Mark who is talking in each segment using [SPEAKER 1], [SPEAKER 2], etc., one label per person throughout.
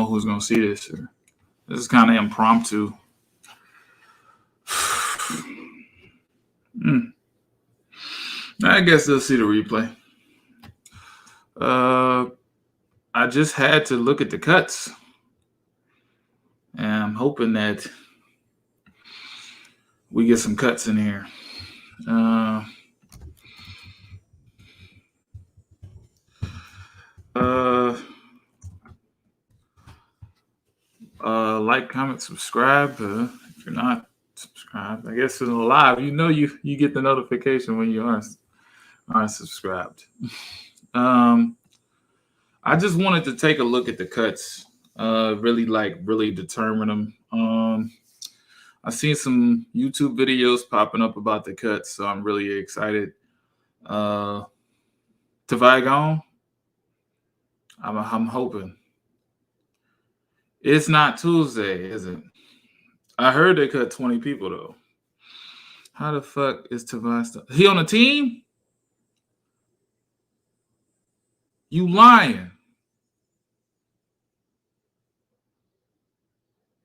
[SPEAKER 1] know who's gonna see this. This is kind of impromptu. I guess they'll see the replay. I just had to look at the cuts. And I'm hoping that we get some cuts in here. Like, comment, subscribe. If you're not subscribed, I guess in the live, you get the notification when you aren't subscribed. I just wanted to take a look at the cuts, really determine them. I've seen some YouTube videos popping up about the cuts, so I'm really excited. Tavai gone? I'm hoping. It's not Tuesday, is it? I heard they cut 20 people, though. How the fuck is Tavai still? He on the team? You lying.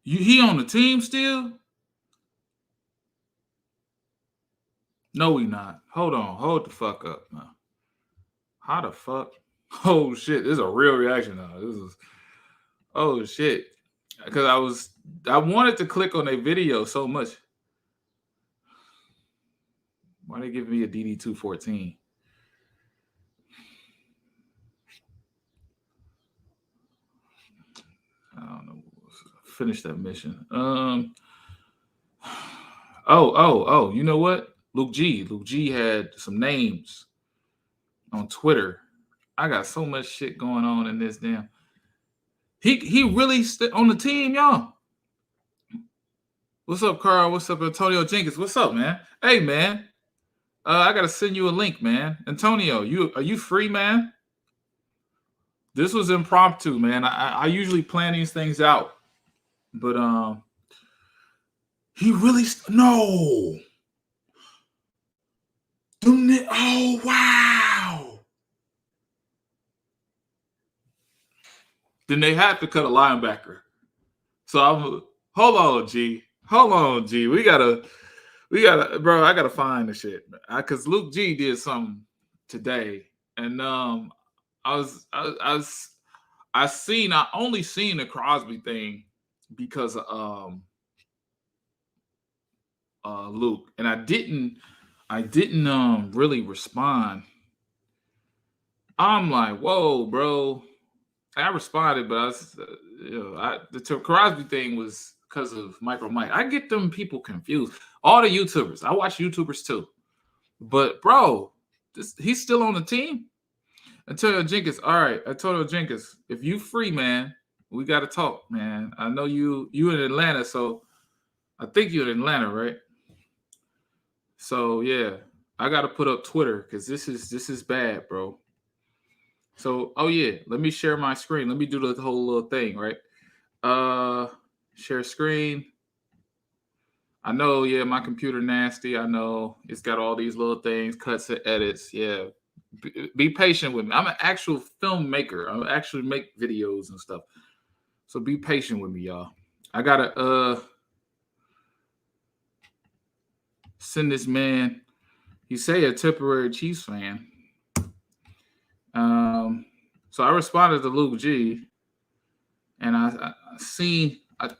[SPEAKER 1] He on the team still? No, he not. Hold on. Hold the fuck up now. How the fuck? Oh, shit. This is a real reaction now. Oh, shit. Because I wanted to click on a video so much. Why they give me a DD214? I don't know. Finish that mission. Oh, you know what? Luke G had some names on Twitter. I got so much shit going on in this damn. He really on the team, y'all. What's up, Carl? What's up, Antonio Jenkins? What's up, man? Hey, man. I gotta send you a link, man. Antonio, are you free, man? This was impromptu, man. I usually plan these things out, but he really no. Oh wow. Then they had to cut a linebacker. So hold on, G. We gotta, bro. I gotta find the shit, because Luke G did something today, and I only seen the Crosby thing because of Luke, and I didn't really respond. I'm like, whoa, bro. I responded, but the Crosby thing was because of Micro Mike. I get them people confused. All the YouTubers. I watch YouTubers too. But, bro, he's still on the team? Antonio Jenkins. All right, Antonio Jenkins, if you free, man, we got to talk, man. I know you in Atlanta, so I think you're in Atlanta, right? So, yeah, I got to put up Twitter because this is bad, bro. So, oh yeah, let me share my screen. Let me do the whole little thing, right? Share screen. I know, yeah, my computer nasty. I know it's got all these little things, cuts and edits. Yeah, be patient with me. I'm an actual filmmaker. I actually make videos and stuff. So be patient with me, y'all. I gotta send this man. He say a temporary Chiefs fan. So I responded to Luke G, and I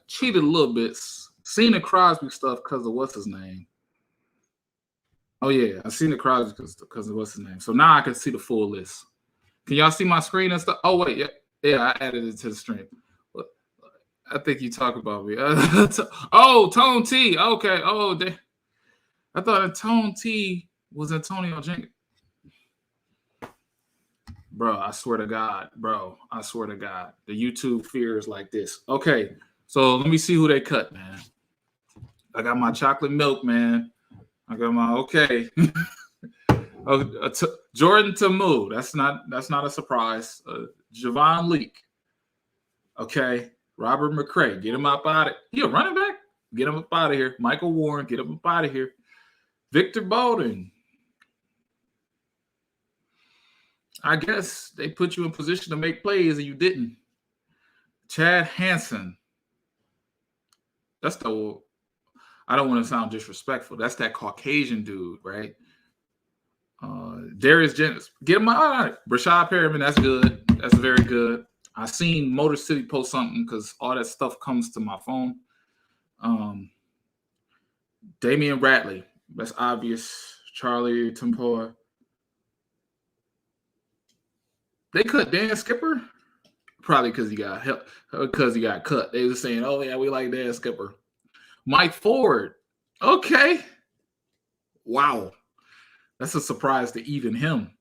[SPEAKER 1] cheated a little bit. Seen the Crosby stuff because of what's his name. Oh yeah, I seen the Crosby because of what's his name. So now I can see the full list. Can y'all see my screen and stuff? Oh wait, yeah, I added it to the stream. I think you talk about me. Oh, Tone T. Okay. Oh, I thought Tone T was Antonio Jenkins. Bro, I swear to God. The YouTube fear is like this. Okay, so let me see who they cut, man. I got my chocolate milk, man. I got my Jordan Tamu. That's not a surprise. Javon Leak. Okay, Robert McCray. Get him up out of here. He a running back? Get him up out of here. Michael Warren. Get him up out of here. Victor Bolden. I guess they put you in position to make plays and you didn't. Chad Hansen. That's the. I don't want to sound disrespectful. That's that Caucasian dude, right? Darius Jennings. Get him out. Rashad Perriman. That's good. That's very good. I seen Motor City post something because all that stuff comes to my phone. Damian Ratley. That's obvious. Charlie Tempore. They cut Dan Skipper probably because he got help, because he got cut. They were saying, "Oh yeah, we like Dan Skipper." Mike Ford. Okay. Wow. That's a surprise to even him.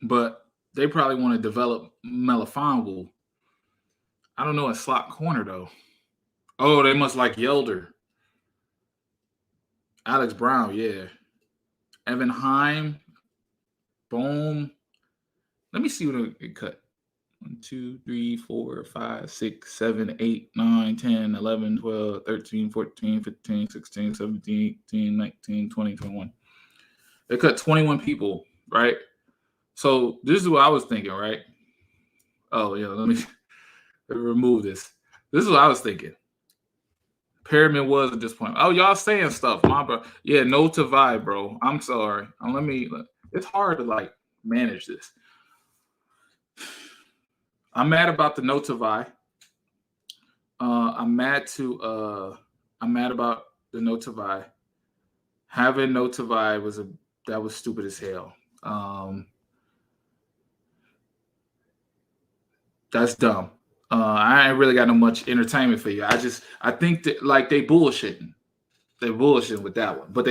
[SPEAKER 1] But they probably want to develop Melifonwu. I don't know a slot corner though. Oh, they must like Yelder. Alex Brown, yeah. Evan Heim. Boom. Let me see what it cut. 1, 2, 3, 4, 5, 6, 7, 8, 9, 10, 11, 12, 13, 14, 15, 16, 17, 18, 19, 20, 21. They cut 21 people, right? So this is what I was thinking, right? Oh, yeah, let me remove this. This is what I was thinking. Perriman was at this point. Oh, y'all saying stuff, my bro. Yeah, no Tavai, bro. I'm sorry. It's hard to like manage this. I'm mad about the no Tavai. I'm mad about the no Tavai. Having no Tavai was stupid as hell. That's dumb. I ain't really got no much entertainment for you. I think that like they bullshitting. They're bullshitting with that one. But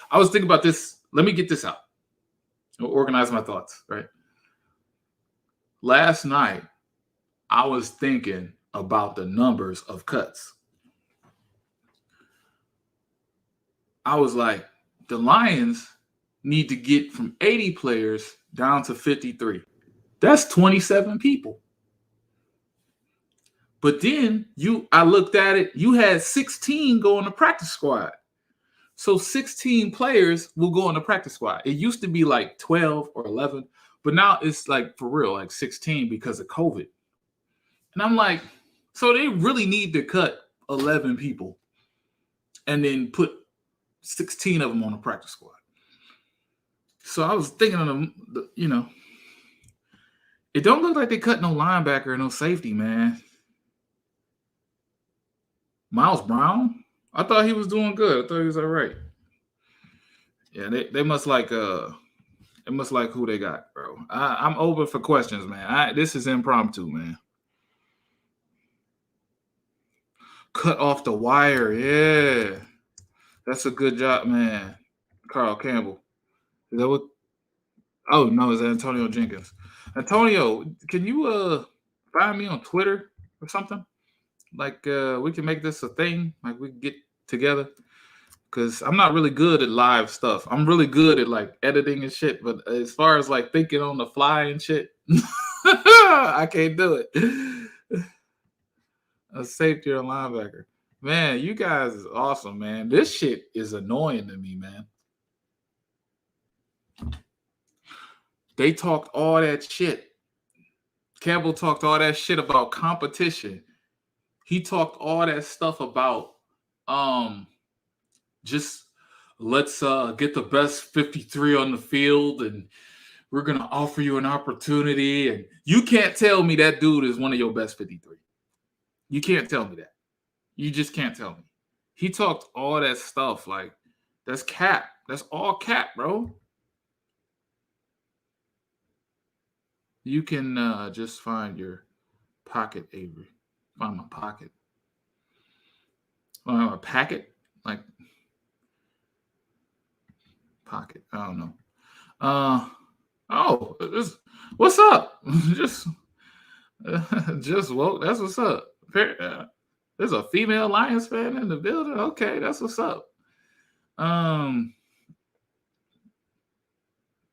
[SPEAKER 1] I was thinking about this. Let me get this out. I'll organize my thoughts, right? Last night, I was thinking about the numbers of cuts. I was like, the Lions need to get from 80 players down to 53. That's 27 people. But then I looked at it, you had 16 go on the practice squad. So 16 players will go on the practice squad. It used to be like 12 or 11, but now it's like for real, like 16 because of COVID. And I'm like, so they really need to cut 11 people and then put 16 of them on the practice squad. So I was thinking of them, it don't look like they cut no linebacker or no safety, man. Miles Brown? I thought he was doing good. I thought he was all right. Yeah, they must like who they got, bro. I'm open for questions, man. This is impromptu, man. Cut off the wire, yeah. That's a good job, man. Carl Campbell. Is that what? Oh no, it's Antonio Jenkins. Antonio, can you find me on Twitter or something? Like we can make this a thing. Like we can get together. Because I'm not really good at live stuff. I'm really good at like editing and shit. But as far as like thinking on the fly and shit, I can't do it. A safety or a linebacker. Man, you guys is awesome, man. This shit is annoying to me, man. They talked all that shit. Campbell talked all that shit about competition. He talked all that stuff about just let's get the best 53 on the field and we're going to offer you an opportunity. And you can't tell me that dude is one of your best 53. You can't tell me that. You just can't tell me. He talked all that stuff like that's cap. That's all cap, bro. You can just find your pocket, Avery. Find my pocket. Find my packet? Like pocket. I don't know. What's up? just woke. That's what's up. There's a female Lions fan in the building. Okay, that's what's up. Perriman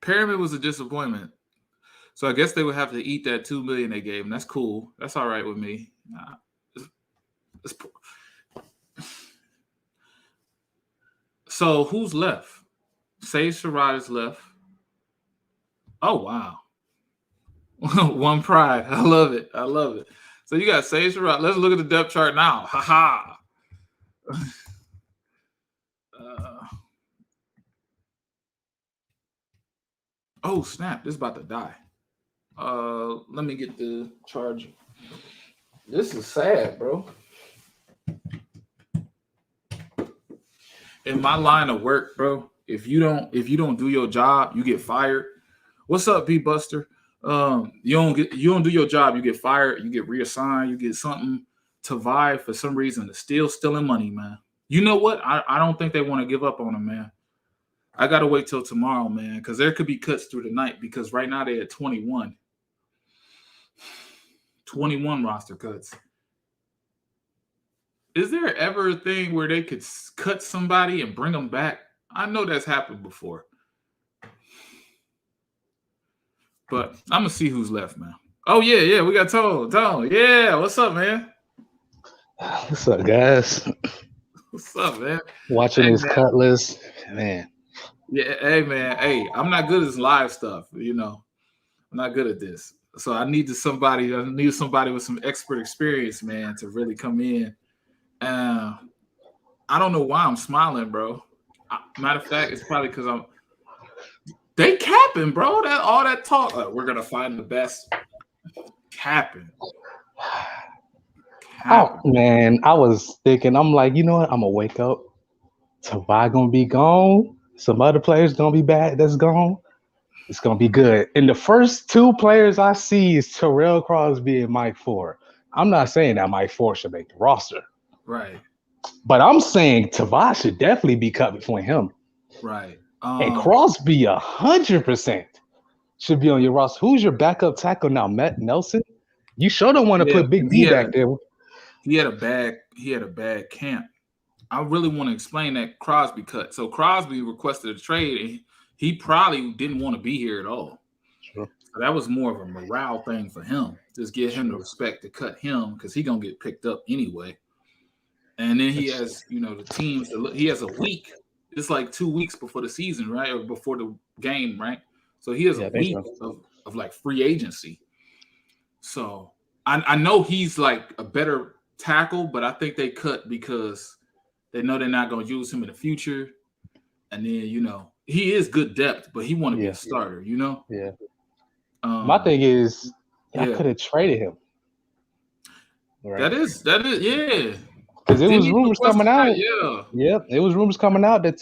[SPEAKER 1] was a disappointment. So I guess they would have to eat that $2 million they gave him. That's cool. That's all right with me. So who's left? Sage Surratt is left. Oh, wow. One pride. I love it. So you got Sage Surratt. Let's look at the depth chart now. Ha ha. Oh snap! This is about to die. Let me get the charger. This is sad, bro. In my line of work, bro, if you don't do your job, you get fired. What's up, B Buster? You don't do your job, you get fired, you get reassigned, you get something. Tavai, for some reason, is still stealing money, man. You know what? I don't think they want to give up on him, man. I gotta wait till tomorrow, man, because there could be cuts through the night. Because right now they're at 21 roster cuts. Is there ever a thing where they could cut somebody and bring them back? I know that's happened before. But I'm going to see who's left, man. Oh, yeah, we got Tone. Yeah, what's up, man?
[SPEAKER 2] What's up, guys?
[SPEAKER 1] What's up, man?
[SPEAKER 2] Watching this cut list, man.
[SPEAKER 1] Yeah, hey, man. Hey, I'm not good at this live stuff, you know. I'm not good at this. So I need somebody with some expert experience, man, to really come in. I don't know why I'm smiling, bro. Matter of fact, it's probably because they capping, bro. All that talk. We're gonna find the best. Capping.
[SPEAKER 2] Oh man, I was thinking. I'm like, you know what? I'm gonna wake up. Tavai gonna be gone. Some other players gonna be bad. That's gone. It's gonna be good. And the first two players I see is Terrell Crosby and Mike Ford. I'm not saying that Mike Ford should make the roster.
[SPEAKER 1] Right.
[SPEAKER 2] But I'm saying Tavai should definitely be cut between him.
[SPEAKER 1] Right.
[SPEAKER 2] And Crosby 100% should be on your roster. Who's your backup tackle now? Matt Nelson? You sure don't want to put Big D back there.
[SPEAKER 1] He had a bad camp. I really want to explain that Crosby cut. So Crosby requested a trade, and he probably didn't want to be here at all.
[SPEAKER 2] Sure.
[SPEAKER 1] So that was more of a morale thing for him. Just give him the respect to cut him because he's going to get picked up anyway. And then he has, the teams. He has a week. It's like 2 weeks before the season, right? Or before the game, right? So he has a week of like free agency. So I know he's like a better tackle, but I think they cut because they know they're not going to use him in the future. And then, he is good depth, but he want to be a starter,
[SPEAKER 2] Yeah. My thing is, I could have traded him.
[SPEAKER 1] Right? That is, yeah.
[SPEAKER 2] Because it was rumors coming out. It was rumors coming out that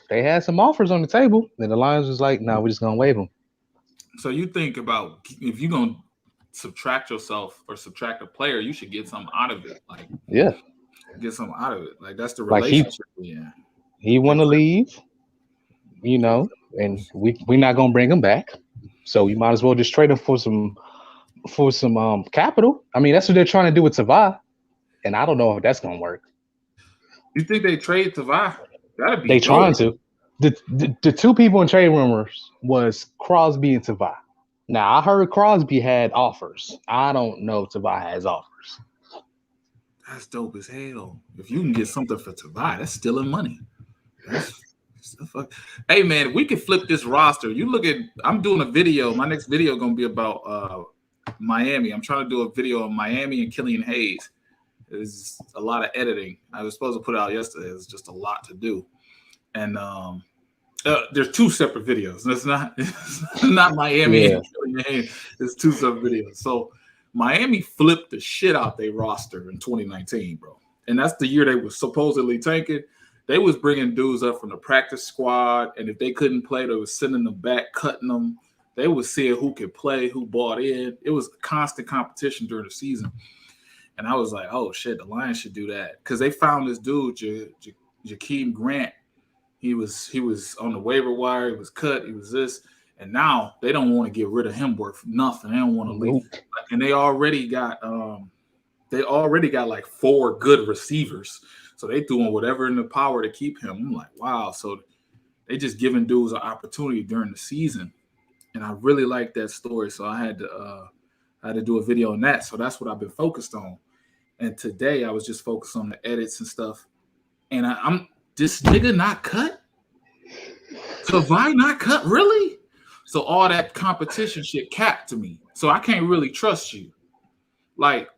[SPEAKER 2] they had some offers on the table. And the Lions was like, no, we're just going to waive them.
[SPEAKER 1] So you think about if you're going to subtract yourself or subtract a player, you should get something out of it. Like, get something out of it. Like, that's the relationship.
[SPEAKER 2] He want to leave, and we're not going to bring him back. So you might as well just trade him for some capital. I mean, that's what they're trying to do with Tavai. And I don't know if that's gonna work.
[SPEAKER 1] You think they trade Tavai? That'd be.
[SPEAKER 2] They trying to. The two people in trade rumors was Crosby and Tavai. Now I heard Crosby had offers. I don't know if Tavai has offers.
[SPEAKER 1] That's dope as hell. If you can get something for Tavai, that's stealing money. Hey man, we can flip this roster. You look at. I'm doing a video. My next video gonna be about Miami. I'm trying to do a video on Miami and Killian Hayes. It's a lot of editing. I was supposed to put it out yesterday. It's just a lot to do. And there's two separate videos. It's not Miami. It's two separate videos. So Miami flipped the shit out their roster in 2019, bro. And that's the year they were supposedly tanking. They was bringing dudes up from the practice squad. And if they couldn't play, they was sending them back, cutting them. They was seeing who could play, who bought in. It was constant competition during the season. And I was like, oh, shit, the Lions should do that. Because they found this dude, Jakeem Grant. He was on the waiver wire. He was cut. He was this. And now they don't want to get rid of him worth nothing. They don't want to leave. And they already got like 4 good receivers. So they doing whatever in the power to keep him. I'm like, wow. So they just giving dudes an opportunity during the season. And I really like that story. So I had to do a video on that. So that's what I've been focused on. And today I was just focused on the edits and stuff. And I'm this nigga not cut? Tavai not cut? Really? So all that competition shit capped to me. So I can't really trust you. Like,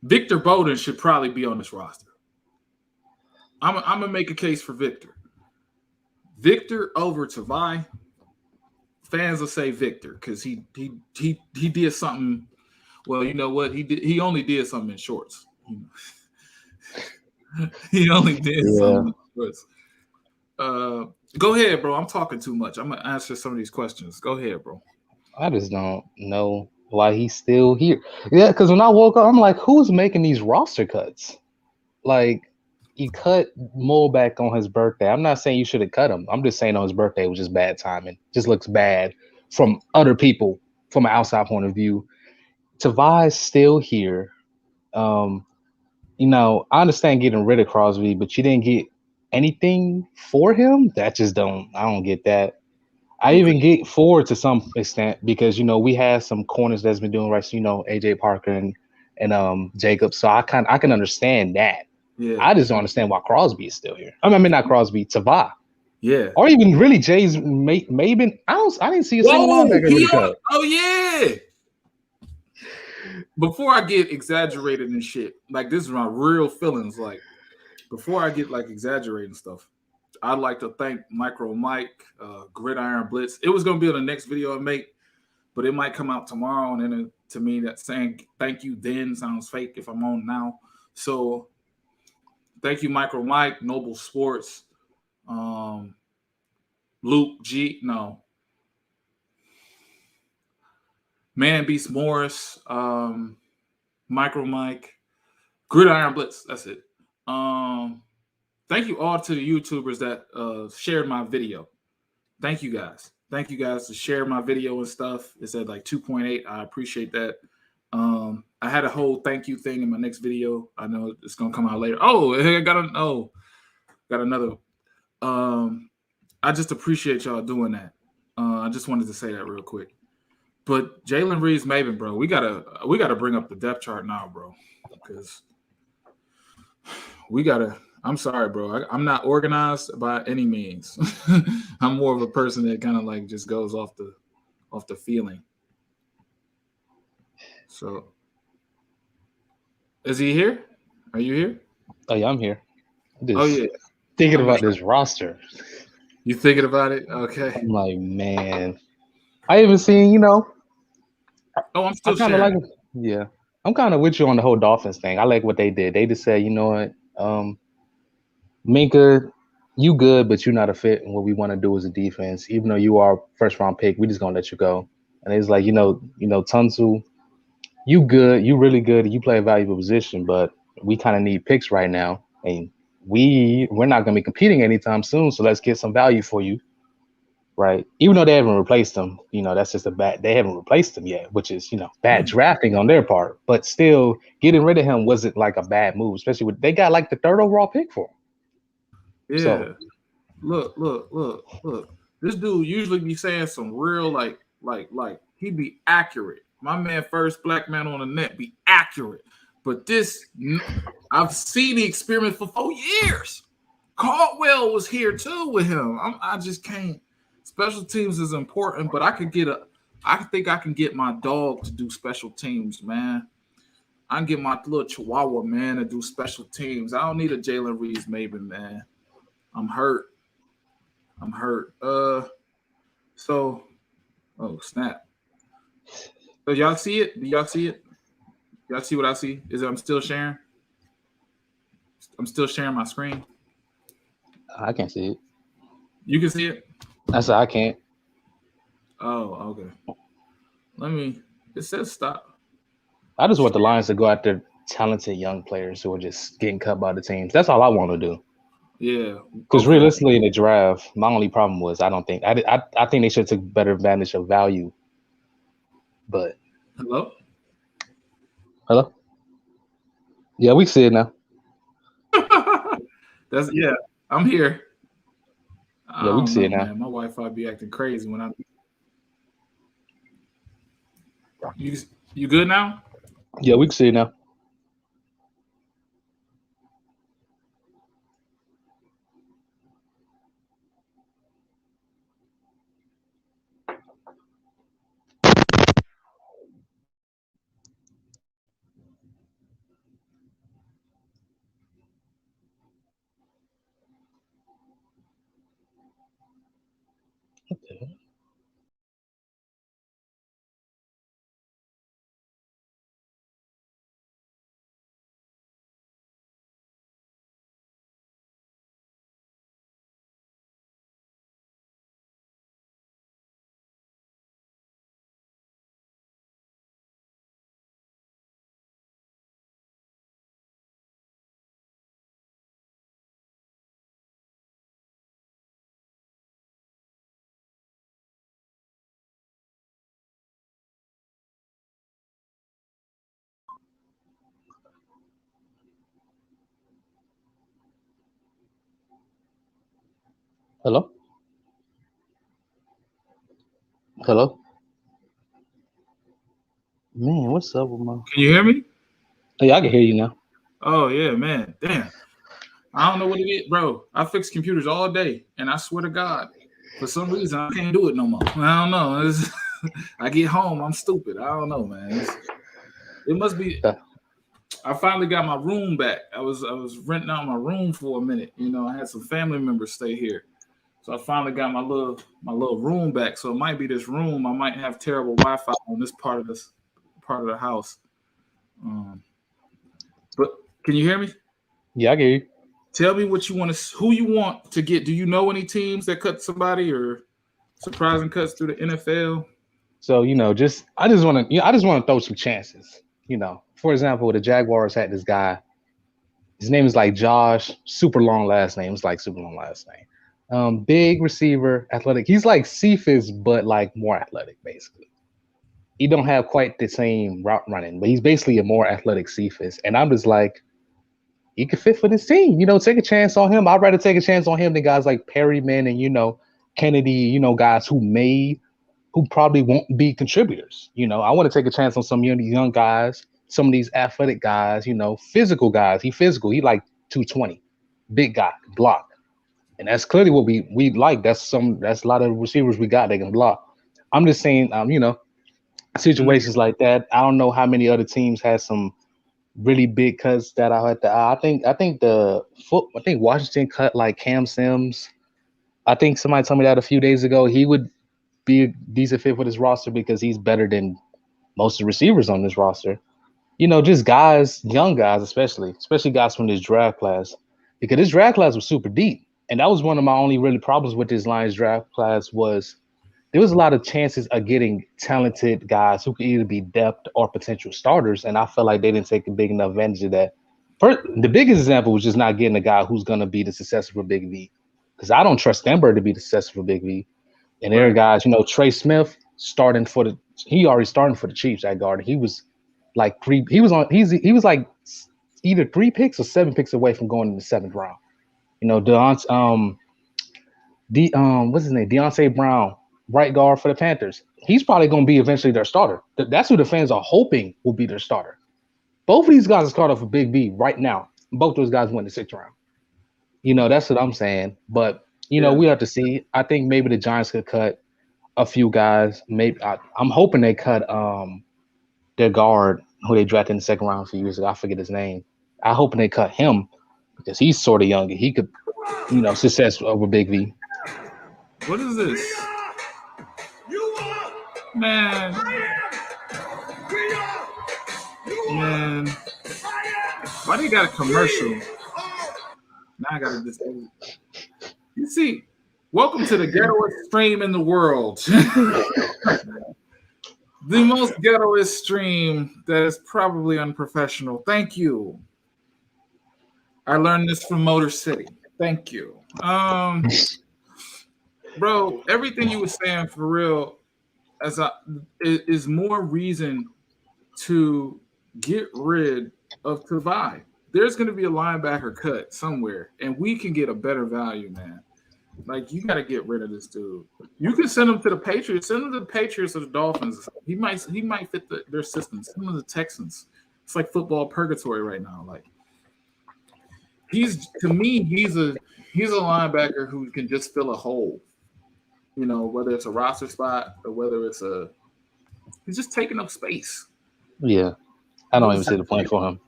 [SPEAKER 1] Victor Bowden should probably be on this roster. I'm gonna make a case for Victor. Victor over Tavai. Fans will say Victor because he did something. Well, you know what? He only did something in shorts. He only did
[SPEAKER 2] Yeah,
[SPEAKER 1] something in shorts. Go ahead, bro. I'm talking too much. I'm gonna answer some of these questions. Go ahead, bro.
[SPEAKER 2] I just don't know why he's still here. Yeah, because when I woke up, I'm like, who's making these roster cuts? Like, he cut Mole back on his birthday. I'm not saying you should have cut him. I'm just saying on his birthday was just bad timing. Just looks bad from other people from an outside point of view. Tavai's still here. Um, I understand getting rid of Crosby, but you didn't get anything for him. I don't get that. I even
[SPEAKER 1] Okay.
[SPEAKER 2] get Ford to some extent because we had some corners that's been doing right. So, AJ Parker and Jacob. So I can understand that.
[SPEAKER 1] Yeah.
[SPEAKER 2] I just don't understand why Crosby is still here. I mean not Crosby, Tavai,
[SPEAKER 1] Yeah.
[SPEAKER 2] or even really Jay's Maben. I didn't see a single
[SPEAKER 1] Whoa.
[SPEAKER 2] linebacker really cut.
[SPEAKER 1] Oh yeah. Before I get exaggerated and shit, like this is my real feelings. Like before I get like exaggerating stuff, I'd like to thank Micro Mike, Gridiron Blitz. It was gonna be on the next video I make, but it might come out tomorrow. And then to me, that saying thank you then sounds fake if I'm on now. So thank you, Micro Mike, Noble Sports, um, Luke G. No, Man Beast Morris, Micro Mike, Gridiron Blitz. That's it. Um, Thank you all to the YouTubers that shared my video. Thank you guys. Thank you guys to share my video and stuff. It's at like 2.8. I appreciate that. I had a whole thank you thing in my next video. I know it's gonna come out later. Oh, I got another. I just appreciate y'all doing that. I just wanted to say that real quick. But Jalen Reeves Maven, bro, we gotta bring up the depth chart now, bro, because we gotta. I'm sorry, bro. I'm not organized by any means. I'm more of a person that kind of like just goes off the feeling. So, is he here? Are you here?
[SPEAKER 2] Oh yeah, I'm here.
[SPEAKER 1] Oh
[SPEAKER 2] Just
[SPEAKER 1] yeah.
[SPEAKER 2] thinking
[SPEAKER 1] I'm gonna
[SPEAKER 2] about this roster.
[SPEAKER 1] You thinking about it? Okay.
[SPEAKER 2] I'm like, man. I even seen,
[SPEAKER 1] Oh, I'm
[SPEAKER 2] I
[SPEAKER 1] still
[SPEAKER 2] kind of like,
[SPEAKER 1] sharing.
[SPEAKER 2] yeah. I'm kind of with you on the whole Dolphins thing. I like what they did. They just said, you know what, Minka, you good, but you're not a fit in what we want to do as a defense. Even though you are first round pick, we just gonna let you go. And it's like, Tunsu, you good, you really good, you play a valuable position, but we kind of need picks right now, and we're not gonna be competing anytime soon. So let's get some value for you, right? Even though they haven't replaced them, that's just they haven't replaced them yet, which is bad drafting on their part. But still, getting rid of him wasn't like a bad move, especially with they got like the third overall pick for him. So
[SPEAKER 1] Yeah. Look. This dude usually be saying some real like he be accurate. My man, first black man on the net, be accurate. But I've seen the experiment for 4 years. Caldwell was here too with him. I just can't. Special teams is important, but I think I can get my dog to do special teams, man. I can get my little Chihuahua man to do special teams. I don't need a Jalen Reeves Maven, man. I'm hurt. I'm hurt. So, oh snap! So y'all see it? Do y'all see it? Y'all see what I see? Is it I'm still sharing? I'm still sharing my screen.
[SPEAKER 2] I can't see it.
[SPEAKER 1] You can see it.
[SPEAKER 2] I said I can't.
[SPEAKER 1] Oh, okay. Let me. It says stop.
[SPEAKER 2] I just want the Lions to go after talented young players who are just getting cut by the teams. That's all I want to do.
[SPEAKER 1] Yeah.
[SPEAKER 2] Because
[SPEAKER 1] Okay.
[SPEAKER 2] realistically, in the draft, my only problem was I don't think I think they should have took better advantage of value. But
[SPEAKER 1] Hello.
[SPEAKER 2] hello, yeah, we see it now.
[SPEAKER 1] That's yeah. I'm here. I
[SPEAKER 2] Yeah, we can
[SPEAKER 1] don't
[SPEAKER 2] see it
[SPEAKER 1] know,
[SPEAKER 2] now.
[SPEAKER 1] man. My Wi-Fi be acting crazy when I. You you good now?
[SPEAKER 2] Yeah, we can see it now. Hello? Hello? Man, what's up with my...
[SPEAKER 1] Can you hear me?
[SPEAKER 2] Oh, yeah, I can hear you now.
[SPEAKER 1] Oh yeah, man. Damn. I don't know what it is, bro. I fix computers all day, and I swear to God, for some reason I can't do it no more. I don't know. I get home, I'm stupid. I don't know, man. It must be. I finally got my room back. I was renting out my room for a minute. You know, I had some family members stay here, so I finally got my little room back. So it might be this room. I might have terrible Wi-Fi on this part of the house. But can you hear me?
[SPEAKER 2] Yeah, I can hear you.
[SPEAKER 1] Tell me what you want to, who you want to get. Do you know any teams that cut somebody or surprising cuts through the NFL?
[SPEAKER 2] So, I just want to throw some chances. For example, the Jaguars had this guy. His name is like Josh, super long last name. It's like super long last name. Big receiver, athletic. He's like Cephas, but like more athletic, basically. He don't have quite the same route running, but he's basically a more athletic Cephas. And I'm just like, he could fit for this team. Take a chance on him. I'd rather take a chance on him than guys like Perryman and, Kennedy, guys who probably won't be contributors. I want to take a chance on some of these young guys, some of these athletic guys, physical guys. He physical. He like 220, big guy, block. And that's clearly what we like. That's a lot of receivers we got that can block. I'm just saying, situations like that. I don't know how many other teams had some really big cuts that I had to. I think Washington cut like Cam Sims. I think somebody told me that a few days ago. He would be a decent fit for this roster because he's better than most of the receivers on this roster. Just guys, young guys, especially guys from this draft class, because this draft class was super deep. And that was one of my only really problems with this Lions draft class was there was a lot of chances of getting talented guys who could either be depth or potential starters. And I felt like they didn't take a big enough advantage of that. First, the biggest example was just not getting a guy who's going to be the successor for Big V. Because I don't trust Stenberg to be the successor for Big V. And there are guys, Trey Smith he already starting for the Chiefs at guard. He was like he was like either 3 picks or 7 picks away from going in the 7th round. What's his name? Deontay Brown, right guard for the Panthers. He's probably going to be eventually their starter. That's who the fans are hoping will be their starter. Both of these guys are caught up for Big B right now. Both those guys went the 6th round. That's what I'm saying. But we have to see. I think maybe the Giants could cut a few guys. Maybe I'm hoping they cut their guard who they drafted in the 2nd round a few years ago. I forget his name. I hoping they cut him because he's sort of young. He could, success over Big V.
[SPEAKER 1] What is this? Man. Why they got a commercial? Now I gotta just. You see, welcome to the ghettoest stream in the world. The most ghettoest stream that is probably unprofessional. Thank you. I learned this from Motor City. Thank you. Bro, everything you were saying for real is more reason to get rid of Tavai. There's going to be a linebacker cut somewhere, and we can get a better value, man. Like, you got to get rid of this dude. You can send him to the Patriots. Send him to the Patriots or the Dolphins. He might fit their system. Send him to the Texans. It's like football purgatory right now. Like, he's a linebacker who can just fill a hole. Whether it's a roster spot or whether he's just taking up space.
[SPEAKER 2] Yeah, I don't even see the point for him.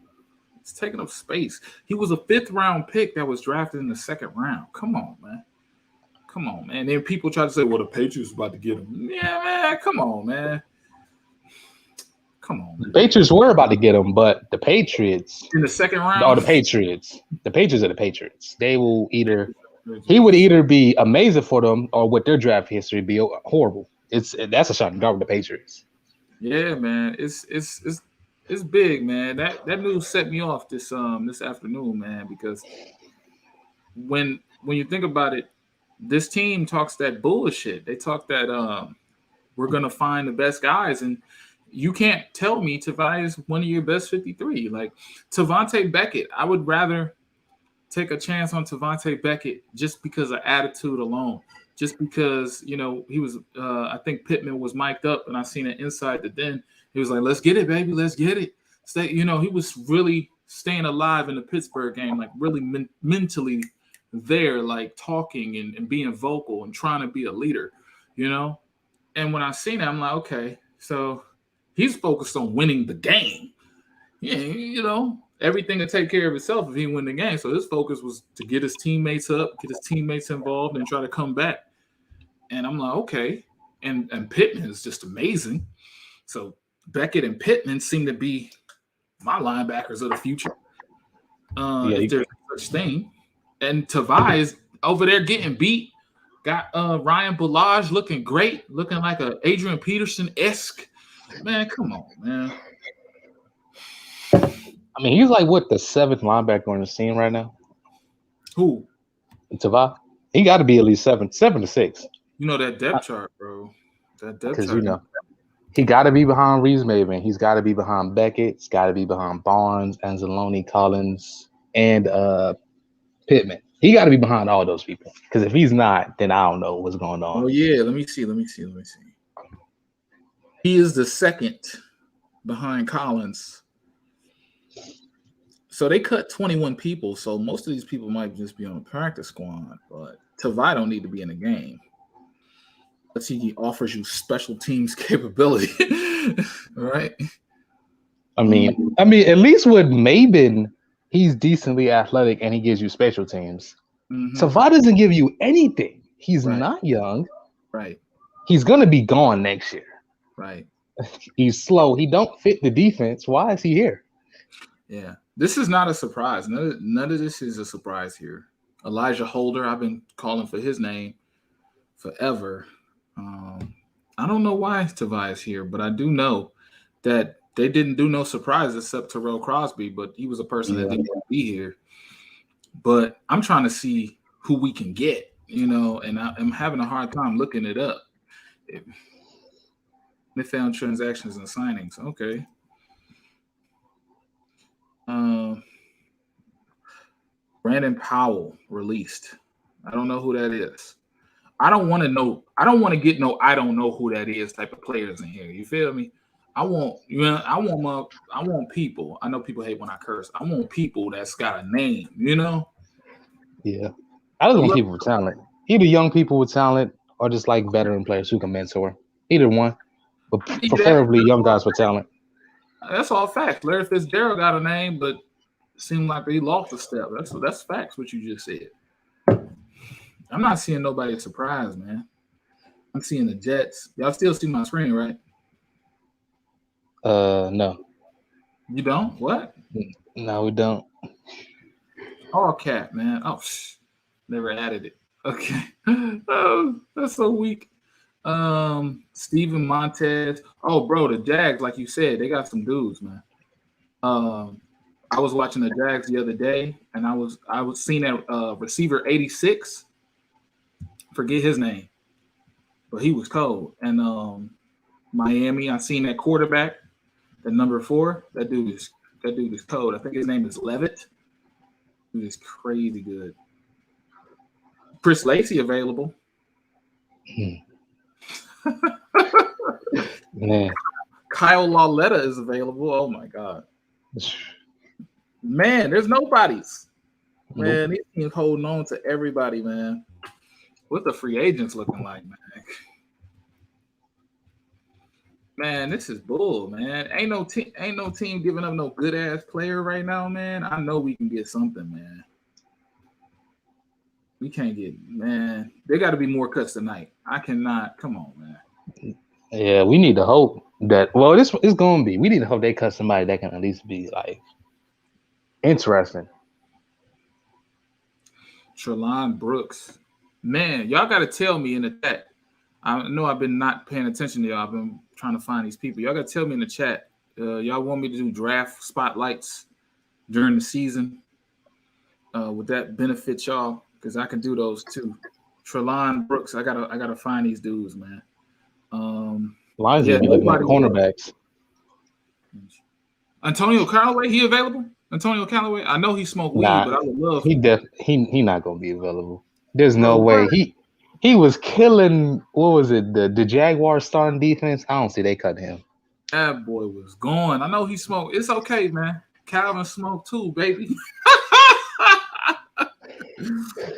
[SPEAKER 1] It's taking up space. He was a 5th round pick that was drafted in the 2nd round. Come on, man. And then people try to say, well, the Patriots about to get him. Yeah, man. Come on, man.
[SPEAKER 2] The Patriots were about to get him, but the Patriots
[SPEAKER 1] in the 2nd round.
[SPEAKER 2] Or the Patriots are the Patriots. He would either be amazing for them or with their draft history be horrible. That's a shot in the dark with the Patriots.
[SPEAKER 1] Yeah, man. It's big, man. That news set me off this afternoon, man, because when you think about it, this team talks that bullshit. They talk that we're gonna find the best guys, and you can't tell me Tavai is one of your best 53. Like Tavante Beckett, I would rather take a chance on Tavai Beckett just because of attitude alone. Just because, you know, he was, I think Pittman was mic'd up and I seen it inside the den. He was like, let's get it, baby. Let's get it. Stay, you know, he was really staying alive in the Pittsburgh game, like really mentally there, like talking and being vocal and trying to be a leader, you know? And when I seen it, I'm like, okay, so he's focused on winning the game. Yeah, you know, everything to take care of itself if he win the game. So his focus was to get his teammates up, get his teammates involved, and try to come back. And I'm like, okay. And Pittman is just amazing. So Beckett and Pittman seem to be my linebackers of the future. If there's such thing. And Tavai is over there getting beat. Got Ryan Ballage looking great, looking like a Adrian Peterson-esque. Man, come on, man.
[SPEAKER 2] I mean, he's like what, the 7th linebacker on the scene right now?
[SPEAKER 1] Who?
[SPEAKER 2] Tavai. He got to be at least 7 to 6.
[SPEAKER 1] You know that depth chart, bro. That depth chart.
[SPEAKER 2] You know, he got to be behind Reeves Maven. He's got to be behind Beckett. He's got to be behind Barnes, Anzalone, Collins, and Pittman. He got to be behind all those people. Because if he's not, then I don't know what's going on.
[SPEAKER 1] Oh yeah, let me see. He is the 2nd behind Collins. So they cut 21 people. So most of these people might just be on the practice squad. But Tavai don't need to be in the game. But he offers you special teams capability, right?
[SPEAKER 2] I mean, at least with Maben, he's decently athletic and he gives you special teams. Tavai doesn't give you anything. He's not young.
[SPEAKER 1] Right.
[SPEAKER 2] He's gonna be gone next year.
[SPEAKER 1] Right.
[SPEAKER 2] He's slow. He don't fit the defense. Why is he here?
[SPEAKER 1] Yeah. This is not a surprise. None of this is a surprise here. Elijah Holder, I've been calling for his name forever. I don't know why Tavai is here, but I do know that they didn't do no surprise except Terrell Crosby, but he was a person that didn't want to be here. But I'm trying to see who we can get, you know, and I'm having a hard time looking it up. They found transactions and signings. Okay. Brandon Powell released. I don't know who that is. I don't want to know. I don't want to get no I don't know who that is type of players in here. You feel me? I want people. I know people hate when I curse. I want people that's got a name, you know?
[SPEAKER 2] Yeah. I just want people with talent. Either young people with talent or just like veteran players who can mentor. Either one. But preferably young guys with talent.
[SPEAKER 1] That's all facts. Larry Fitzgerald got a name, but it seemed like he lost a step. That's facts what you just said. I'm not seeing nobody surprised, man. I'm seeing the Jets. Y'all still see my screen, right?
[SPEAKER 2] No.
[SPEAKER 1] You don't? What?
[SPEAKER 2] No, we don't.
[SPEAKER 1] All cap, man. Oh, never added it. Okay. Oh, that's so weak. Steven Montez. Oh, bro, the Jags, like you said, they got some dudes, man. I was watching the Jags the other day, and I was seeing that receiver 86. Forget his name, but he was cold. And Miami, I seen that quarterback, the number 4. That dude is cold. I think his name is Levitt. He is crazy good. Chris Lacey available.
[SPEAKER 2] Man.
[SPEAKER 1] Kyle Lauletta is available. Oh my God. Man, there's nobodies. Man, these teams holding on to everybody, man. What the free agents looking like, man? Man, this is bull, man. Ain't no team giving up no good ass player right now, man. I know we can get something, man. We can't get, man. There got to be more cuts tonight. I cannot. Come on, man.
[SPEAKER 2] Yeah, we need to hope that. Well, this is going to be. We need to hope they cut somebody that can at least be like interesting.
[SPEAKER 1] Trelon Brooks. Man, y'all got to tell me in the chat. I know I've been not paying attention to y'all. I've been trying to find these people. Y'all got to tell me in the chat. Y'all want me to do draft spotlights during the season? Would that benefit y'all? Because I can do those too. Trelon Brooks. I gotta find these dudes, man.
[SPEAKER 2] Lions be looking like cornerbacks.
[SPEAKER 1] Antonio Callaway, he available? Antonio Callaway. I know he smoked weed,
[SPEAKER 2] Nah,
[SPEAKER 1] but I would love
[SPEAKER 2] he
[SPEAKER 1] him.
[SPEAKER 2] he not gonna be available. There's no
[SPEAKER 1] Bro,
[SPEAKER 2] way.
[SPEAKER 1] what?
[SPEAKER 2] He was killing. What was it? The Jaguars starting defense. I don't see they cut him.
[SPEAKER 1] That boy was gone. I know he smoked. It's okay, man. Calvin smoked too, baby.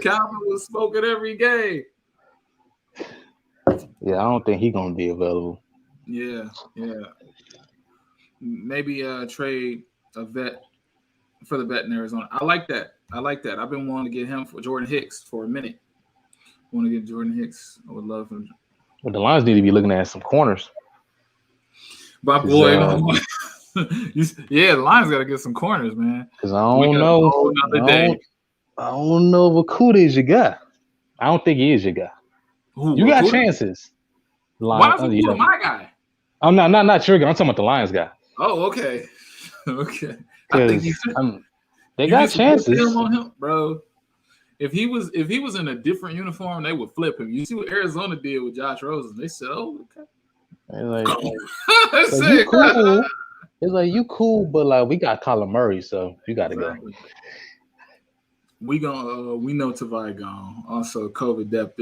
[SPEAKER 1] Calvin was smoking every game.
[SPEAKER 2] Yeah, I don't think he gonna be available.
[SPEAKER 1] Yeah. Maybe trade a vet for the vet in Arizona. I like that. I've been wanting to get him for Jordan Hicks for a minute. Want to get Jordan Hicks. I would love him.
[SPEAKER 2] But the Lions need to be looking at some corners.
[SPEAKER 1] My boy, yeah, the Lions got to get some corners, man.
[SPEAKER 2] Because I don't know. I don't know if Okuda is your guy. I don't think he is your guy.
[SPEAKER 1] Who,
[SPEAKER 2] you got
[SPEAKER 1] Okuda?
[SPEAKER 2] Chances.
[SPEAKER 1] Why is Okuda my guy?
[SPEAKER 2] I'm not your guy. I'm talking about the Lions guy.
[SPEAKER 1] Oh, okay. Okay.
[SPEAKER 2] I think they got chances.
[SPEAKER 1] On him, bro. If he was in a different uniform, they would flip him. You see what Arizona did with Josh Rosen? They said, "Oh, okay."
[SPEAKER 2] You cool. It's like you cool, but like we got Kyler Murray, so you got to go.
[SPEAKER 1] We know Tavai gone. Also, COVID depth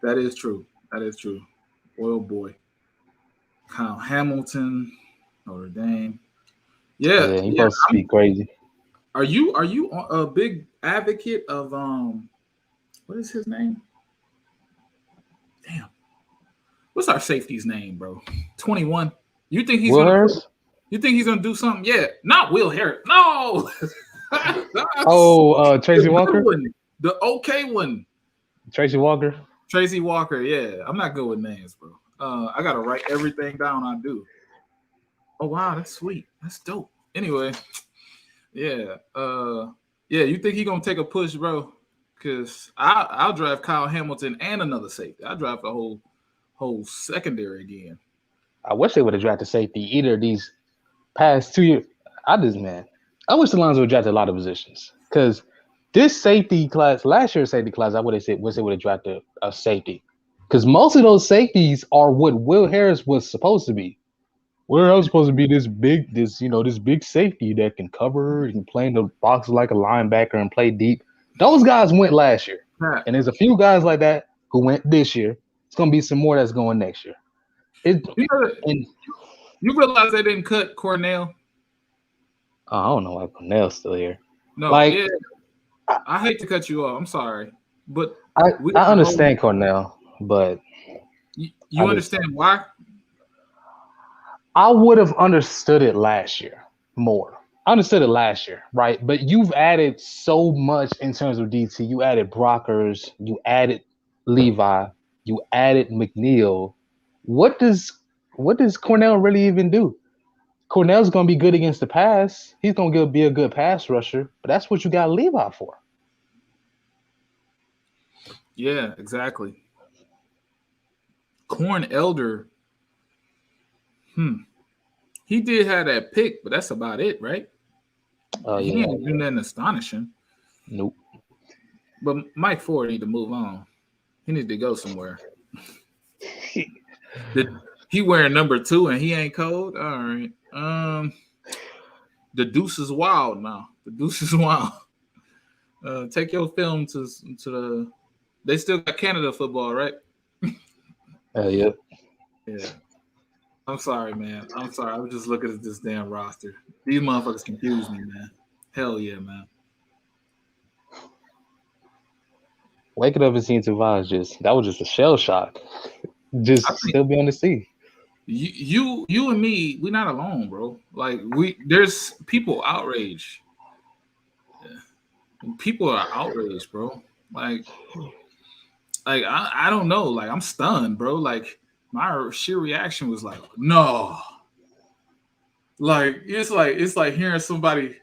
[SPEAKER 1] that is true. Oh boy, Kyle Hamilton, Notre Dame. Yeah,
[SPEAKER 2] he supposed to be crazy.
[SPEAKER 1] Are you a big advocate of what is his name? Damn. What's our safety's name, bro? 21. You think he's gonna do something? Yeah, not Will Harris. No.
[SPEAKER 2] Tracy Walker.
[SPEAKER 1] The okay one.
[SPEAKER 2] Tracy Walker.
[SPEAKER 1] Tracy Walker. Yeah, I'm not good with names, bro. I gotta write everything down I do. Oh wow, that's sweet. That's dope. Anyway, yeah. You think he gonna take a push, bro? Because I'll draft Kyle Hamilton and another safety. I'll draft the whole secondary again.
[SPEAKER 2] I wish they would have drafted safety either of these past 2 years. I wish the Lions would have drafted a lot of positions because this safety class, last year's safety class, I would have said wish they would have drafted a safety because most of those safeties are what Will Harris was supposed to be. Will Harris was supposed to be this big safety that can cover, can play in the box like a linebacker and play deep. Those guys went last year, and there's a few guys like that who went this year. It's gonna be some more that's going next year.
[SPEAKER 1] You realize they didn't cut Cornell?
[SPEAKER 2] I don't know why Cornell's still here.
[SPEAKER 1] No, I hate to cut you off. I'm sorry, but
[SPEAKER 2] I understand Cornell, but
[SPEAKER 1] you understand why?
[SPEAKER 2] I would have understood it last year more. I understood it last year, right? But you've added so much in terms of DT. You added Brockers, you added Levi, you added McNeil. What does Cornell really even do? Cornell's going to be good against the pass. He's going to be a good pass rusher, but that's what you got Levi for.
[SPEAKER 1] Yeah, exactly. Corn Elder, he did have that pick, but that's about it, right? He ain't doing nothing astonishing.
[SPEAKER 2] Nope.
[SPEAKER 1] But Mike Ford need to move on. He needs to go somewhere. He wearing number 2 and he ain't cold? All right. The deuce is wild now. The deuce is wild. Take your film to the. They still got Canada football, right?
[SPEAKER 2] Yeah.
[SPEAKER 1] Yeah. I'm sorry, man. I'm sorry. I was just looking at this damn roster. These motherfuckers confuse me, man. Hell yeah, man.
[SPEAKER 2] Waking up and seeing Tavai that was just a shell shock. Still be on the sea.
[SPEAKER 1] You and me, we're not alone, bro. Like there's people outraged. People are outraged, bro. Like I don't know. Like I'm stunned, bro. Like my sheer reaction was like, no. Like it's like hearing somebody.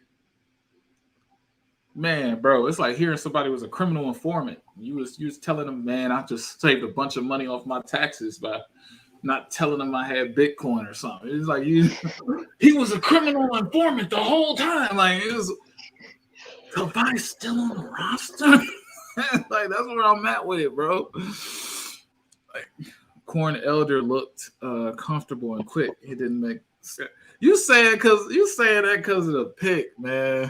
[SPEAKER 1] Man, bro, it's like hearing somebody was a criminal informant. You was telling them, man, I just saved a bunch of money off my taxes by not telling them I had Bitcoin or something. It's like he was a criminal informant the whole time. Like it was Tavai still on the roster. Like that's where I'm at with it, bro. Like Corn Elder looked comfortable and quick. He didn't make sense. You saying that because of the pick, man.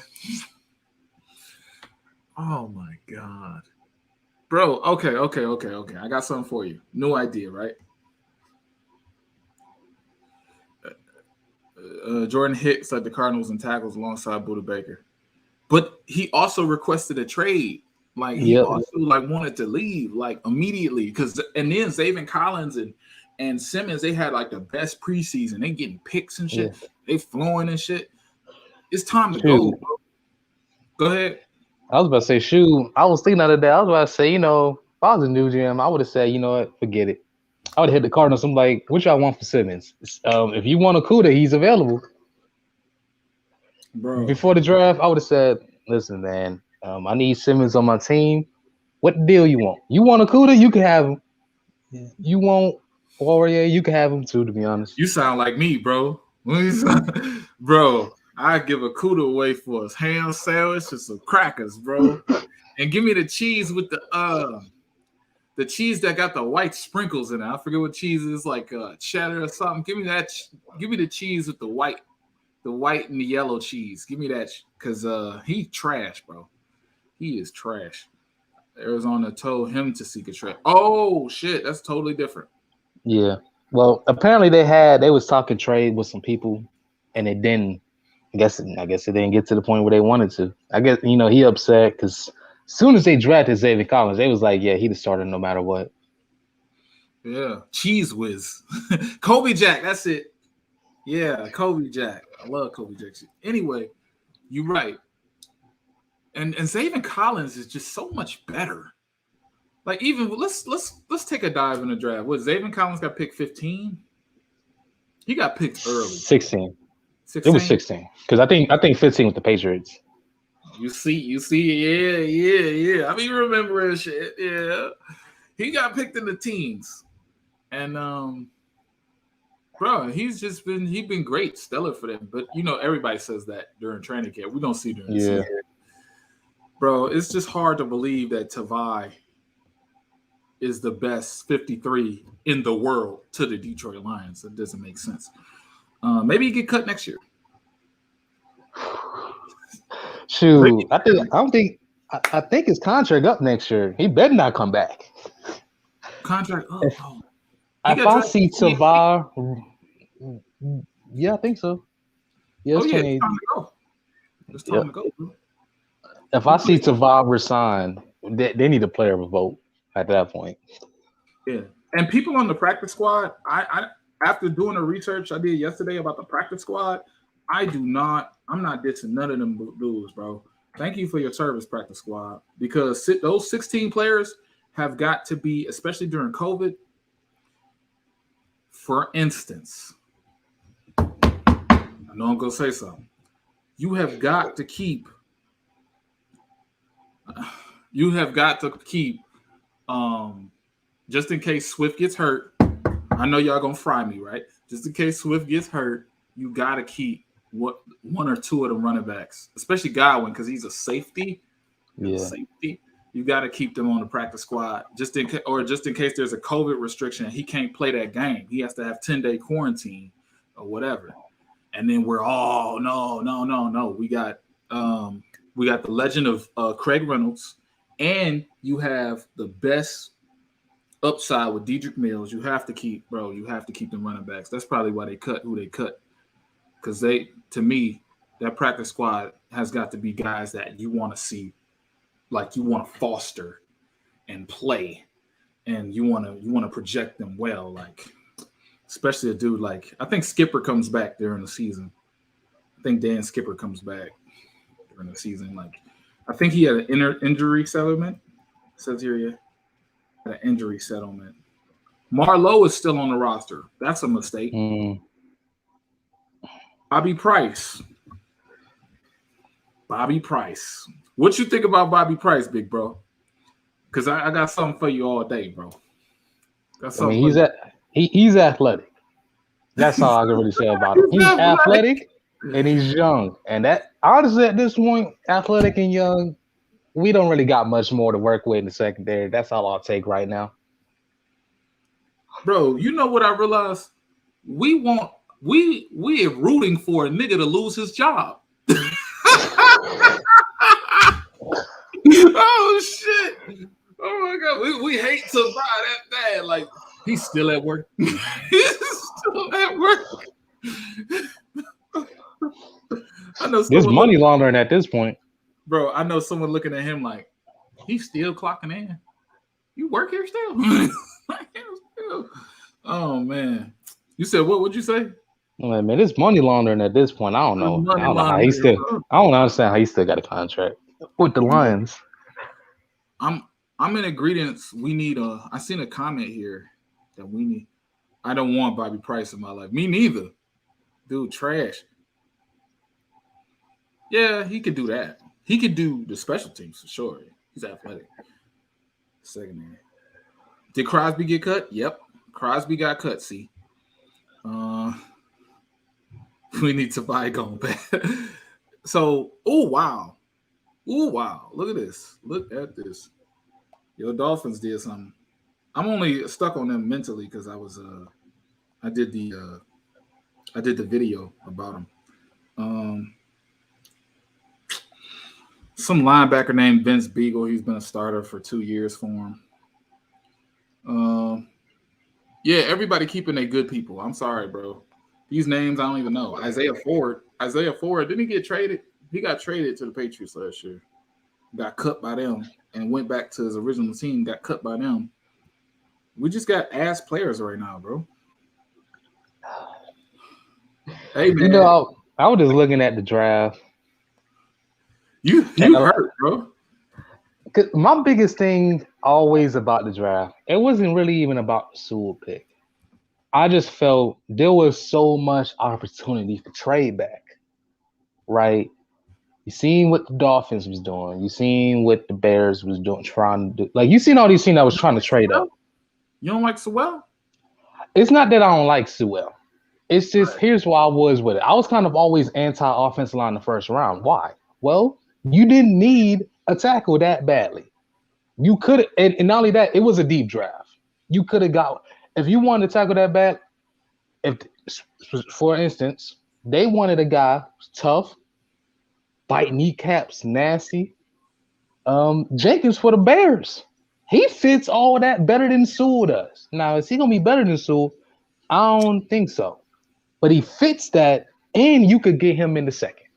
[SPEAKER 1] Oh my god. Bro, okay. I got something for you. New idea, right? Jordan Hicks led the Cardinals in tackles alongside Buda Baker. But he also requested a trade. Like he also wanted to leave like immediately and then Zaven Collins and Simmons, they had like the best preseason. They getting picks and shit. Yeah. They flowing and shit. It's time to go, bro. Go ahead.
[SPEAKER 2] I was about to say, shoot. I was thinking the other day. I was about to say, if I was a new GM, I would have said, you know what, forget it. I would have hit the Cardinals. I'm like, what y'all want for Simmons? If you want Okudah, he's available.
[SPEAKER 1] Bro.
[SPEAKER 2] Before the draft, I would have said, listen, man, I need Simmons on my team. What deal you want? You want Okudah? You can have him. You want Warrior? You can have him too, to be honest.
[SPEAKER 1] You sound like me, bro. Bro, I give Okudah away for his ham sandwich and some crackers, bro. And give me the cheese with the cheese that got the white sprinkles in it. I forget what cheese it is, like cheddar or something. Give me that. Give me the cheese with the white and the yellow cheese. Give me that, because he trash, bro. He is trash. Arizona told him to seek a trade. Oh shit, that's totally different.
[SPEAKER 2] Yeah. Well, apparently they was talking trade with some people, and it didn't. I guess it didn't get to the point where they wanted to. I guess he upset because as soon as they drafted Zaven Collins, they was like, yeah, he'd have started no matter what.
[SPEAKER 1] Yeah, Cheese Whiz, Kobe Jack. That's it. Yeah, Kobe Jack. I love Kobe Jack. Anyway, you're right. And Zaven Collins is just so much better. Like, even let's take a dive in the draft. What, Zaven Collins got picked 15? He got picked early.
[SPEAKER 2] 16. It was 16 because I think 15 with the Patriots.
[SPEAKER 1] You see, yeah. I mean, remembering shit. Yeah, he got picked in the teens, and bro, he's been great, stellar for them. But everybody says that during training camp. We don't see during the season. Bro, it's just hard to believe that Tavai is the best 53 in the world to the Detroit Lions. It doesn't make sense. Maybe he get cut next year.
[SPEAKER 2] Shoot, I think his contract up next year. He better not come back.
[SPEAKER 1] Contract up.
[SPEAKER 2] If I see Tavai, yeah, I think so. Yeah,
[SPEAKER 1] it's time to go. It's time to go, bro.
[SPEAKER 2] If I see Tavai resign, they need a player vote at that point.
[SPEAKER 1] Yeah, and people on the practice squad, I after doing the research I did yesterday about the practice squad, I'm not dissing none of them dudes, bro. Thank you for your service, practice squad, because those 16 players have got to be, especially during COVID. For instance, I know I'm gonna say something. You have got to keep. Just in case Swift gets hurt. I know y'all gonna fry me, right? Just in case Swift gets hurt, you gotta keep one or two of the running backs, especially Godwin, because he's a safety. Safety. You got to keep them on the practice squad just in case there's a COVID restriction. He can't play that game. He has to have 10-day quarantine or whatever. And then we're all no. We got the legend of Craig Reynolds, and you have the best upside with Dedrick Mills. You have to keep them running backs. That's probably why they cut who they cut. Because to me, that practice squad has got to be guys that you want to see, like you want to foster and play, and you want to project them well. Like, especially a dude like, I think Skipper comes back during the season. I think Dan Skipper comes back during the season. Like, I think he had an injury settlement. It says here, yeah, had an injury settlement. Marlowe is still on the roster. That's a mistake. Bobby Price. What you think about Bobby Price, big bro? Because I got something for you all day, bro.
[SPEAKER 2] He's athletic. That's all I can really say about him. He's athletic and he's young. And that, honestly, at this point, athletic and young, we don't really got much more to work with in the secondary. That's all I'll take right now.
[SPEAKER 1] Bro, you know what I realized? We want we are rooting for a nigga to lose his job. Oh shit! Oh my god, we hate to buy that bad. Like he's still at work. He's still at work. I know
[SPEAKER 2] there's money laundering at this point,
[SPEAKER 1] bro. I know someone looking at him like he's still clocking in. You work here still? Oh man, you said what? What'd you say?
[SPEAKER 2] Man, it's money laundering at this point. I don't know. I don't know how he still. I don't understand how he still got a contract with the Lions.
[SPEAKER 1] I'm in agreement. We need a. I seen a comment here that we need. I don't want Bobby Price in my life. Me neither. Dude, trash. Yeah, he could do that. He could do the special teams for sure. He's athletic. Second man. Did Crosby get cut? Yep. Crosby got cut. See. We need to buy going back. So, oh wow. Look at this. Your Dolphins did something. I'm only stuck on them mentally because I did the video about them. Some linebacker named Vince Beagle. He's been a starter for 2 years for him. Yeah, everybody keeping their good people. I'm sorry, bro. These names I don't even know. Isaiah Ford, didn't he get traded? He got traded to the Patriots last year. Got cut by them and went back to his original team, got cut by them. We just got ass players right now, bro. Hey, man.
[SPEAKER 2] You know, I was just looking at the draft.
[SPEAKER 1] You hurt, bro.
[SPEAKER 2] Cause my biggest thing always about the draft, it wasn't really even about the Sewell pick. I just felt there was so much opportunity for trade back, right? You seen what the Dolphins was doing. You seen what the Bears was doing, trying to do. Like, you seen all these teams that was trying to trade up.
[SPEAKER 1] You don't like Sewell?
[SPEAKER 2] It's not that I don't like Sewell. It's just, here's why I was with it. I was kind of always anti-offensive line in the first round. Why? Well, you didn't need a tackle that badly. You could, and not only that, it was a deep draft. You could have got, if you wanted to tackle that bad, if, for instance, they wanted a guy tough, bite kneecaps, nasty. Jenkins for the Bears. He fits all that better than Sewell does. Now, is he going to be better than Sewell? I don't think so. But he fits that, and you could get him in the second.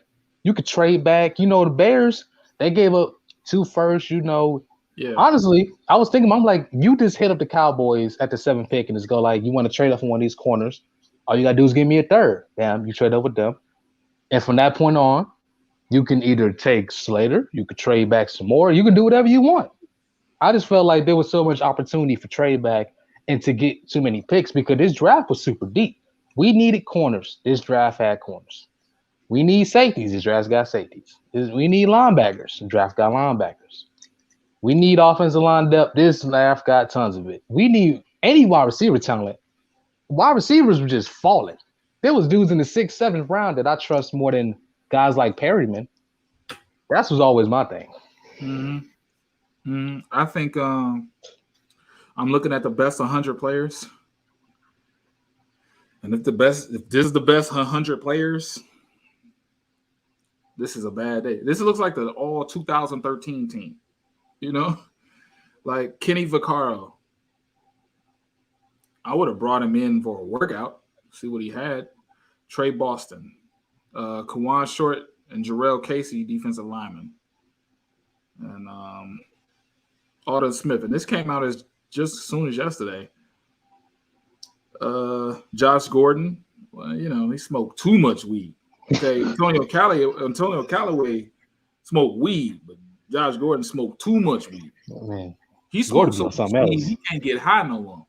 [SPEAKER 2] You could trade back. You know, the Bears, they gave up 2 firsts, you know.
[SPEAKER 1] Yeah.
[SPEAKER 2] Honestly, I was thinking, I'm like, you just hit up the Cowboys at the 7th pick and just go like, you want to trade up for one of these corners. All you got to do is give me a third. Damn, you trade up with them. And from that point on, you can either take Slater, you could trade back some more, you can do whatever you want. I just felt like there was so much opportunity for trade back and to get too many picks because this draft was super deep. We needed corners. This draft had corners. We need safeties. This draft got safeties. We need linebackers. The draft got linebackers. We need offensive line depth. This draft got tons of it. We need any wide receiver talent. Wide receivers were just falling. There was dudes in the 6th, 7th round that I trust more than guys like Perryman. That was always my thing.
[SPEAKER 1] I think I'm looking at the best 100 players. And if this is the best 100 players, this is a bad day. This looks like the all 2013 team, you know, like Kenny Vaccaro. I would have brought him in for a workout, see what he had. Trey Boston, Kawan Short, and Jarrell Casey, defensive lineman, and Alden Smith. And this came out as just as soon as yesterday. Josh Gordon, well, you know, he smoked too much weed. Okay, Antonio Callaway smoked weed, but Josh Gordon smoked too much weed.
[SPEAKER 2] Oh, man.
[SPEAKER 1] He smoked so much weed, he can't get high no more.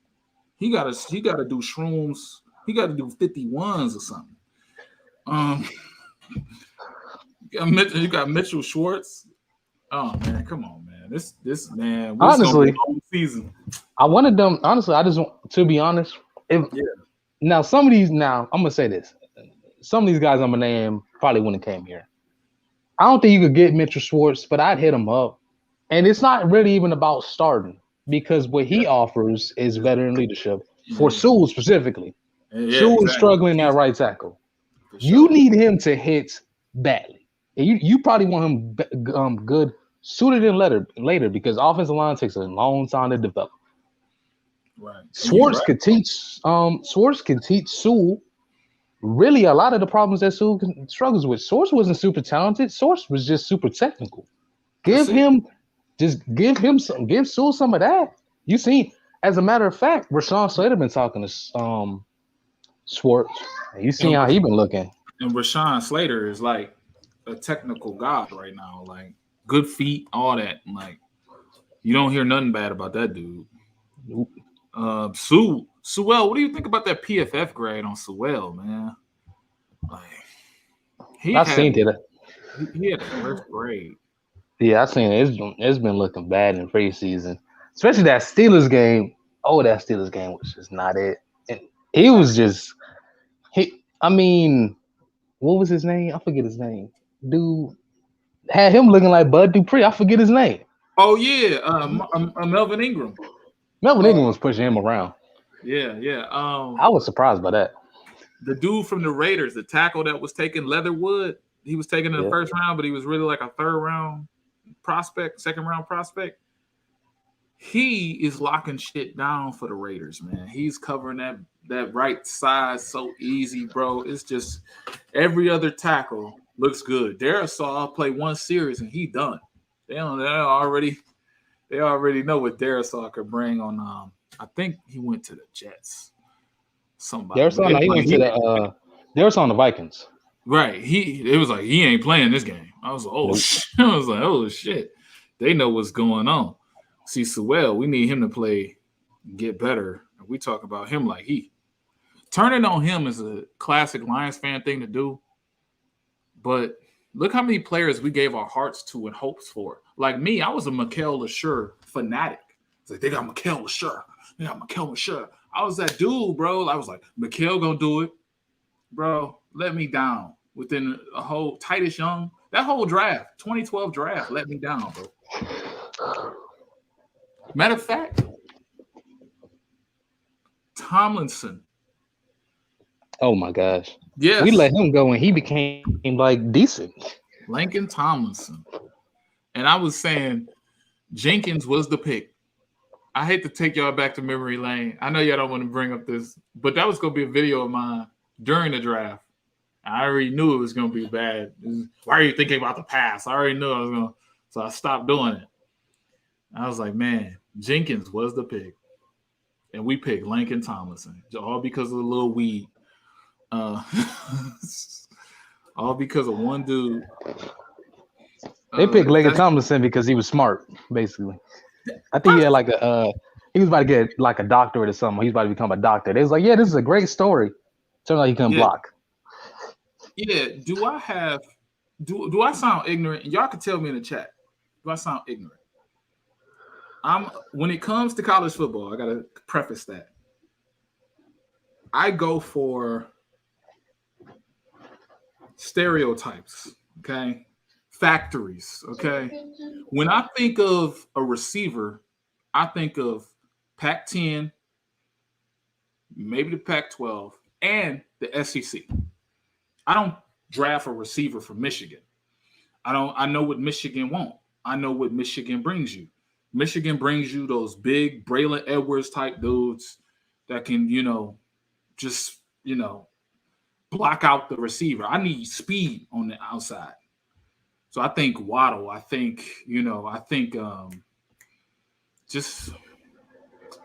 [SPEAKER 1] He gotta do shrooms. He got to do 51s or something. You got Mitchell Schwartz. Oh man, come on, man. This man.
[SPEAKER 2] Honestly,
[SPEAKER 1] season.
[SPEAKER 2] I wanted them. Honestly, I just want to be honest. Now, some of these. Now, I'm gonna say this. Some of these guys I'm gonna name probably wouldn't have came here. I don't think you could get Mitchell Schwartz, but I'd hit him up. And it's not really even about starting because what he offers is veteran leadership for Sewell specifically.
[SPEAKER 1] Yeah,
[SPEAKER 2] Sewell is
[SPEAKER 1] exactly.
[SPEAKER 2] struggling at right tackle.
[SPEAKER 1] For
[SPEAKER 2] You
[SPEAKER 1] sure.
[SPEAKER 2] need him to hit badly. And you probably want him good sooner than later because offensive line takes a long time to develop.
[SPEAKER 1] Right. And you
[SPEAKER 2] Schwartz
[SPEAKER 1] right.
[SPEAKER 2] could teach Sewell really a lot of the problems that Sewell struggles with. Schwartz wasn't super talented. Schwartz was just super technical.
[SPEAKER 1] That's
[SPEAKER 2] Give
[SPEAKER 1] it.
[SPEAKER 2] him give Sewell some of that. You see, as a matter of fact, Rashawn Slater been talking to Schwartz. You see
[SPEAKER 1] And
[SPEAKER 2] how he been looking.
[SPEAKER 1] Rashawn Slater is like a technical god right now. Like good feet, all that. Like you don't hear nothing bad about that dude.
[SPEAKER 2] Nope.
[SPEAKER 1] Sewell, what do you think about that PFF grade on Sewell, man? Like he
[SPEAKER 2] I
[SPEAKER 1] had
[SPEAKER 2] seen it.
[SPEAKER 1] he had the worst grade.
[SPEAKER 2] Yeah, I seen it. It's been looking bad in preseason, especially that Steelers game. Oh, that Steelers game was just not it. And he was just he. I mean, what was his name? I forget his name. Dude had him looking like Bud Dupree. I forget his name.
[SPEAKER 1] Oh yeah, Melvin Ingram.
[SPEAKER 2] Melvin
[SPEAKER 1] Uh,
[SPEAKER 2] Ingram was pushing him around.
[SPEAKER 1] yeah.
[SPEAKER 2] I was surprised by that.
[SPEAKER 1] The dude from the Raiders, the tackle that was taking Leatherwood, he was taken in the
[SPEAKER 2] Yeah.
[SPEAKER 1] first round, but he was really like a third round prospect, second round prospect. He is locking shit down for the Raiders, man. He's covering that right side so easy, bro. It's just every other tackle looks good. Darisaw played one series and he done. They already know what Darisaw could bring on. I think he went to the Jets. Somebody, but
[SPEAKER 2] Darisaw, he went to the Darisaw on the Vikings.
[SPEAKER 1] right. It was like he ain't playing this game. I was like, oh
[SPEAKER 2] Nope.
[SPEAKER 1] shit. I was like, oh shit. They know what's going on. See, Sewell, we need him to play, get better. We talk about him like turning on him is a classic Lions fan thing to do. But look how many players we gave our hearts to and hopes for. Like me, I was a Mikael LaSure fanatic. It's like they got Mikael LaSure. They got Mikael LaSure. I was that dude, bro. I was like, Mikael gonna do it. Bro, let me down. Within a whole Titus Young, that whole draft, 2012 draft, let me down, bro. Matter of fact, Tomlinson.
[SPEAKER 2] Oh my gosh.
[SPEAKER 1] Yes.
[SPEAKER 2] We let him go and he became like decent.
[SPEAKER 1] Lincoln Tomlinson. And I was saying Jenkins was the pick. I hate to take y'all back to memory lane. I know y'all don't want to bring up this, but that was going to be a video of mine during the draft. I already knew it was going to be bad. Why are you thinking about the past? I already knew I was going to, so I stopped doing it. I was like, man, Jenkins was the pick. And we picked Lincoln Tomlinson, all because of the little weed. All because of one dude.
[SPEAKER 2] They picked Lincoln Tomlinson because he was smart, basically. I think he had like he was about to get like a doctorate or something. He was about to become a doctor. They was like, yeah, this is a great story. Turned out he couldn't block.
[SPEAKER 1] Yeah, do I sound ignorant? Y'all can tell me in the chat. Do I sound ignorant? When it comes to college football, I gotta preface that. I go for stereotypes, okay? Factories, okay? When I think of a receiver, I think of Pac-10, maybe the Pac-12, and the SEC. I don't draft a receiver from Michigan. I know what Michigan want. I know what Michigan brings you. Michigan brings you those big Braylon Edwards type dudes that can, just, block out the receiver. I need speed on the outside. So I think Waddle. I think just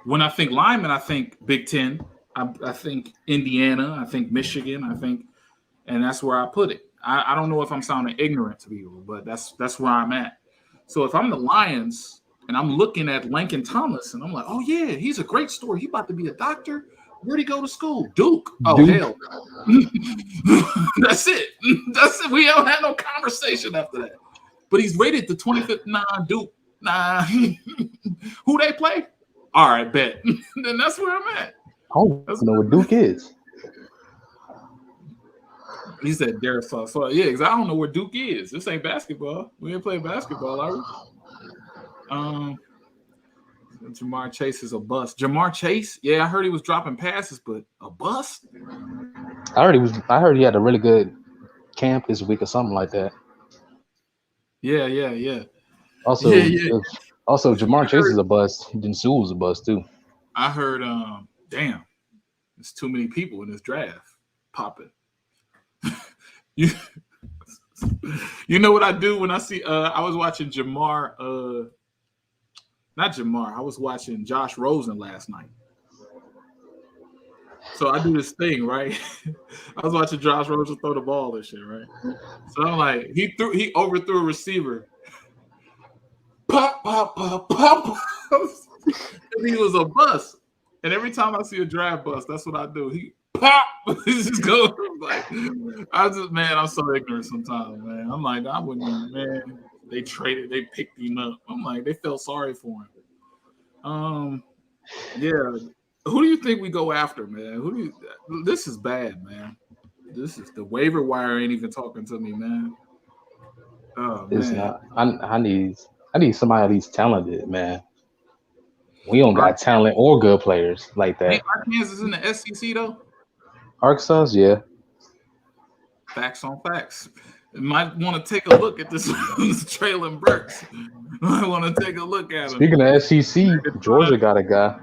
[SPEAKER 1] when I think lineman, I think Big Ten. I think Indiana. I think Michigan. And that's where I put it. I don't know if I'm sounding ignorant to people, but that's where I'm at. So if I'm the Lions and I'm looking at Lincoln Tomlinson, I'm like, oh yeah, he's a great story. He about to be a doctor. Where'd he go to school? Duke. Oh,
[SPEAKER 2] Duke.
[SPEAKER 1] hell. That's it. We don't have no conversation after that. But he's rated the 25th. Nah, Duke. Nah. Who they play? All right, bet. Then that's where I'm at.
[SPEAKER 2] I don't know what Duke is.
[SPEAKER 1] He said Darisaw. So yeah, because I don't know where Duke is. This ain't basketball. We ain't playing basketball, are we? Jamar Chase is a bust. Jamar Chase, yeah, I heard he was dropping passes, but a bust?
[SPEAKER 2] I heard he had a really good camp this week or something like that.
[SPEAKER 1] Yeah.
[SPEAKER 2] Also,
[SPEAKER 1] Yeah.
[SPEAKER 2] Jamar Chase is a bust. Then Sewell's a bust too.
[SPEAKER 1] I heard, damn, there's too many people in this draft popping. you, you know what I do when I see? I was watching not Jamar. I was watching Josh Rosen last night. So I do this thing, right? I was watching Josh Rosen throw the ball and shit, right? So I'm like, he overthrew a receiver. Pop. He was a bust. And every time I see a draft bust, that's what I do. He pop. He just goes like, I'm so ignorant sometimes, man. I'm like, I wouldn't even, man. They picked him up. I'm like, they felt sorry for him. Yeah. Who do you think we go after, man? This is bad, man. This is the waiver wire ain't even talking to me, man. Oh,
[SPEAKER 2] It's
[SPEAKER 1] man.
[SPEAKER 2] not. I need somebody at least talented, man. We don't got talent or good players like that.
[SPEAKER 1] Arkansas is in the SEC though.
[SPEAKER 2] Arkansas, yeah.
[SPEAKER 1] Facts on facts. You might want to take a look at this Traylon Burks. I want to take a look at him.
[SPEAKER 2] Speaking of SEC, Georgia got a guy.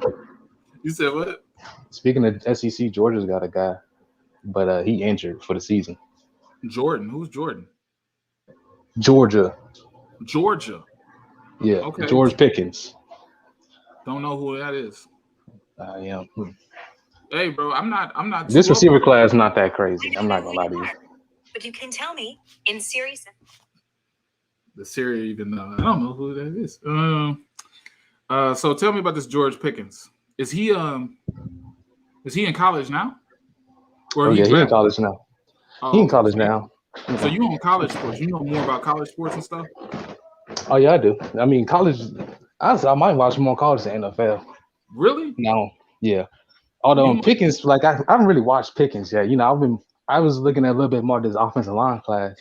[SPEAKER 1] You said what?
[SPEAKER 2] Speaking of SEC, Georgia's got a guy, but he injured for the season.
[SPEAKER 1] Jordan. Who's Jordan?
[SPEAKER 2] Georgia.
[SPEAKER 1] Yeah.
[SPEAKER 2] Okay. George Pickens.
[SPEAKER 1] Don't know who that is.
[SPEAKER 2] Yeah.
[SPEAKER 1] Hey, bro, I'm not.
[SPEAKER 2] This receiver class not that crazy. I'm not gonna lie to you.
[SPEAKER 3] But you can tell me in Siri.
[SPEAKER 1] The Siri, even though I don't know who that is. So tell me about this George Pickens. Is he in college now?
[SPEAKER 2] Or he in college now. He in college now.
[SPEAKER 1] So you on college sports? You know more about college sports and stuff?
[SPEAKER 2] Oh yeah, I do. I mean, college. Honestly, I might watch more college than NFL.
[SPEAKER 1] Really?
[SPEAKER 2] No. Yeah. Although Pickens, like I haven't really watched Pickens yet. You know, I was looking at a little bit more of this offensive line class.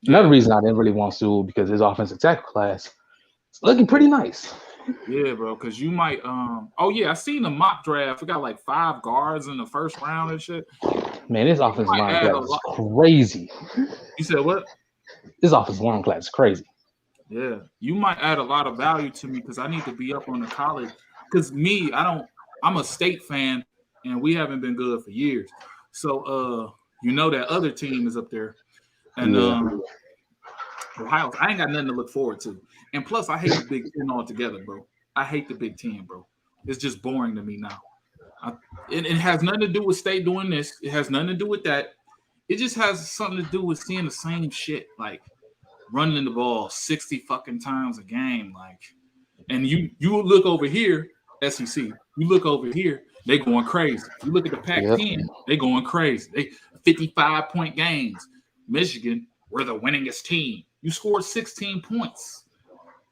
[SPEAKER 2] Another reason I didn't really want to because his offensive tackle class is looking pretty nice.
[SPEAKER 1] Yeah, bro, because you might I seen the mock draft. We got like 5 guards in the first round and shit.
[SPEAKER 2] Man, this offensive line class is crazy.
[SPEAKER 1] You said what?
[SPEAKER 2] This offensive line class is crazy.
[SPEAKER 1] Yeah, you might add a lot of value to me because I need to be up on the college. Because I'm a state fan and we haven't been good for years. So that other team is up there. And Ohio, I ain't got nothing to look forward to. And plus, I hate the Big Ten altogether, bro. I hate the Big Ten, bro. It's just boring to me now. It has nothing to do with state doing this. It has nothing to do with that. It just has something to do with seeing the same shit, like running the ball 60 fucking times a game. Like, and you look over here, SEC. You look over here, they going crazy. You look at the Pac-10, they going crazy. They 55-point games. Michigan, we're the winningest team. You scored 16 points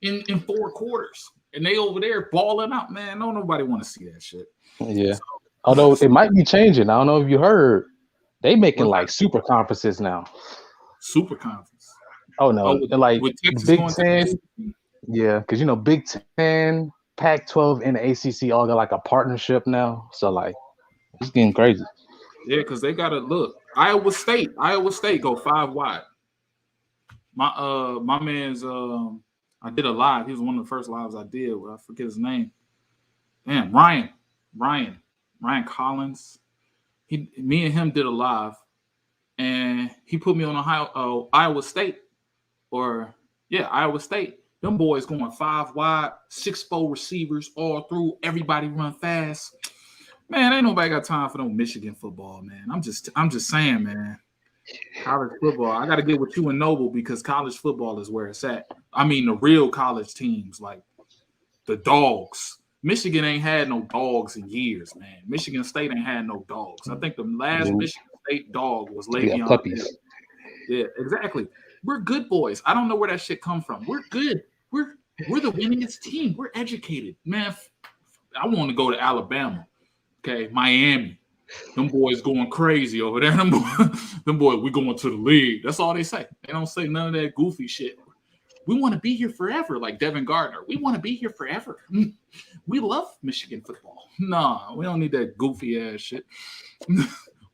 [SPEAKER 1] in 4 quarters. And they over there balling out, man. Don't nobody want to see that shit.
[SPEAKER 2] Yeah. Although it might be changing. I don't know if you heard. They making like super conferences now.
[SPEAKER 1] Super conference.
[SPEAKER 2] Oh no. Like Big Ten. Yeah, because Big Ten, Pac-12, and the ACC all got like a partnership now. So like it's getting crazy.
[SPEAKER 1] Yeah, because they gotta look. Iowa State go 5 wide. My man's I did a live. He was one of the first lives I did. I forget his name. Damn, Ryan Collins. Me and him did a live, and he put me on Iowa State. Iowa State. Them boys going 5 wide, 6'4" receivers all through. Everybody run fast. Man, ain't nobody got time for no Michigan football, man. I'm just saying, man. College football. I got to get with you and Noble because college football is where it's at. I mean, the real college teams, like the dogs. Michigan ain't had no dogs in years, man. Michigan State ain't had no dogs. I think the last Michigan State dog was Le'Veon.
[SPEAKER 2] Puppies.
[SPEAKER 1] Yeah, exactly. We're good boys. I don't know where that shit come from. We're good. We're the winningest team. We're educated, man. I want to go to Alabama. Okay, Miami. Them boys going crazy over there. Them boys, we going to the league. That's all they say. They don't say none of that goofy shit. We want to be here forever, like Devin Gardner. We want to be here forever. We love Michigan football. Nah, we don't need that goofy ass shit.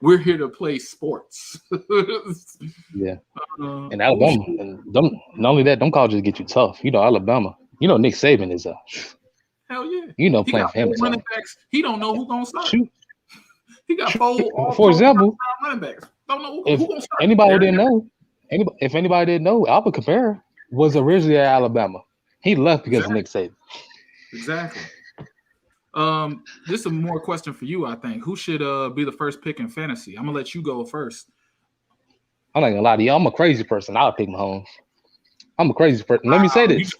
[SPEAKER 1] We're here to play sports.
[SPEAKER 2] Yeah. And Alabama, and not only that, them colleges get you tough. You know, Alabama. You know, Nick Saban is
[SPEAKER 1] hell yeah.
[SPEAKER 2] You know,
[SPEAKER 1] He
[SPEAKER 2] playing
[SPEAKER 1] got
[SPEAKER 2] for him.
[SPEAKER 1] running backs. He don't know who's gonna start.
[SPEAKER 2] Shoot.
[SPEAKER 1] He got four.
[SPEAKER 2] For example,
[SPEAKER 1] running backs. Don't know
[SPEAKER 2] if
[SPEAKER 1] who gonna start.
[SPEAKER 2] anybody didn't know, if anybody didn't know, Alvin Kamara was originally at Alabama. He left because of Nick Saban.
[SPEAKER 1] Exactly. This is a more question for you, I think. Who should be the first pick in fantasy? I'm gonna let you go first.
[SPEAKER 2] I'm not gonna lie to you. I'm a crazy person. I'll pick Mahomes. I'm a crazy person. Let me say this.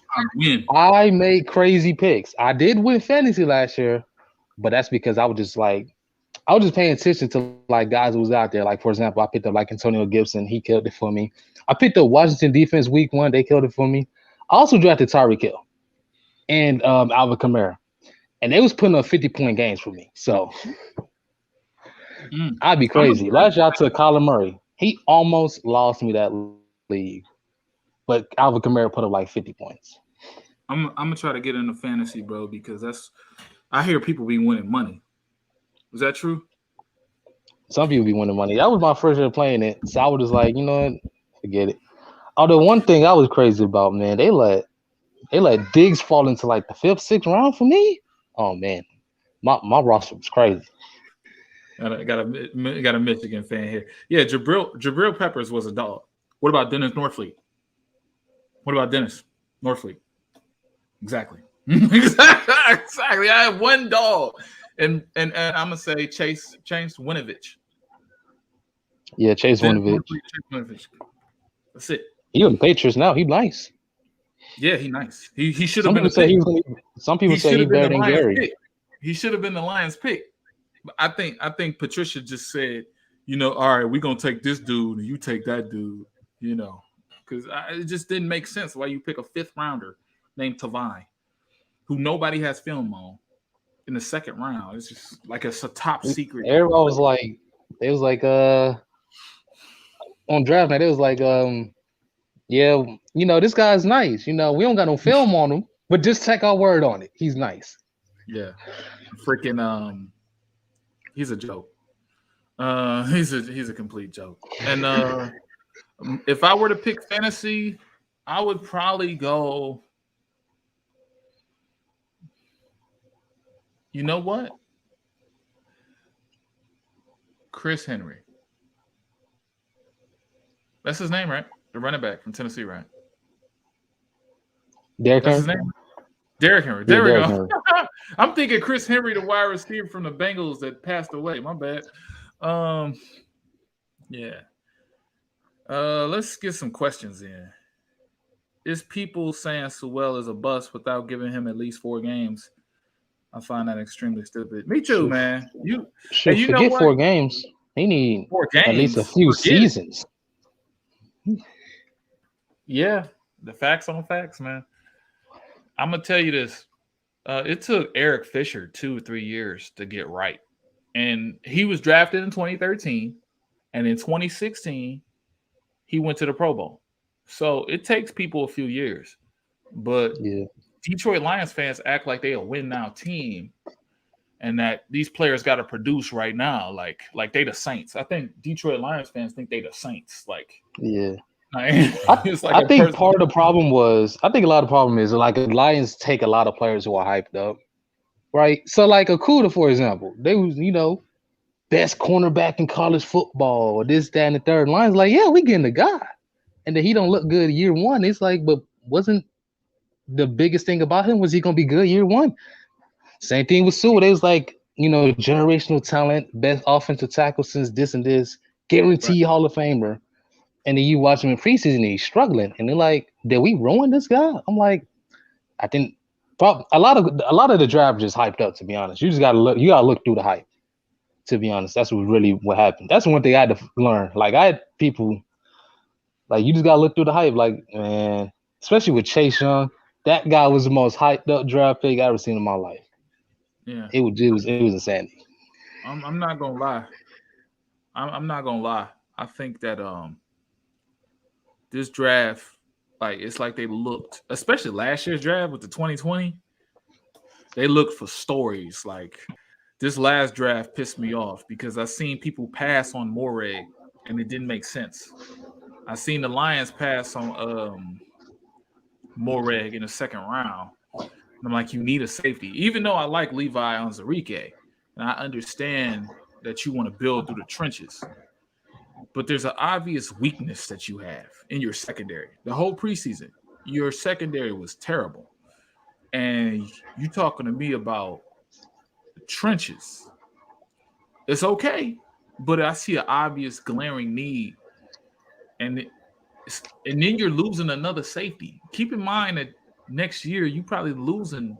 [SPEAKER 2] I made crazy picks. I did win fantasy last year, but that's because I was just paying attention to like guys who was out there. Like, for example, I picked up like Antonio Gibson. He killed it for me. I picked up Washington defense week 1. They killed it for me. I also drafted Tyreek Hill and Alvin Kamara. And they was putting up 50-point games for me. So I'd be crazy. Last year I took Kyler Murray. He almost lost me that league. But Alvin Kamara put up like 50 points.
[SPEAKER 1] I'm gonna try to get into fantasy, bro, because I hear people be winning money. Is that true?
[SPEAKER 2] Some people be winning money. That was my first year playing it. So I was just like, you know what? Forget it. Although one thing I was crazy about, man, they let Diggs fall into like the 5th, 6th round for me. Oh man, my roster was crazy.
[SPEAKER 1] Got a Michigan fan here. Yeah, Jabril Peppers was a dog. What about Dennis Norfleet? Exactly. Exactly. I have one dog, and I'm gonna say Chase Winovich.
[SPEAKER 2] Yeah, Chase Winovich.
[SPEAKER 1] That's it.
[SPEAKER 2] He on the Patriots now. He nice.
[SPEAKER 1] Yeah, he nice. He should have been.
[SPEAKER 2] Some people say he's better than Gary.
[SPEAKER 1] He should have been the Lions pick. But I think Patricia just said, you know, all right, we're gonna take this dude and you take that dude, you know, because it just didn't make sense why you pick a 5th rounder named Tavai, who nobody has film on in the 2nd round. It's just like it's a top secret.
[SPEAKER 2] Everyone was like, on draft night, it was like, yeah, you know, this guy's nice. You know, we don't got no film on him, but just take our word on it. He's nice.
[SPEAKER 1] Yeah. Freaking he's a joke. He's a complete joke. And if I were to pick fantasy, I would probably go. You know what? Chris Henry. That's his name, right? The running back from Tennessee, right?
[SPEAKER 2] Derrick Henry.
[SPEAKER 1] His name? Derrick Henry. There we go. I'm thinking Chris Henry, the wide receiver from the Bengals that passed away. My bad. Yeah. Let's get some questions in. Is people saying Sewell is a bust without giving him at least 4 games? I find that extremely stupid. Me too, man. You
[SPEAKER 2] forget 4 games. He need
[SPEAKER 1] 4 games.
[SPEAKER 2] At least a few seasons.
[SPEAKER 1] Yeah, the facts on facts, man. I'm gonna tell you this. It took Eric Fisher 2 or 3 years to get right. And he was drafted in 2013. And in 2016, he went to the Pro Bowl. So it takes people a few years. But Detroit Lions fans act like they a win now team and that these players got to produce right now, like they the Saints. I think Detroit Lions fans think they the Saints.
[SPEAKER 2] I think part of the problem was, I think a lot of the problem is like the Lions take a lot of players who are hyped up, right? So like Okuda, for example, they was, you know, best cornerback in college football or this, that, and the third. Lions like, yeah, we getting the guy. And then he don't look good year 1. It's like, but wasn't the biggest thing about him was he going to be good year 1? Same thing with Sewell. They was like, you know, generational talent, best offensive tackle since this and this, guaranteed Hall of Famer. And then you watch him in preseason, and he's struggling. And they're like, did we ruin this guy? I'm like, I think a lot of the draft just hyped up, to be honest. You just gotta look through the hype. To be honest, that's what happened. That's one thing I had to learn. Like I had people, like you just gotta look through the hype. Like, man, especially with Chase Young, that guy was the most hyped up draft pick I ever seen in my life.
[SPEAKER 1] Yeah,
[SPEAKER 2] it was insanity.
[SPEAKER 1] I'm not gonna lie. I'm not gonna lie. I think that this draft Like it's like they looked, especially last year's draft with the 2020, they looked for stories. Like this last draft pissed me off because I seen people pass on Moreg and it didn't make sense. I seen the Lions pass on Moreg in the second round. And I'm like, you need a safety. Even though I like Levi Onwuzurike, and I understand that you want to build through the trenches. But there's an obvious weakness that you have in your secondary. The whole preseason, your secondary was terrible. And you talking to me about the trenches. It's okay, but I see an obvious glaring need. And then you're losing another safety. Keep in mind that next year you probably losing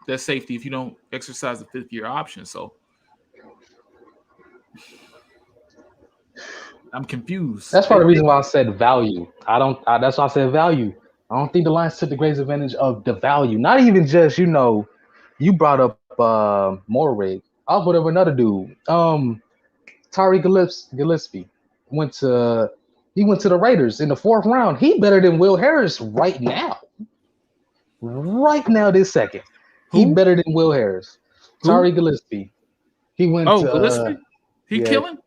[SPEAKER 1] that safety if you don't exercise the 5th-year option. So I'm confused.
[SPEAKER 2] That's part of the reason why I said value. That's why I said value. I don't think the Lions took the greatest advantage of the value. Not even just, you brought up Morrig. I'll put up another dude. Tari Gillespie went to the Raiders in the 4th round. He better than Will Harris right now. Right now, this second. He better than Will Harris. Tari Gillespie. He went to
[SPEAKER 1] Gillespie? He killing?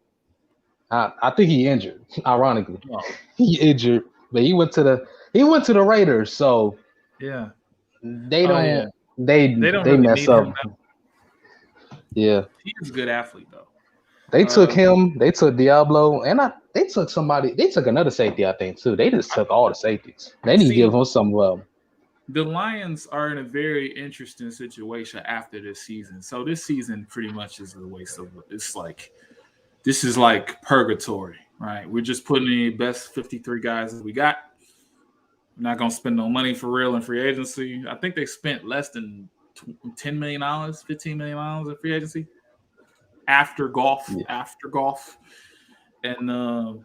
[SPEAKER 2] I think he injured, ironically. Oh. He injured, but he went to the Raiders, so
[SPEAKER 1] yeah.
[SPEAKER 2] They don't really mess up. Yeah.
[SPEAKER 1] He's a good athlete though.
[SPEAKER 2] They took him, they took Diablo, and they took another safety, I think, too. They just took all the safeties. They need to give him some love.
[SPEAKER 1] The Lions are in a very interesting situation after this season. So this season pretty much is a waste of this is like purgatory, right? We're just putting in the best 53 guys that we got. We're not going to spend no money for real in free agency. I think they spent less than $10 million, $15 million in free agency after golf. And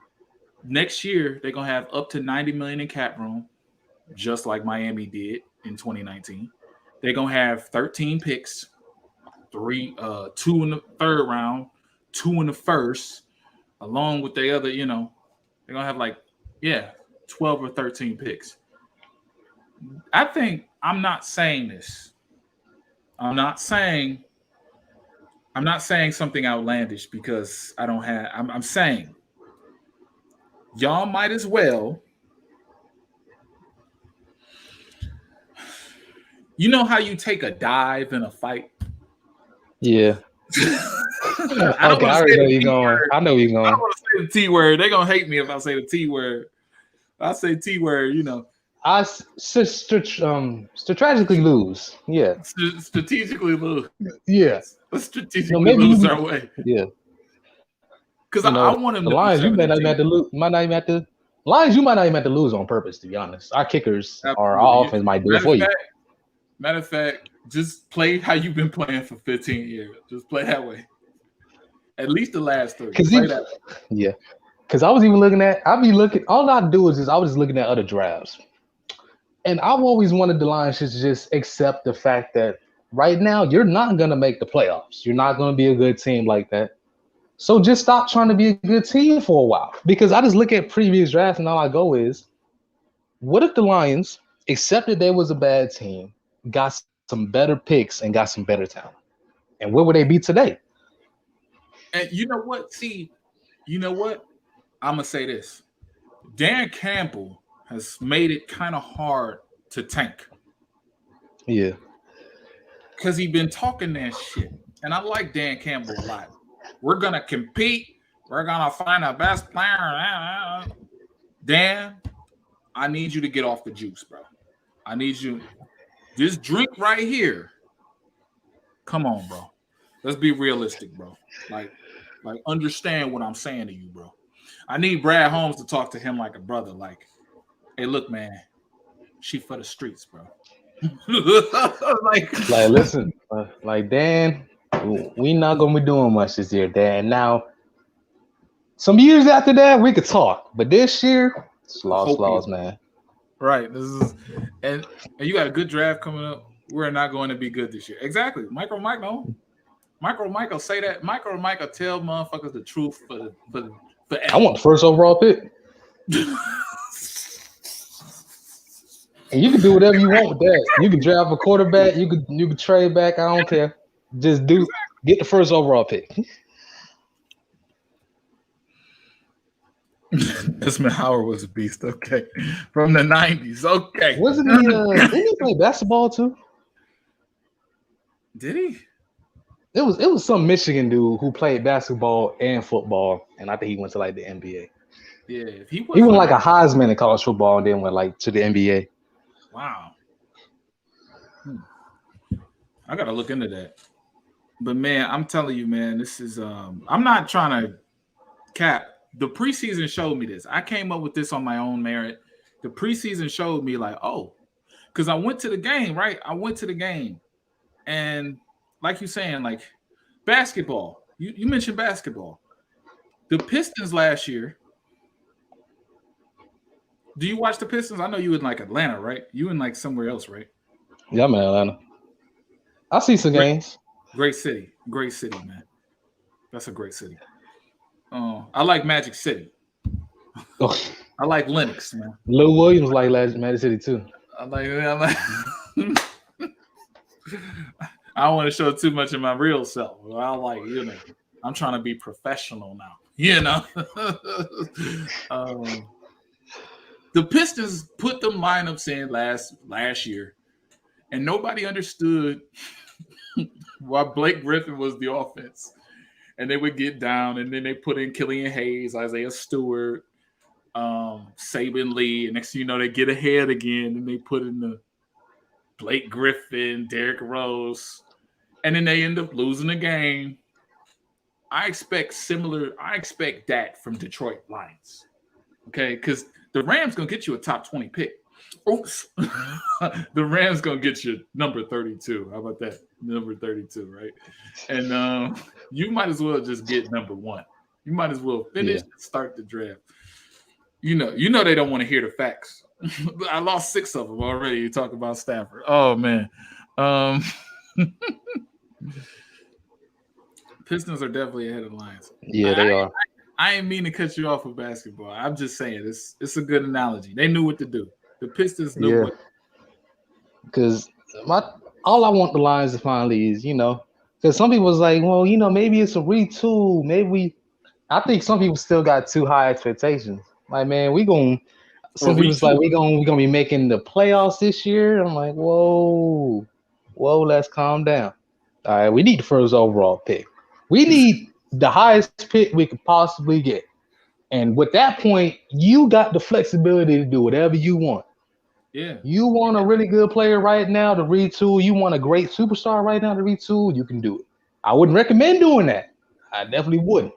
[SPEAKER 1] next year, they're going to have up to $90 million in cap room, just like Miami did in 2019. They're going to have 13 picks, 2 in the 3rd round, 2 in the 1st, along with the other, they're going to have 12 or 13 picks. I think I'm not saying this. I'm not saying something outlandish because I'm saying y'all might as well. You know how you take a dive in a fight?
[SPEAKER 2] Yeah. I know where you're going. I know where you're going.
[SPEAKER 1] I don't want to say the T word. They're going to hate me if I say the T word. I say T word,
[SPEAKER 2] I strategically lose. Yeah.
[SPEAKER 1] Strategically lose.
[SPEAKER 2] Yeah.
[SPEAKER 1] Strategically lose our way.
[SPEAKER 2] Yeah.
[SPEAKER 1] Because I want him
[SPEAKER 2] the Lions, you might not even have to lose. Lions, you might not even have to lose on purpose, to be honest. Our kickers or our offense might do it for you.
[SPEAKER 1] Matter of fact, just play how you've been playing for 15 years. Just play that way. At least the last 3.
[SPEAKER 2] Yeah. Because I was even all I do is I was just looking at other drafts. And I've always wanted the Lions to just accept the fact that right now you're not going to make the playoffs. You're not going to be a good team like that. So just stop trying to be a good team for a while. Because I just look at previous drafts and all I go is, what if the Lions accepted they was a bad team, got some better picks, and got some better talent? And where would they be today?
[SPEAKER 1] And you know what? I'm going to say this. Dan Campbell has made it kind of hard to tank.
[SPEAKER 2] Yeah.
[SPEAKER 1] Because he's been talking that shit. And I like Dan Campbell a lot. We're going to compete. We're going to find our best player. Dan, I need you to get off the juice, bro. I need you. This drink right here. Come on, bro. Let's be realistic, bro. Like understand what I'm saying to you, bro. I need Brad Holmes to talk to him like a brother. Like, hey, look, man, she for the streets, bro.
[SPEAKER 2] Listen, Dan, we not gonna be doing much this year, Dan. Now, some years after that, we could talk, but this year, it's lost, man.
[SPEAKER 1] Right. This is and you got a good draft coming up. We're not going to be good this year. Exactly. Micro Mike will say that. Micro Mike will tell motherfuckers the truth for
[SPEAKER 2] I want the first overall pick. And you can do whatever you want with that. You can draft a quarterback. You can trade back. I don't care. Just get the first overall pick.
[SPEAKER 1] Desmond Howard was a beast. Okay, from the 90s. Okay,
[SPEAKER 2] Wasn't he? Didn't he play basketball too?
[SPEAKER 1] Did he?
[SPEAKER 2] It was some Michigan dude who played basketball and football, and I think he went to like the NBA.
[SPEAKER 1] Yeah, if he
[SPEAKER 2] went like a Heisman in college football, and then went like to the NBA.
[SPEAKER 1] Wow. I gotta look into that. But man, I'm telling you, man, this is I'm not trying to cap. The preseason showed me this. I came up with this on my own merit. The preseason showed me like, oh, because I went to the game, right? I went to the game. And like you're saying, like basketball. You mentioned basketball. The Pistons last year. Do you watch the Pistons? I know you in like Atlanta, right? You in like somewhere else, right?
[SPEAKER 2] Yeah, I'm in Atlanta. I see some games.
[SPEAKER 1] Great city, man. That's a great city. I like Magic City.
[SPEAKER 2] Oh.
[SPEAKER 1] I like Lennox, man.
[SPEAKER 2] Lil Williams like Magic City too.
[SPEAKER 1] I don't want to show too much of my real self. I like, I'm trying to be professional now. The Pistons put them lineups in last year, and nobody understood why Blake Griffin was the offense. And they would get down, and then they put in Killian Hayes, Isaiah Stewart, Saban Lee, and next thing you know, they get ahead again, and they put in the Blake Griffin, Derrick Rose, and then they end up losing the game. I expect that from Detroit Lions. Okay, because the Rams gonna get you a top 20 pick. Oops. The Rams gonna get you number 32. How about that? Number 32, right? And you might as well just get number 1. You might as well finish and start the draft. You know they don't want to hear the facts. I lost 6 of them already. You talk about Stafford. Oh man. Pistons are definitely ahead of the Lions.
[SPEAKER 2] Yeah, they are.
[SPEAKER 1] I ain't mean to cut you off with basketball. I'm just saying it's a good analogy. They knew what to do. The Pistons knew what.
[SPEAKER 2] Because all I want the Lions to finally is, because some people was like, well, maybe it's a retool. I think some people still got too high expectations. Like, man, some people's like, we're gonna be making the playoffs this year. I'm like, whoa, let's calm down. All right, we need the first overall pick. We need the highest pick we could possibly get. And with that point, you got the flexibility to do whatever you want.
[SPEAKER 1] Yeah.
[SPEAKER 2] You want a really good player right now to retool. You want a great superstar right now to retool. You can do it. I wouldn't recommend doing that. I definitely wouldn't.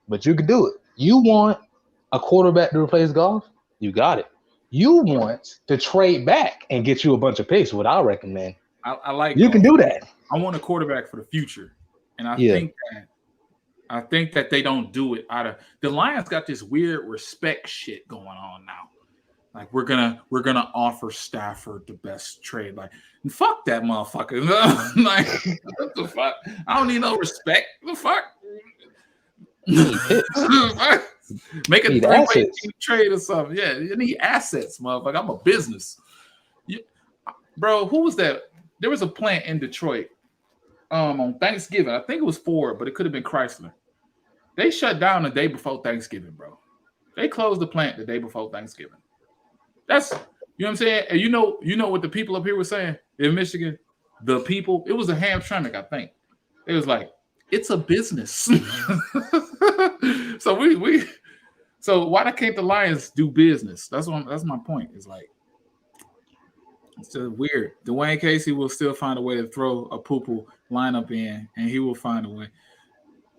[SPEAKER 2] But you can do it. You want a quarterback to replace Goff? You got it. You want to trade back and get you a bunch of picks? What I recommend.
[SPEAKER 1] I like.
[SPEAKER 2] You can do that.
[SPEAKER 1] I want a quarterback for the future, and I think that they don't do it out of the Lions. Got this weird respect shit going on now. Like we're gonna offer Stafford the best trade. Like fuck that motherfucker. Like what the fuck? I don't need no respect. The fuck? Make a 3-way trade or something. Yeah, you need assets, motherfucker. I'm a business. Bro, who was that? There was a plant in Detroit on Thanksgiving. I think it was Ford, but it could have been Chrysler. They shut down the day before Thanksgiving, bro. They closed the plant the day before Thanksgiving. That's, you know what I'm saying? And you know what the people up here were saying in Michigan? The people, it was a Hamtramck, I think. It was like, it's a business. So why can't the Lions do business? That's my point. It's like, it's just weird. Dwayne Casey will still find a way to throw a poo-poo lineup in, and he will find a way.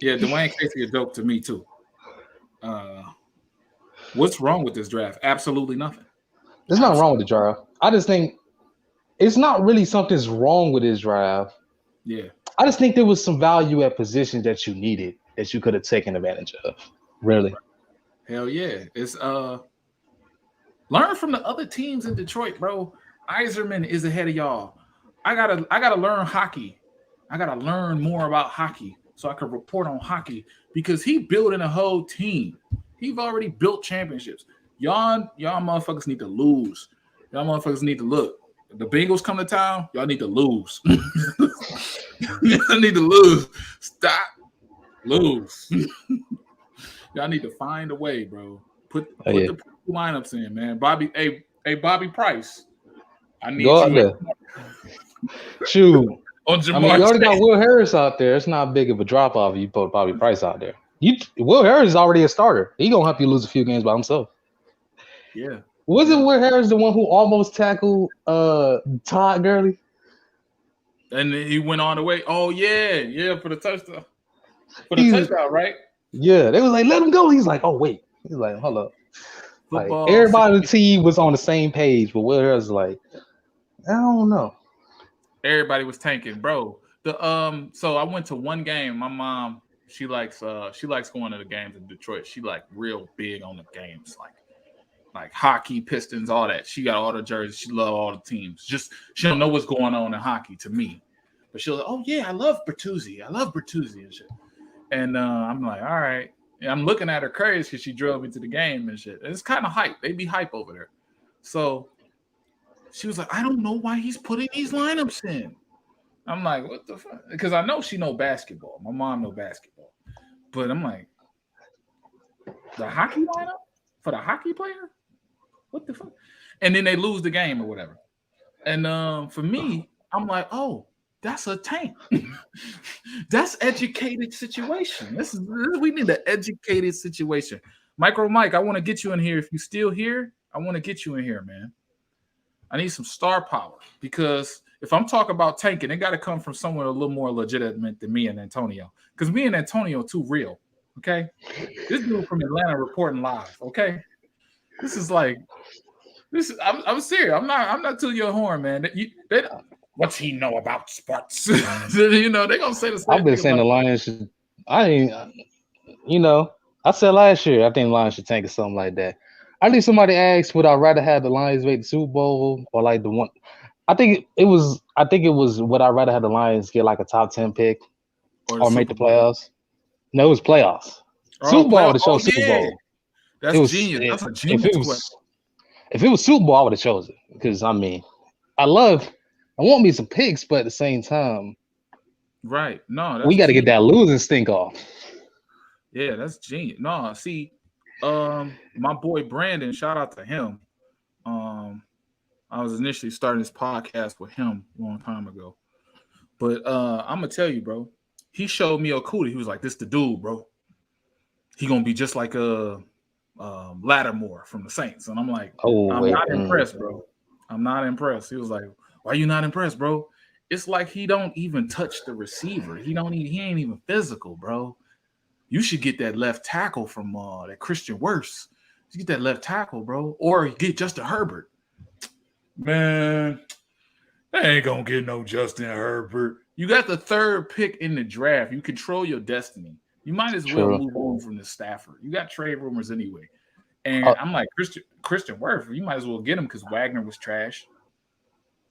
[SPEAKER 1] Yeah, Dwayne Casey is dope to me too. What's wrong with this draft? Absolutely nothing.
[SPEAKER 2] There's nothing wrong with the draft. I just think it's not really something's wrong with this draft.
[SPEAKER 1] Yeah.
[SPEAKER 2] I just think there was some value at positions that you needed that you could have taken advantage of. Really.
[SPEAKER 1] Hell yeah. It's learn from the other teams in Detroit, bro. Iserman is ahead of y'all. I gotta learn hockey. I gotta learn more about hockey so I can report on hockey because he building a whole team. He's already built championships. Y'all motherfuckers need to lose. Y'all motherfuckers need to look. If the Bengals come to town, y'all need to lose. Y'all need to lose. Stop. Lose. Y'all need to find a way, bro. Put the lineups in, man. Bobby, hey, Bobby Price. I need
[SPEAKER 2] Go
[SPEAKER 1] you
[SPEAKER 2] out there.
[SPEAKER 1] on
[SPEAKER 2] Shoot. I
[SPEAKER 1] Jamar.
[SPEAKER 2] mean, you already got
[SPEAKER 1] Chase.
[SPEAKER 2] Will Harris out there. It's not big of a drop off if you put Bobby Price out there. Will Harris is already a starter. He gonna help you lose a few games by himself.
[SPEAKER 1] Yeah.
[SPEAKER 2] Wasn't Will Harris the one who almost tackled Todd Gurley?
[SPEAKER 1] And then he went on the way. Oh, yeah, for the touchdown. For the touchdown, right?
[SPEAKER 2] Yeah, they was like, let him go. He's like, oh wait. He's like, hold up.
[SPEAKER 1] Football.
[SPEAKER 2] Like everybody on the team was on the same page, but Will Harris was like, I don't know.
[SPEAKER 1] Everybody was tanking, bro. So I went to one game. My mom, she likes going to the games in Detroit. She like real big on the games, like hockey, Pistons, all that. She got all the jerseys. She love all the teams. Just she don't know what's going on in hockey to me, but she'll like, oh yeah, I love Bertuzzi and shit. And I'm like, all right. And I'm looking at her crazy because she drove me to the game and shit. And it's kind of hype. They be hype over there. So she was like, I don't know why he's putting these lineups in. I'm like, what the fuck? Because I know she know basketball. My mom know basketball. But I'm like, the hockey lineup for the hockey player? What the fuck? And then they lose the game or whatever. And for me, I'm like, oh, that's a tank. That's educated situation. We need an educated situation. Micro Mike, I want to get you in here. If you still here, I want to get you in here, man. I need some star power because if I'm talking about tanking, it got to come from someone a little more legitimate than me and Antonio. Because me and Antonio too real. Okay, this dude from Atlanta reporting live. Okay, this is like this. I'm serious. I'm not tooting your horn, man. What's he know about sports? You know they gonna say the same.
[SPEAKER 2] I've been saying the Lions should. I said last year I think the Lions should tank or something like that. I think somebody asked, would I rather have the Lions make the Super Bowl or like the one? I think it was. Would I rather have the Lions get like a top 10 pick or make the playoffs? No, it was playoffs. Super Bowl would have chose Super Bowl.
[SPEAKER 1] That's genius. That's a genius question.
[SPEAKER 2] If it was Super Bowl, I would have chosen it because I want me some picks, but at the same time,
[SPEAKER 1] right? No,
[SPEAKER 2] we got to get that losing stink off.
[SPEAKER 1] Yeah, that's genius. No, see, my boy Brandon, shout out to him. I was initially starting this podcast with him a long time ago, but I'm gonna tell you, bro. He showed me Okuda. He was like, "This the dude, bro. He gonna be just like Lattimore from the Saints." And I'm like, I'm not impressed, bro. I'm not impressed. He was like, "Why you not impressed, bro?" It's like he don't even touch the receiver. He ain't even physical, bro. You should get that left tackle from that Christian Wirfs. You get that left tackle, bro, or get Justin Herbert. Man, they ain't gonna get no Justin Herbert. You got the third pick in the draft. You control your destiny. You might as well move on from the Stafford. You got trade rumors anyway. And I'm like, Christian Wirfs, you might as well get him because Wagner was trash.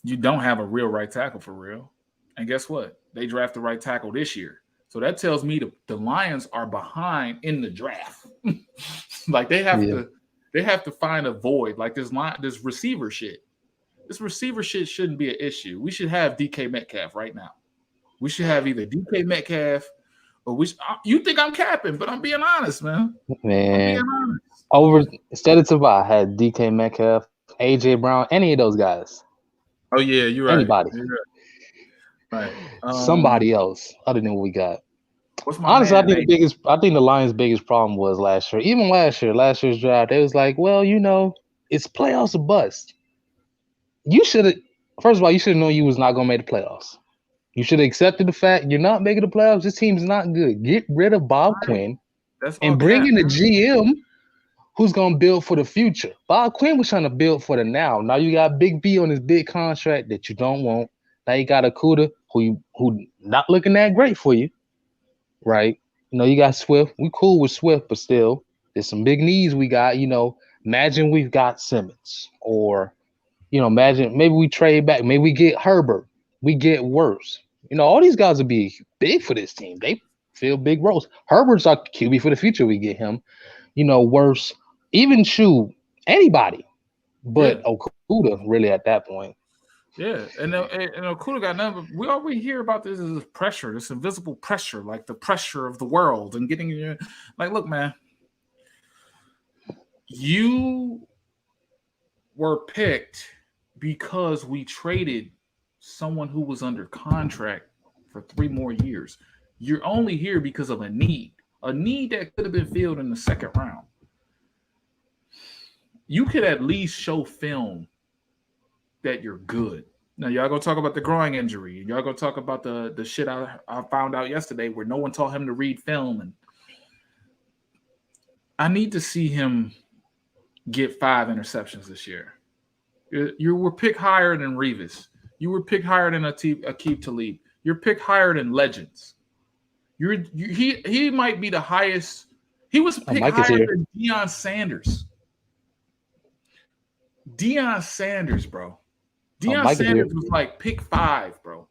[SPEAKER 1] You don't have a real right tackle for real. And guess what? They draft the right tackle this year. So that tells me the Lions are behind in the draft. Like they have to find a void. Like this receiver shit. This receiver shit shouldn't be an issue. We should have DK Metcalf right now. We should have either DK Metcalf or you think I'm capping, but I'm being honest, man.
[SPEAKER 2] Instead of Tavai, I had DK Metcalf, AJ Brown, any of those guys.
[SPEAKER 1] Oh yeah, you're right.
[SPEAKER 2] Anybody.
[SPEAKER 1] You're right.
[SPEAKER 2] Somebody else other than what we got.
[SPEAKER 1] Honestly,
[SPEAKER 2] I think the Lions' biggest problem was last year. Even last year's draft, it was like, well, it's playoffs or bust. You should have. First of all, you should have known you was not gonna make the playoffs. You should have accepted the fact you're not making the playoffs. This team's not good. Get rid of Bob Quinn and bring in the GM who's gonna build for the future. Bob Quinn was trying to build for the now. Now you got Big B on his big contract that you don't want. Now you got Okuda who not looking that great for you, right? You got Swift. We cool with Swift, but still, there's some big needs we got. Imagine we've got Simmons, or imagine maybe we trade back. Maybe we get Herbert. We get Wirfs. All these guys will be big for this team. They fill big roles. Herbert's our QB for the future. We get him. Wirfs, even anybody. But Okuda really at that point.
[SPEAKER 1] Yeah, and Okuda got nothing. But we always hear about this as pressure, this invisible pressure, like the pressure of the world and getting you. Like, look, man, you were picked because we traded someone who was under contract for 3 more years. You're only here because of a need that could have been filled in the second round. You could at least show film that you're good. Now, y'all gonna talk about the groin injury. Y'all gonna talk about the shit I found out yesterday where no one taught him to read film. And I need to see him get 5 interceptions this year. You were picked higher than Revis. You were picked higher than Aqib Talib. You're picked higher than legends. He might be the highest. He was picked higher than Deion Sanders. Deion Sanders, bro. Deion Sanders was like pick 5, bro.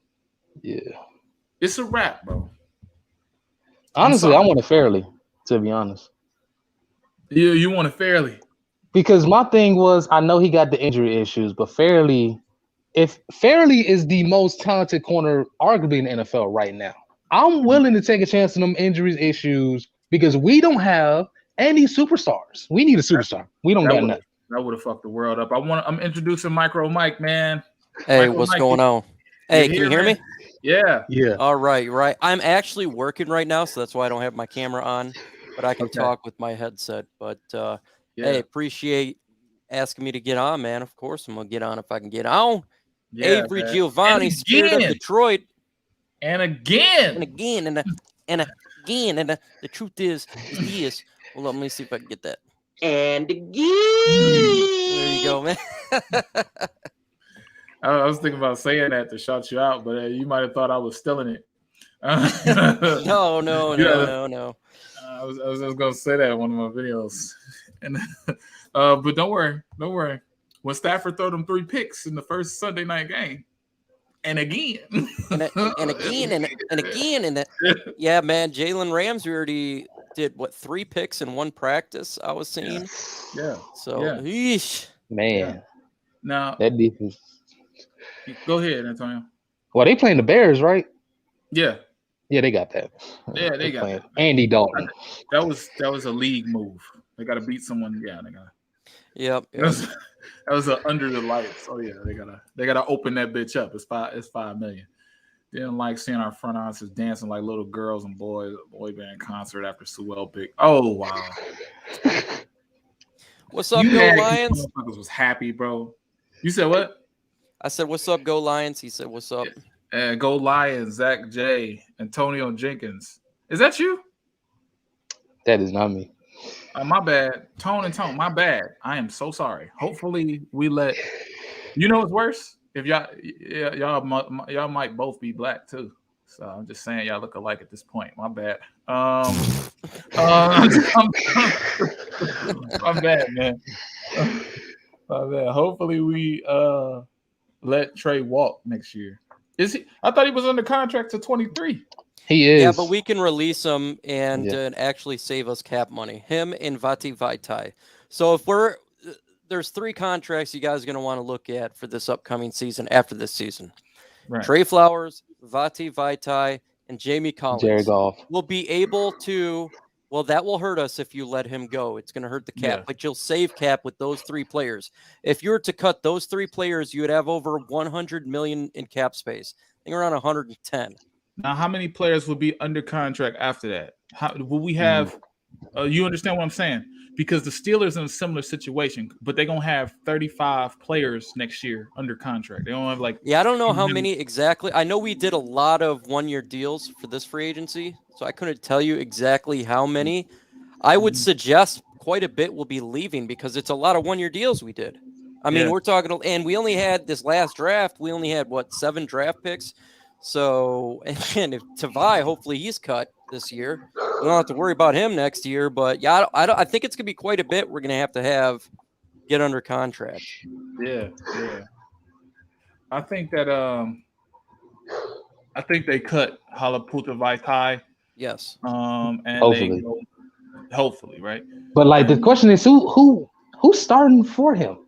[SPEAKER 2] Yeah.
[SPEAKER 1] It's a wrap, bro.
[SPEAKER 2] Honestly, I want it fairly, to be honest.
[SPEAKER 1] You want it fairly.
[SPEAKER 2] Because my thing was, I know he got the injury issues, but Fairley is the most talented corner arguably in the NFL right now. I'm willing to take a chance on them injuries issues because we don't have any superstars. We need a superstar. We don't got nothing.
[SPEAKER 1] That would have fucked the world up. I'm introducing Micro Mike, man.
[SPEAKER 4] Hey, what's going on? Hey, can you hear me?
[SPEAKER 1] Yeah.
[SPEAKER 2] Yeah.
[SPEAKER 4] All right. I'm actually working right now, so that's why I don't have my camera on, but I can talk with my headset. But hey, appreciate asking me to get on, man. Of course, I'm gonna get on if I can get on.
[SPEAKER 1] Yeah,
[SPEAKER 4] Avery Giovanni, Spirit of Detroit,
[SPEAKER 1] and again,
[SPEAKER 4] and the truth is this. Well, let me see if I can get that. And again, there you go, man.
[SPEAKER 1] I was thinking about saying that to shout you out, but you might have thought I was stealing it.
[SPEAKER 4] No.
[SPEAKER 1] I was just gonna say that in one of my videos, and but don't worry. When Stafford threw them 3 picks in the first Sunday night game, and again,
[SPEAKER 4] and yeah, man, Jalen Ramsey already did 3 picks in 1 practice. I was seeing,
[SPEAKER 2] Man.
[SPEAKER 1] Yeah. Now
[SPEAKER 2] that defense.
[SPEAKER 1] Go ahead, Antonio.
[SPEAKER 2] Well, they playing the Bears, right?
[SPEAKER 1] Yeah,
[SPEAKER 2] they got that.
[SPEAKER 1] Yeah, they got that.
[SPEAKER 2] Andy Dalton.
[SPEAKER 1] That was a league move. They got to beat someone. Yeah, they got.
[SPEAKER 4] Yep.
[SPEAKER 1] That was under the lights. Oh yeah, they gotta open that bitch up. It's $5 million. Didn't like seeing our front offices dancing like little girls and boys, boy band concert after Sewell pick. Oh wow.
[SPEAKER 4] What's up, Go Lions?
[SPEAKER 1] Was happy, bro. You said what?
[SPEAKER 4] I said, "What's up, Go Lions?" He said, "What's up?"
[SPEAKER 1] Go Lions, Zach J, Antonio Jenkins. Is that you?
[SPEAKER 2] That is not me.
[SPEAKER 1] My bad. Tone, my bad. I am so sorry. Hopefully we let you know what's worse? If y'all might both be black too. So I'm just saying y'all look alike at this point. My bad. I'm bad, man. My bad. Hopefully we let Trey walk next year. Is he? I thought he was under contract to 23.
[SPEAKER 2] He is.
[SPEAKER 4] Yeah, but we can release him and actually save us cap money. Him and Vati Vaitai. So if there's 3 contracts you guys are going to want to look at for this upcoming season after this season. Right. Trey Flowers, Vati Vaitai, and Jamie Collins.
[SPEAKER 2] Jared Goff.
[SPEAKER 4] Will be able to, well, that will hurt us if you let him go. It's going to hurt the cap, but you'll save cap with those 3 players. If you were to cut those 3 players, you would have over $100 million in cap space. I think around 110.
[SPEAKER 1] Now, how many players will be under contract after that? How will we have? You understand what I'm saying? Because the Steelers in a similar situation, but they're gonna have 35 players next year under contract. They don't have
[SPEAKER 4] I don't know how many exactly. I know we did a lot of 1-year deals for this free agency, so I couldn't tell you exactly how many. I would suggest quite a bit will be leaving because it's a lot of 1-year deals we did. I mean, we're talking, and we only had this last draft. We only had 7 draft picks. So, and if Tavai, hopefully he's cut this year. We don't have to worry about him next year. But yeah, I think it's gonna be quite a bit. We're gonna have to get under contract.
[SPEAKER 1] Yeah. I think that they cut Halaputa Vaitai.
[SPEAKER 4] Yes.
[SPEAKER 1] And hopefully, right?
[SPEAKER 2] But the question is, who's starting for him?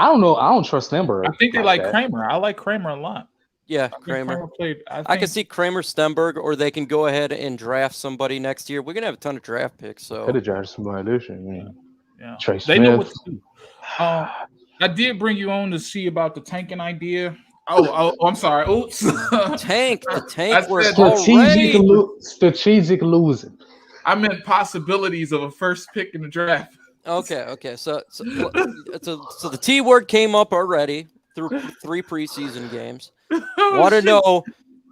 [SPEAKER 2] I don't know. I don't trust Stenberg.
[SPEAKER 1] I think they like
[SPEAKER 2] that.
[SPEAKER 1] Kramer. I like Kramer a lot.
[SPEAKER 4] Yeah,
[SPEAKER 1] I think
[SPEAKER 4] Kramer.
[SPEAKER 1] played.
[SPEAKER 4] I can see Kramer, Stenberg, or they can go ahead and draft somebody next year. We're gonna have a ton of draft picks. So
[SPEAKER 2] Could have drafted somebody this year.
[SPEAKER 1] Yeah.
[SPEAKER 2] Trey
[SPEAKER 1] They know what
[SPEAKER 2] Smith.
[SPEAKER 1] to do. I did bring you on to see about the tanking idea. Oh, I'm sorry. Oops.
[SPEAKER 4] the tank
[SPEAKER 1] I
[SPEAKER 4] was
[SPEAKER 1] said
[SPEAKER 2] strategic losing.
[SPEAKER 1] I meant possibilities of a first pick in the draft.
[SPEAKER 4] Okay. So the T word came up already through 3 preseason games. Want to know?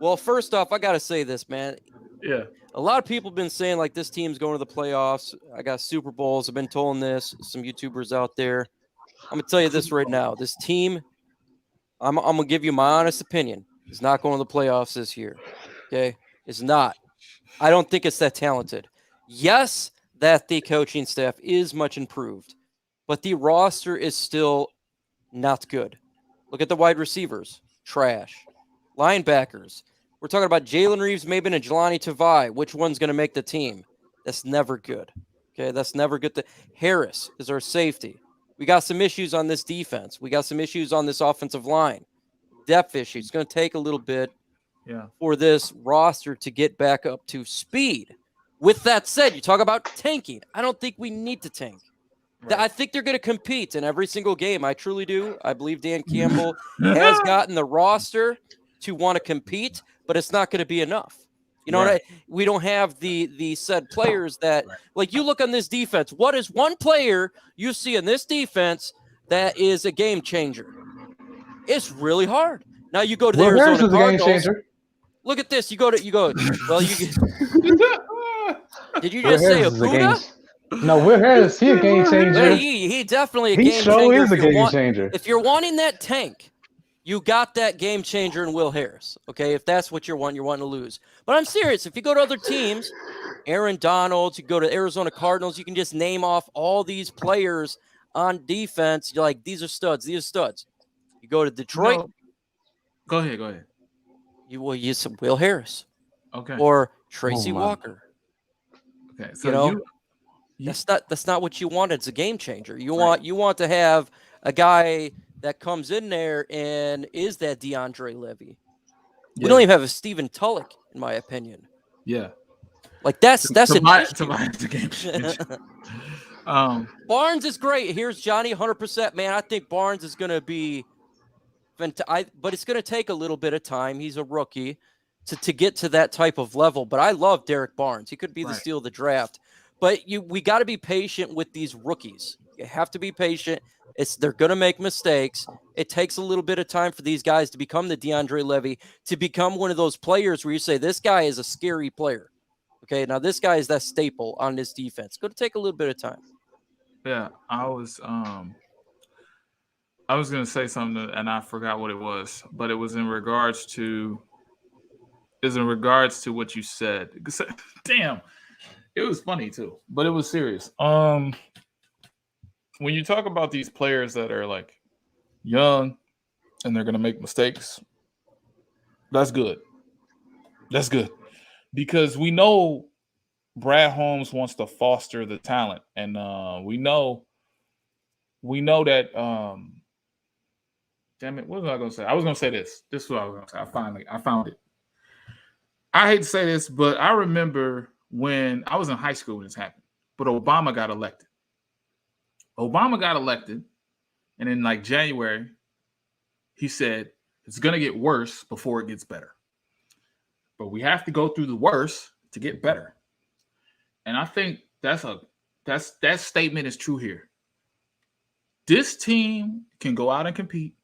[SPEAKER 4] Well, first off, I gotta say this, man.
[SPEAKER 1] Yeah.
[SPEAKER 4] A lot of people have been saying like this team's going to the playoffs. I got Super Bowls. I've been told this. Some YouTubers out there. I'm gonna tell you this right now. This team, I'm gonna give you my honest opinion. Is not going to the playoffs this year. Okay, it's not. I don't think it's that talented. Yes, that the coaching staff is much improved, but the roster is still not good. Look at the wide receivers, trash. Linebackers, we're talking about Jalen Reeves, maybe and Jelani Tavai. Which one's going to make the team? That's never good. Okay, that's never good. Harris is our safety. We got some issues on this defense. We got some issues on this offensive line. Depth issues. It's going to take a little bit for this roster to get back up to speed. With that said, you talk about tanking. I don't think we need to tank. Right. I think they're going to compete in every single game. I truly do. I believe Dan Campbell has gotten the roster to want to compete, but it's not going to be enough. You know, we don't have the said players that, like, you look on this defense. What is one player you see in this defense that is a game changer? It's really hard. Now you go to the Arizona Cardinals. Look at this. You go. Well, you. Did you just say a Buddha?
[SPEAKER 2] No, Will Harris, he a game changer.
[SPEAKER 4] He definitely a game changer.
[SPEAKER 2] He is a game changer.
[SPEAKER 4] If you're wanting that tank, you got that game changer in Will Harris. Okay, if that's what you're wanting to lose. But I'm serious. If you go to other teams, Aaron Donald, you go to Arizona Cardinals, you can just name off all these players on defense. You're like, these are studs. These are studs. You go to Detroit.
[SPEAKER 1] No. Go ahead.
[SPEAKER 4] You will use some Will Harris.
[SPEAKER 1] Okay.
[SPEAKER 4] Or Tracy Walker.
[SPEAKER 1] Okay. So
[SPEAKER 4] that's not what you want. It's a game changer. You want to have a guy that comes in there and is that DeAndre Levy. We don't even have a Stephen Tulloch, in my opinion.
[SPEAKER 1] Yeah.
[SPEAKER 4] Like that's
[SPEAKER 1] a game changer.
[SPEAKER 4] Barnes is great. Here's Johnny, 100%. Man, I think Barnes is going to be but it's going to take a little bit of time. He's a rookie to get to that type of level. But I love Derek Barnes. He could be the steal of the draft. But we got to be patient with these rookies. You have to be patient. They're going to make mistakes. It takes a little bit of time for these guys to become the DeAndre Levy, to become one of those players where you say, this guy is a scary player. Okay, now this guy is that staple on this defense. It's going to take a little bit of time.
[SPEAKER 1] Yeah, I was going to say something and I forgot what it was, but it was in regards to what you said. Damn. It was funny too, but it was serious. When you talk about these players that are like young and they're going to make mistakes, that's good. That's good. Because we know Brad Holmes wants to foster the talent, and we know that damn it, what was I going to say? I was going to say this. This is what I was going to say. I found it. I hate to say this, but I remember when I was in high school when this happened, but Obama got elected. And in like January, he said it's going to get worse before it gets better. But we have to go through the worst to get better. And I think that statement is true here. This team can go out and compete.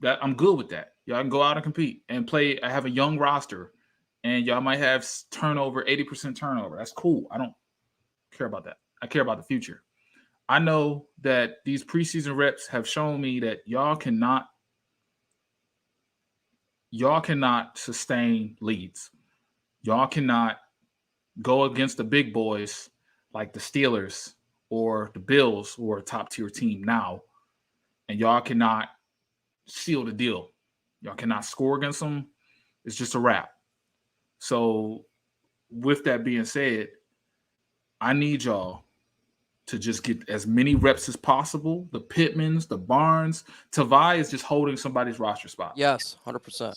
[SPEAKER 1] That I'm good with that. Y'all can go out and compete and play. I have a young roster. And y'all might have turnover, 80% turnover. That's cool. I don't care about that. I care about the future. I know that these preseason reps have shown me that y'all cannot sustain leads. Y'all cannot go against the big boys like the Steelers or the Bills, who are a top-tier team now, and y'all cannot seal the deal. Y'all cannot score against them. It's just a wrap. So with that being said, I need y'all to just get as many reps as possible. The Pittmans, the Barnes, Tavai is just holding somebody's roster spot.
[SPEAKER 4] Yes, 100%.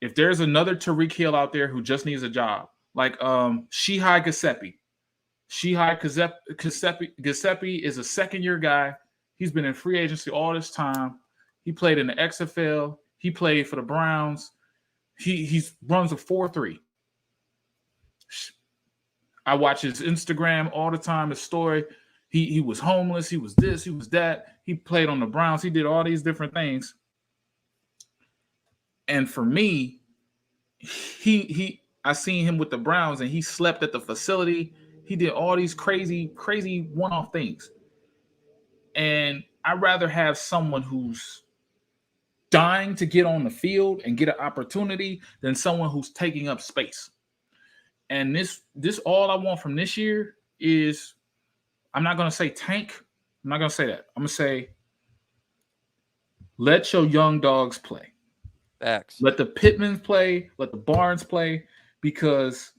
[SPEAKER 1] If there's another Tariq Hill out there who just needs a job, like Shihai Giuseppe. Giuseppe is a second-year guy. He's been in free agency all this time. He played in the XFL. He played for the Browns. He runs a 4.3. I watch his Instagram all the time, his story. He was homeless. He was this. He was that. He played on the Browns. He did all these different things. And for me, I seen him with the Browns, and he slept at the facility. He did all these crazy one-off things. And I'd rather have someone who's dying to get on the field and get an opportunity than someone who's taking up space. And this all I want from this year is, I'm not going to say tank. I'm not going to say that. I'm going to say, let your young dogs play.
[SPEAKER 4] Facts.
[SPEAKER 1] Let the Pittmans play. Let the Barnes play. Because,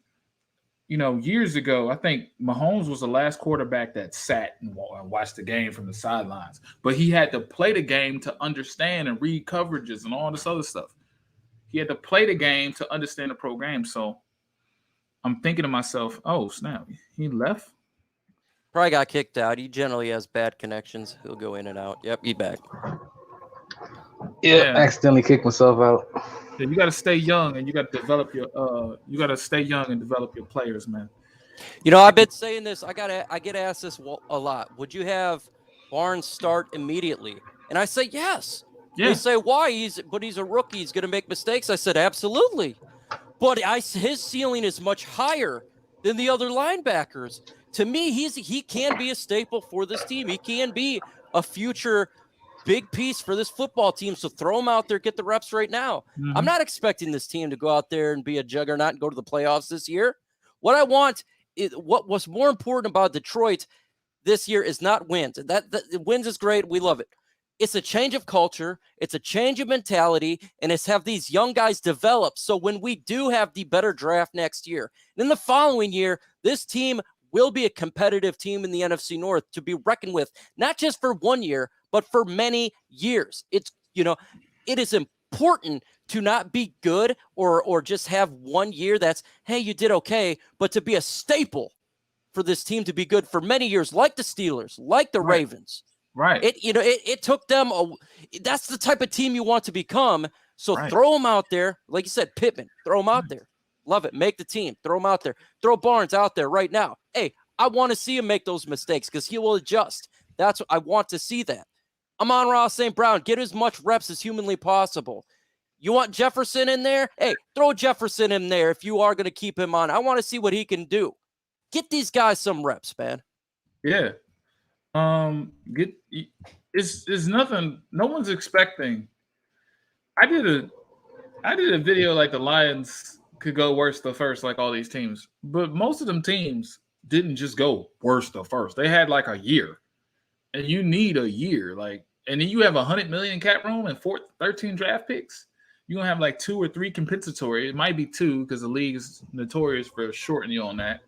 [SPEAKER 1] years ago, I think Mahomes was the last quarterback that sat and watched the game from the sidelines. But he had to play the game to understand and read coverages and all this other stuff. He had to play the game to understand the program. So I'm thinking to myself, oh, snap, he left?
[SPEAKER 4] Probably got kicked out. He generally has bad connections. He'll go in and out. Yep, he's back.
[SPEAKER 2] Yeah, accidentally kicked myself out.
[SPEAKER 1] Yeah, you got to stay young, and you got to develop your. You got to stay young and develop your players, man.
[SPEAKER 4] I've been saying this. I get asked this a lot. Would you have Barnes start immediately? And I say yes. Yeah. They say why? He's a rookie. He's going to make mistakes. I said absolutely. But his ceiling is much higher than the other linebackers. To me, he can be a staple for this team. He can be a future big piece for this football team. So throw him out there, get the reps right now. Mm-hmm. I'm not expecting this team to go out there and be a juggernaut and go to the playoffs this year. What I want is, what was more important about Detroit this year is not wins. That wins is great. We love it. It's a change of culture. It's a change of mentality, and it's have these young guys develop. So when we do have the better draft next year, then the following year, this team will be a competitive team in the NFC North to be reckoned with, not just for 1 year, but for many years. It is important to not be good or just have 1 year that's, hey, you did okay, but to be a staple for this team to be good for many years, like the Steelers, like the Ravens.
[SPEAKER 1] Right.
[SPEAKER 4] It took them that's the type of team you want to become. So throw them out there. Like you said, Pittman, throw them out there. Love it. Make the team. Throw him out there. Throw Barnes out there right now. Hey, I want to see him make those mistakes because he will adjust. That's what I want to see that. Amon-Ra St. Brown, get as much reps as humanly possible. You want Jefferson in there? Hey, throw Jefferson in there if you are going to keep him on. I want to see what he can do. Get these guys some reps, man.
[SPEAKER 1] Yeah. It's nothing. No one's expecting. I did a video like the Lions could go worst to first, like all these teams. But most of them teams didn't just go worst to first. They had like a year. And you need a year. And then you have $100 million cap room and 13 draft picks. You're gonna have like 2 or 3 compensatory. It might be 2 because the league is notorious for shorting you on that.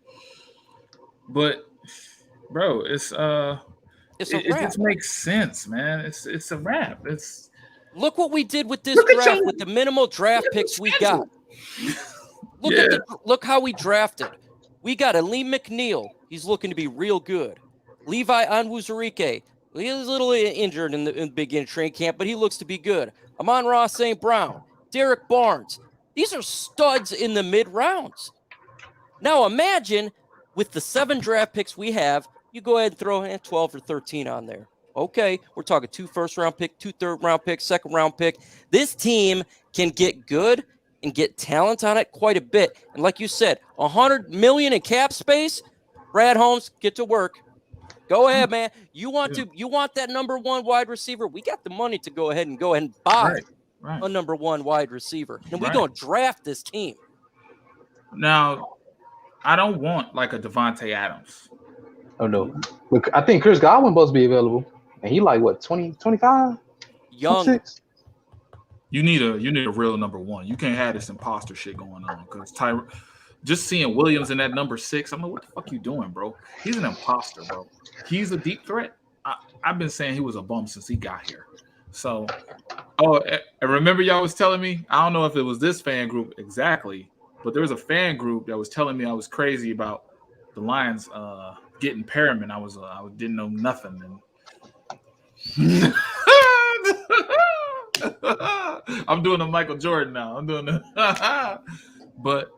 [SPEAKER 1] But bro, it just makes sense, man. It's a wrap.
[SPEAKER 4] Look what we did with this draft with the minimal draft picks we got. Look how we drafted. We got Aleem McNeil. He's looking to be real good. Levi Onwuzurike. He was a little injured in the beginning of training camp, but he looks to be good. Amon-Ra St. Brown. Derek Barnes. These are studs in the mid-rounds. Now imagine with the 7 draft picks we have, you go ahead and throw 12 or 13 on there. Okay, we're talking 2 first-round pick, 2 third-round pick, second-round pick. This team can get good and get talent on it quite a bit. And like you said, $100 million in cap space. Brad Holmes, get to work. Go ahead, man. You want that number 1 wide receiver? We got the money to go ahead and buy a number 1 wide receiver. And we're going to draft this team.
[SPEAKER 1] Now, I don't want like a Devontae Adams.
[SPEAKER 2] Oh, no. Look, I think Chris Godwin supposed to be available. And he like, what, 20, 25?
[SPEAKER 4] Young.
[SPEAKER 2] 26?
[SPEAKER 1] You need a real number 1. You can't have this imposter shit going on because just seeing Williams in that number 6, I'm like, what the fuck you doing, bro? He's an imposter, bro. He's a deep threat. I've been saying he was a bum since he got here. So, and remember y'all was telling me, I don't know if it was this fan group exactly, but there was a fan group that was telling me I was crazy about the Lions getting Perriman. I didn't know nothing. And I'm doing a Michael Jordan now. I'm doing the but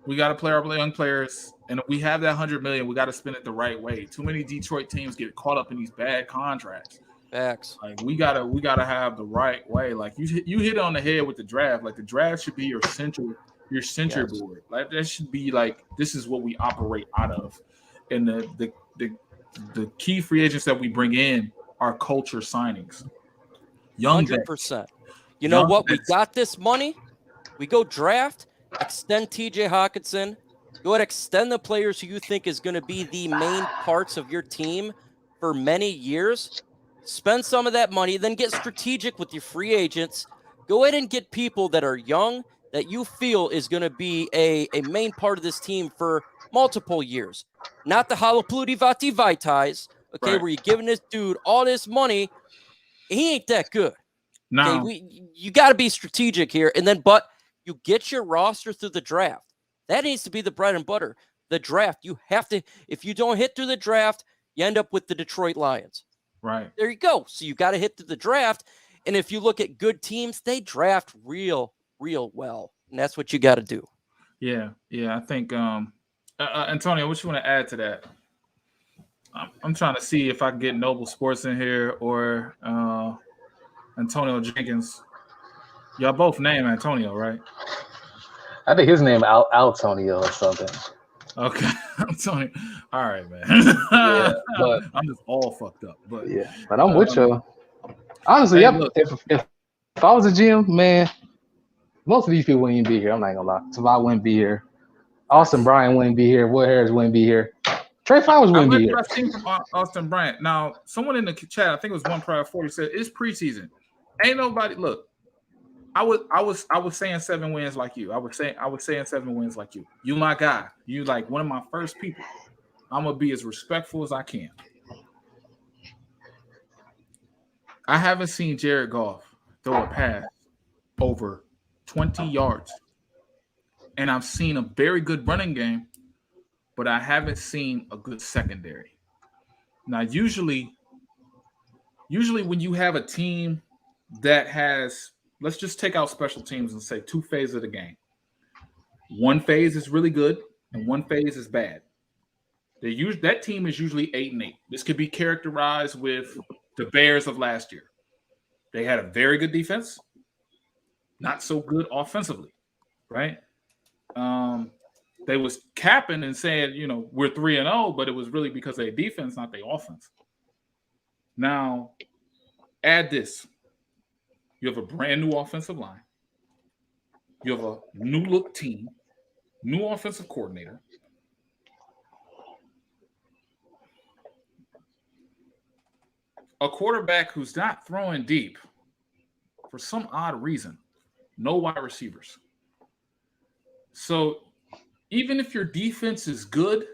[SPEAKER 1] we got to play our young players, and if we have that $100 million, we got to spend it the right way. Too many Detroit teams get caught up in these bad contracts.
[SPEAKER 4] Facts.
[SPEAKER 1] Like we gotta have the right way. Like you hit it on the head with the draft. Like the draft should be your center board. Like that should be like, this is what we operate out of. And the key free agents that we bring in are culture signings. Young
[SPEAKER 4] 100%. You know what? We got this money. We go draft, extend TJ Hawkinson. Go ahead, extend the players who you think is going to be the main parts of your team for many years. Spend some of that money, then get strategic with your free agents. Go ahead and get people that are young that you feel is going to be a main part of this team for multiple years. Not the Halapluti Vati Vitais, okay,
[SPEAKER 1] right,
[SPEAKER 4] where you're giving this dude all this money. He ain't that good.
[SPEAKER 1] No.
[SPEAKER 4] Okay, you got to be strategic here. And then, but you get your roster through the draft. That needs to be the bread and butter. The draft, you have to, if you don't hit through the draft, you end up with the Detroit Lions.
[SPEAKER 1] Right.
[SPEAKER 4] There you go. So you got to hit through the draft. And if you look at good teams, they draft real well. And that's what you got to do.
[SPEAKER 1] Yeah. I think, Antonio, what you want to add to that? I'm trying to see if I can get Noble Sports in here or Antonio Jenkins. Y'all both name Antonio, right?
[SPEAKER 2] I think his name Altonio or something.
[SPEAKER 1] Okay, Antonio. All right, man.
[SPEAKER 2] Yeah, but
[SPEAKER 1] I'm just all fucked up. But
[SPEAKER 2] yeah, but I'm with you. Honestly,
[SPEAKER 1] hey,
[SPEAKER 2] yep.
[SPEAKER 1] look.
[SPEAKER 2] If I was a GM, man, most of these people wouldn't even be here. I'm not gonna lie. Tavai wouldn't be here. Austin Bryant wouldn't be here. Will Harris wouldn't be here. Trey Flowers wouldn't be here.
[SPEAKER 1] I've seen from Austin Bryant. Now, someone in the chat, I think it was One Prior 40, said it's preseason. Ain't nobody look. I was saying 7 wins like you. I was saying 7 wins like you. You my guy. You like one of my first people. I'm gonna be as respectful as I can. I haven't seen Jared Goff throw a pass over 20 yards. And I've seen a very good running game, but I haven't seen a good secondary. Now, usually when you have a team that has, let's just take out special teams and say 2 phases of the game. One phase is really good and one phase is bad. That team is usually 8-8. This could be characterized with the Bears of last year. They had a very good defense, not so good offensively, right? They was capping and saying, we're 3-0, but it was really because of their defense, not their offense. Now, add this. You have a brand new offensive line. You have a new look team, new offensive coordinator. A quarterback who's not throwing deep for some odd reason. No wide receivers. So even if your defense is good,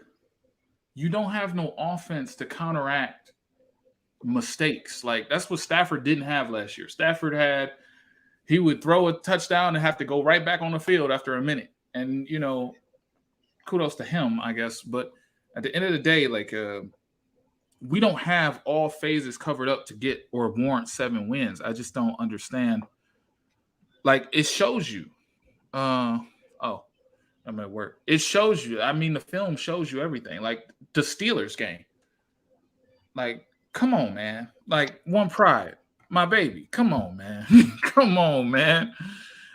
[SPEAKER 1] you don't have no offense to counteract mistakes. Like that's what Stafford didn't have last year. He would throw a touchdown and have to go right back on the field after a minute. And, kudos to him, I guess. But at the end of the day, like we don't have all phases covered up to get or warrant 7 wins. I just don't understand. Like it shows you. I'm at work. It shows you. I mean, the film shows you everything. Like the Steelers game. Like, come on, man. Like One Pride, my baby. Come on, man. Come on, man.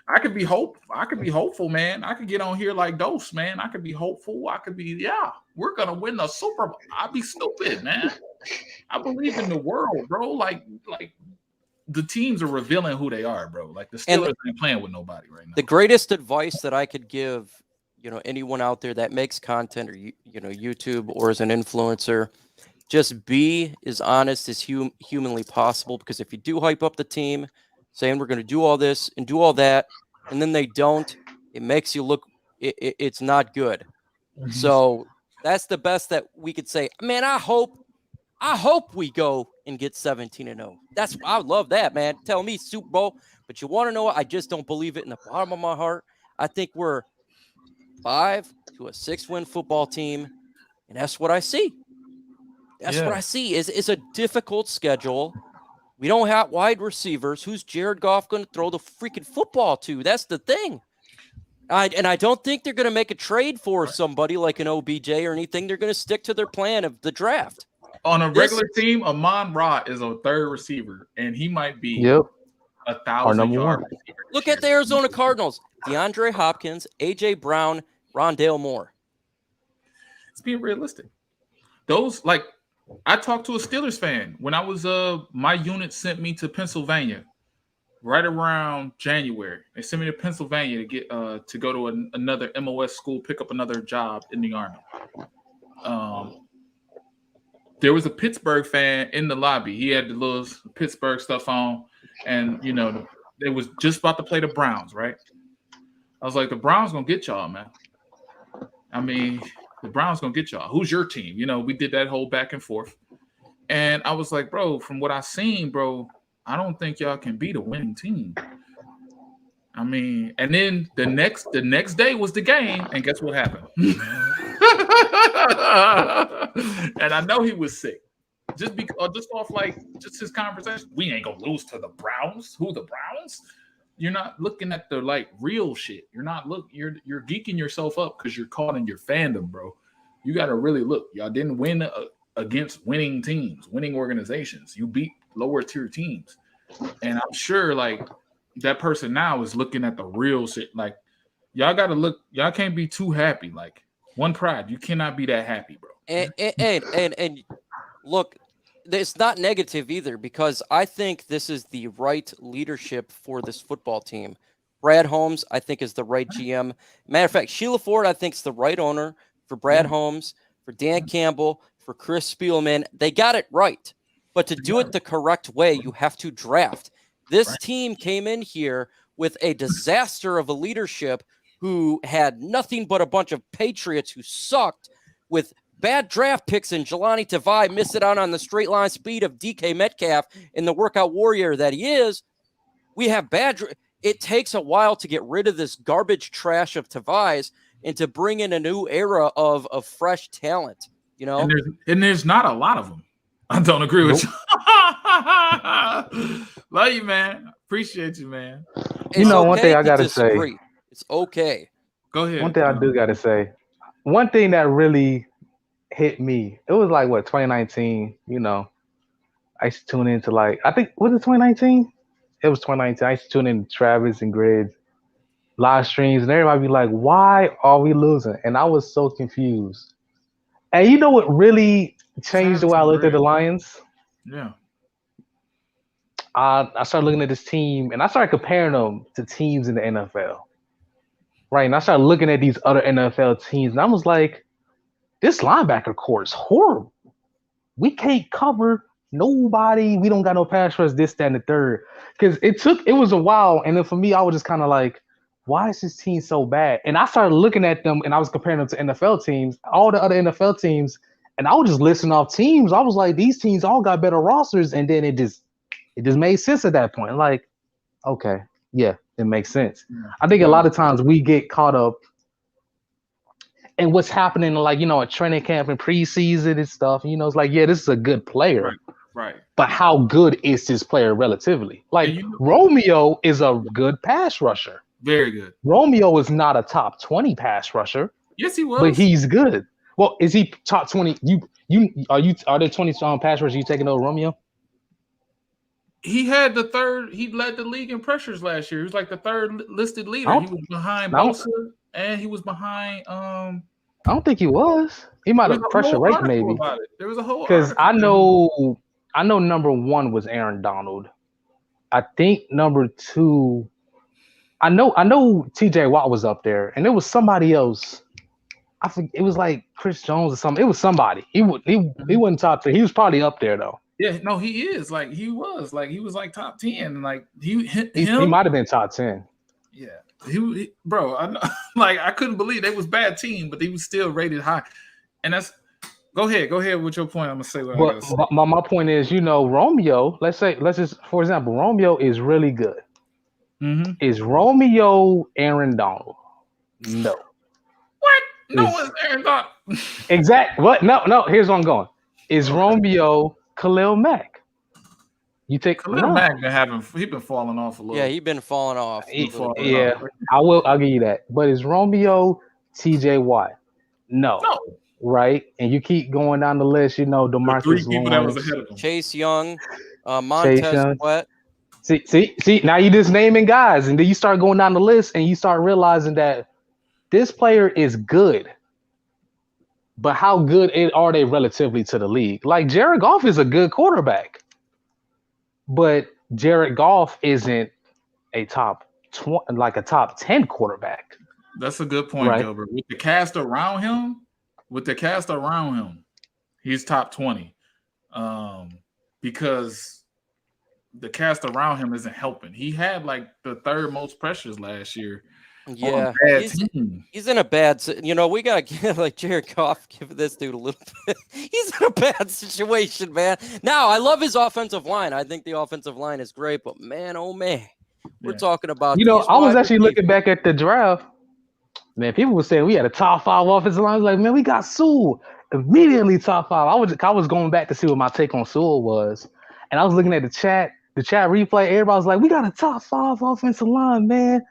[SPEAKER 1] I could be hopeful, man. I could get on here like Dose, man. I could be hopeful. I could be, we're gonna win the Super Bowl. I'd be stupid, man. I believe in the world, bro. Like the teams are revealing who they are, bro. Like the Steelers ain't playing with nobody right now.
[SPEAKER 4] The greatest advice that I could give, anyone out there that makes content or YouTube or as an influencer, just be as honest as humanly possible. Because if you do hype up the team, saying we're going to do all this and do all that, and then they don't, it makes you look it's not good. So that's the best that we could say. Man, I hope we go and get 17-0. I would love that, man. Tell me Super Bowl, but you want to know what? I just don't believe it in the bottom of my heart. I think we're 5 to a 6-win football team, and that's what I see. That's what I see. Is a difficult schedule. We don't have wide receivers. Who's Jared Goff going to throw the freaking football to? That's the thing. I don't think they're going to make a trade for somebody like an OBJ or anything. They're going to stick to their plan of the draft.
[SPEAKER 1] On a regular team, Amon-Ra is a third receiver, and he might be 1,000-yard receiver.
[SPEAKER 4] Look at the Arizona Cardinals. DeAndre Hopkins, A.J. Brown, Rondale Moore.
[SPEAKER 1] It's being realistic. Those, like, I talked to a Steelers fan when I was my unit sent me to Pennsylvania right around January. They sent me to Pennsylvania to get to go to another MOS school, pick up another job in the Army. There was a Pittsburgh fan in the lobby. He had the little Pittsburgh stuff on, and they was just about to play the Browns, right? I was like, the Browns gonna get y'all, man. I mean, the Browns gonna get y'all. Who's your team? We did that whole back and forth. And I was like, bro, from what I seen, bro, I don't think y'all can beat a winning team. I mean, and then the next day was the game, and guess what happened? And I know he was sick. Just off his conversation. We ain't gonna lose to the Browns. Who the Browns? You're not looking at the real shit. You're geeking yourself up because you're caught in your fandom, bro. You got to really look. Y'all didn't win against winning teams, winning organizations. You beat lower tier teams, and I'm sure that person now is looking at the real shit. Y'all got to look. Y'all can't be too happy. One pride. You cannot be that happy, bro.
[SPEAKER 4] And look. It's not negative either, because I think this is the right leadership for this football team. Brad Holmes, I think, is the right GM. Matter of fact, Sheila Ford, I think, is the right owner for Brad Holmes, for Dan Campbell, for Chris Spielman. They got it right. But to do it the correct way, you have to draft. This team came in here with a disaster of a leadership who had nothing but a bunch of Patriots who sucked, with bad draft picks, and Jelani Tavai missing out on the straight line speed of DK Metcalf and the workout warrior that he is. We have it takes a while to get rid of this garbage trash of Tavai's and to bring in a new era of fresh talent, And
[SPEAKER 1] there's not a lot of them. I don't agree with you. Love you, man. Appreciate you, man.
[SPEAKER 2] One thing I got to say.
[SPEAKER 4] It's okay.
[SPEAKER 1] Go ahead.
[SPEAKER 2] One thing I do got to say. One thing that really hit me. It was 2019. I used to tune into I think, was it 2019? It was 2019. I used to tune in to Travis and Grids live streams, and everybody be like, "Why are we losing?" And I was so confused. And you know what really changed the way I looked at the Lions?
[SPEAKER 1] Yeah.
[SPEAKER 2] I started looking at this team, and I started comparing them to teams in the NFL. Right, and I started looking at these other NFL teams, and I was like, this linebacker core is horrible. We can't cover nobody. We don't got no pass rush, this, that, and the third. Because it was a while, and then for me, I was just kind of like, why is this team so bad? And I started looking at them, and I was comparing them to NFL teams, all the other NFL teams, and I was just listing off teams. I was like, these teams all got better rosters, and then it just made sense at that point. Okay, yeah, it makes sense. I think a lot of times we get caught up and what's happening, a training camp and preseason and stuff. It's this is a good player.
[SPEAKER 1] Right.
[SPEAKER 2] But how good is this player relatively? Romeo is a good pass rusher.
[SPEAKER 1] Very good.
[SPEAKER 2] Romeo is not a top 20 pass rusher.
[SPEAKER 1] Yes, he was.
[SPEAKER 2] But he's good. Well, is he top 20? Are there 20 pass rushers you taking over Romeo?
[SPEAKER 1] He led the league in pressures last year. He was the third listed leader. He was behind Bosa. And he was behind. I
[SPEAKER 2] don't think he was. He might have pressure rate maybe.
[SPEAKER 1] There was a whole.
[SPEAKER 2] Because I know number 1 was Aaron Donald. I think number 2. I know T.J. Watt was up there, and it was somebody else. I forget. It was Chris Jones or something. It was somebody. He wasn't top 3. He was probably up there though.
[SPEAKER 1] Yeah, no, he is. He was top 10.
[SPEAKER 2] He might have been top 10.
[SPEAKER 1] Yeah, bro. Like I couldn't believe they was bad team, but they was still rated high. And that's go ahead with your point. I'm gonna say what I gotta say.
[SPEAKER 2] My point is, Romeo. Let's just for example, Romeo is really good.
[SPEAKER 1] Mm-hmm.
[SPEAKER 2] Is Romeo Aaron Donald? No.
[SPEAKER 1] What? No one's Aaron Donald.
[SPEAKER 2] Exact. What? No. Here's where I'm going. Is Romeo Khalil Mack? You take
[SPEAKER 1] Khalil Mack he been falling off a little.
[SPEAKER 4] Yeah, he been falling off.
[SPEAKER 2] I'll give you that. But is Romeo TJ Watt? No. Right? And you keep going down the list, DeMarcus
[SPEAKER 1] the 3 people
[SPEAKER 2] Lawrence,
[SPEAKER 1] that was ahead of him.
[SPEAKER 4] Chase Young, Montez Sweat.
[SPEAKER 2] See, now you just naming guys, and then you start going down the list and you start realizing that this player is good. But how good are they relatively to the league? Like Jared Goff is a good quarterback. But Jared Goff isn't a top 10 quarterback.
[SPEAKER 1] That's a good point, right? Gilbert. With the cast around him, he's top 20. Because the cast around him isn't helping. He had like the 3rd most pressures last year.
[SPEAKER 4] Yeah, he's in a bad. We gotta give like Jared Goff. Give this dude a little bit. He's in a bad situation, man. Now I love his offensive line. I think the offensive line is great, but man, oh man, we're talking about.
[SPEAKER 2] I was actually looking back at the draft. Man, people were saying we had a top 5 offensive line. I was like, man, we got Sewell immediately top 5. I was going back to see what my take on Sewell was, and I was looking at the chat replay. Everybody was like, we got a top 5 offensive line, man.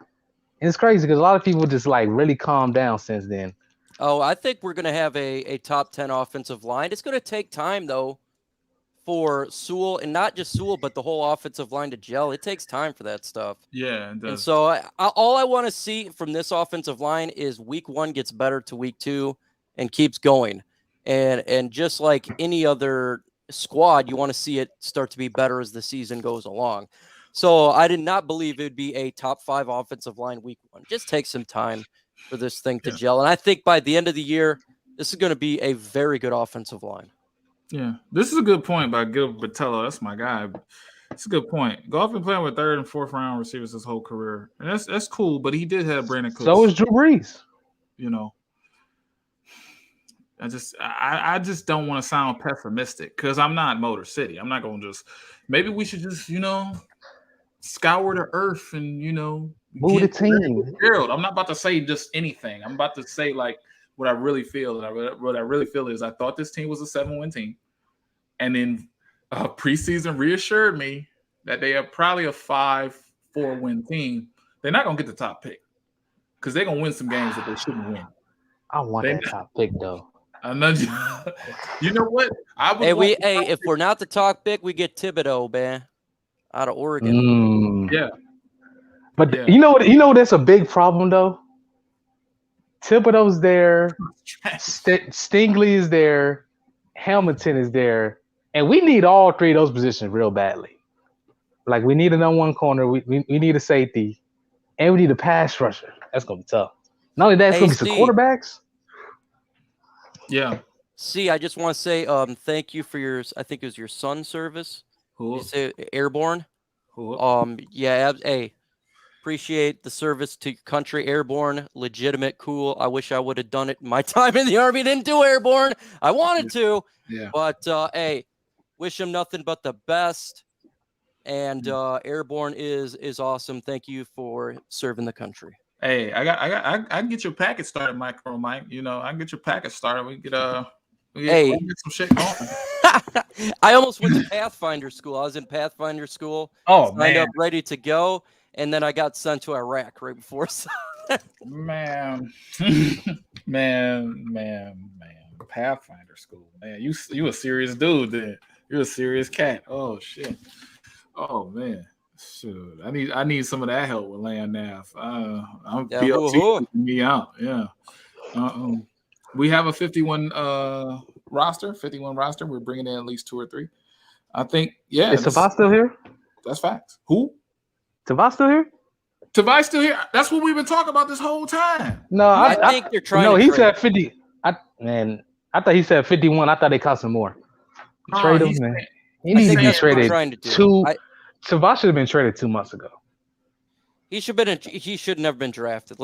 [SPEAKER 2] And it's crazy because a lot of people just like really calmed down since then.
[SPEAKER 4] Oh, I think we're going to have a top 10 offensive line. It's going to take time, though, for Sewell, and not just Sewell, but the whole offensive line to gel. It takes time for that stuff.
[SPEAKER 1] Yeah, it does.
[SPEAKER 4] And so all I want to see from this offensive line is week 1 gets better to week 2 and keeps going. And just like any other squad, you want to see it start to be better as the season goes along. So I did not believe it would be a top 5 offensive line week 1. Just take some time for this thing to gel. And I think by the end of the year, this is going to be a very good offensive line.
[SPEAKER 1] Yeah, this is a good point by Gilbert Bertello. That's my guy. It's a good point. Goff been playing with 3rd and 4th round receivers his whole career. And that's cool, but he did have Brandon Cooks.
[SPEAKER 2] So is Drew Brees.
[SPEAKER 1] I just don't want to sound pessimistic because I'm not Motor City. I'm not going to maybe we should just, scour the earth and
[SPEAKER 2] move the team.
[SPEAKER 1] I'm not about to say just anything. I'm about to say like what I really feel. And what I really feel is I thought this team was a 7-win team, and then preseason reassured me that they are probably a 5-4-win team. They're not gonna get the top pick because they're gonna win some games that they shouldn't win.
[SPEAKER 2] I want that top pick though.
[SPEAKER 1] I know. You know what?
[SPEAKER 4] If we're not the top pick, we get Thibodeau, man. Out of Oregon.
[SPEAKER 1] Yeah.
[SPEAKER 2] But you know that's a big problem though? Thibodeau's there, Stingley is there, Hamilton is there, and we need all 3 of those positions real badly. Like we need a number 1 corner, we need a safety, and we need a pass rusher. That's gonna be tough. Not only that, it's gonna be some quarterbacks.
[SPEAKER 1] Yeah.
[SPEAKER 4] See, I just want to say thank you for I think it was your son's service.
[SPEAKER 1] Cool.
[SPEAKER 4] You say airborne.
[SPEAKER 1] Cool.
[SPEAKER 4] Appreciate the service to country. Airborne, legitimate, cool. I wish I would have done it in my time in the Army. Didn't do airborne. I wanted to.
[SPEAKER 1] Yeah.
[SPEAKER 4] But wish him nothing but the best. And airborne is awesome. Thank you for serving the country.
[SPEAKER 1] Hey, I can get your packet started, Mike. I can get your packet started. We get some shit going.
[SPEAKER 4] I almost went to Pathfinder school. I was in Pathfinder school. Signed up, ready to go, and then I got sent to Iraq right before.
[SPEAKER 1] Man, Pathfinder school, man. You a serious dude, then. You're a serious cat. Oh shit. Oh man. Shoot, I need some of that help with land nav. I'm PLT me out. Yeah. We have a 51 roster. We're bringing in at least 2 or 3. I think. Yeah.
[SPEAKER 2] Is Tavai still here?
[SPEAKER 1] That's facts. Who?
[SPEAKER 2] Tavai still here?
[SPEAKER 1] Tavai still here? That's what we've been talking about this whole time.
[SPEAKER 2] No,
[SPEAKER 4] I think they're trying.
[SPEAKER 2] No, he said 50. I thought he said 51. I thought they cost him more. Trade him, man. He needs to be traded. Tavai should have been traded 2 months ago.
[SPEAKER 4] He should never been drafted.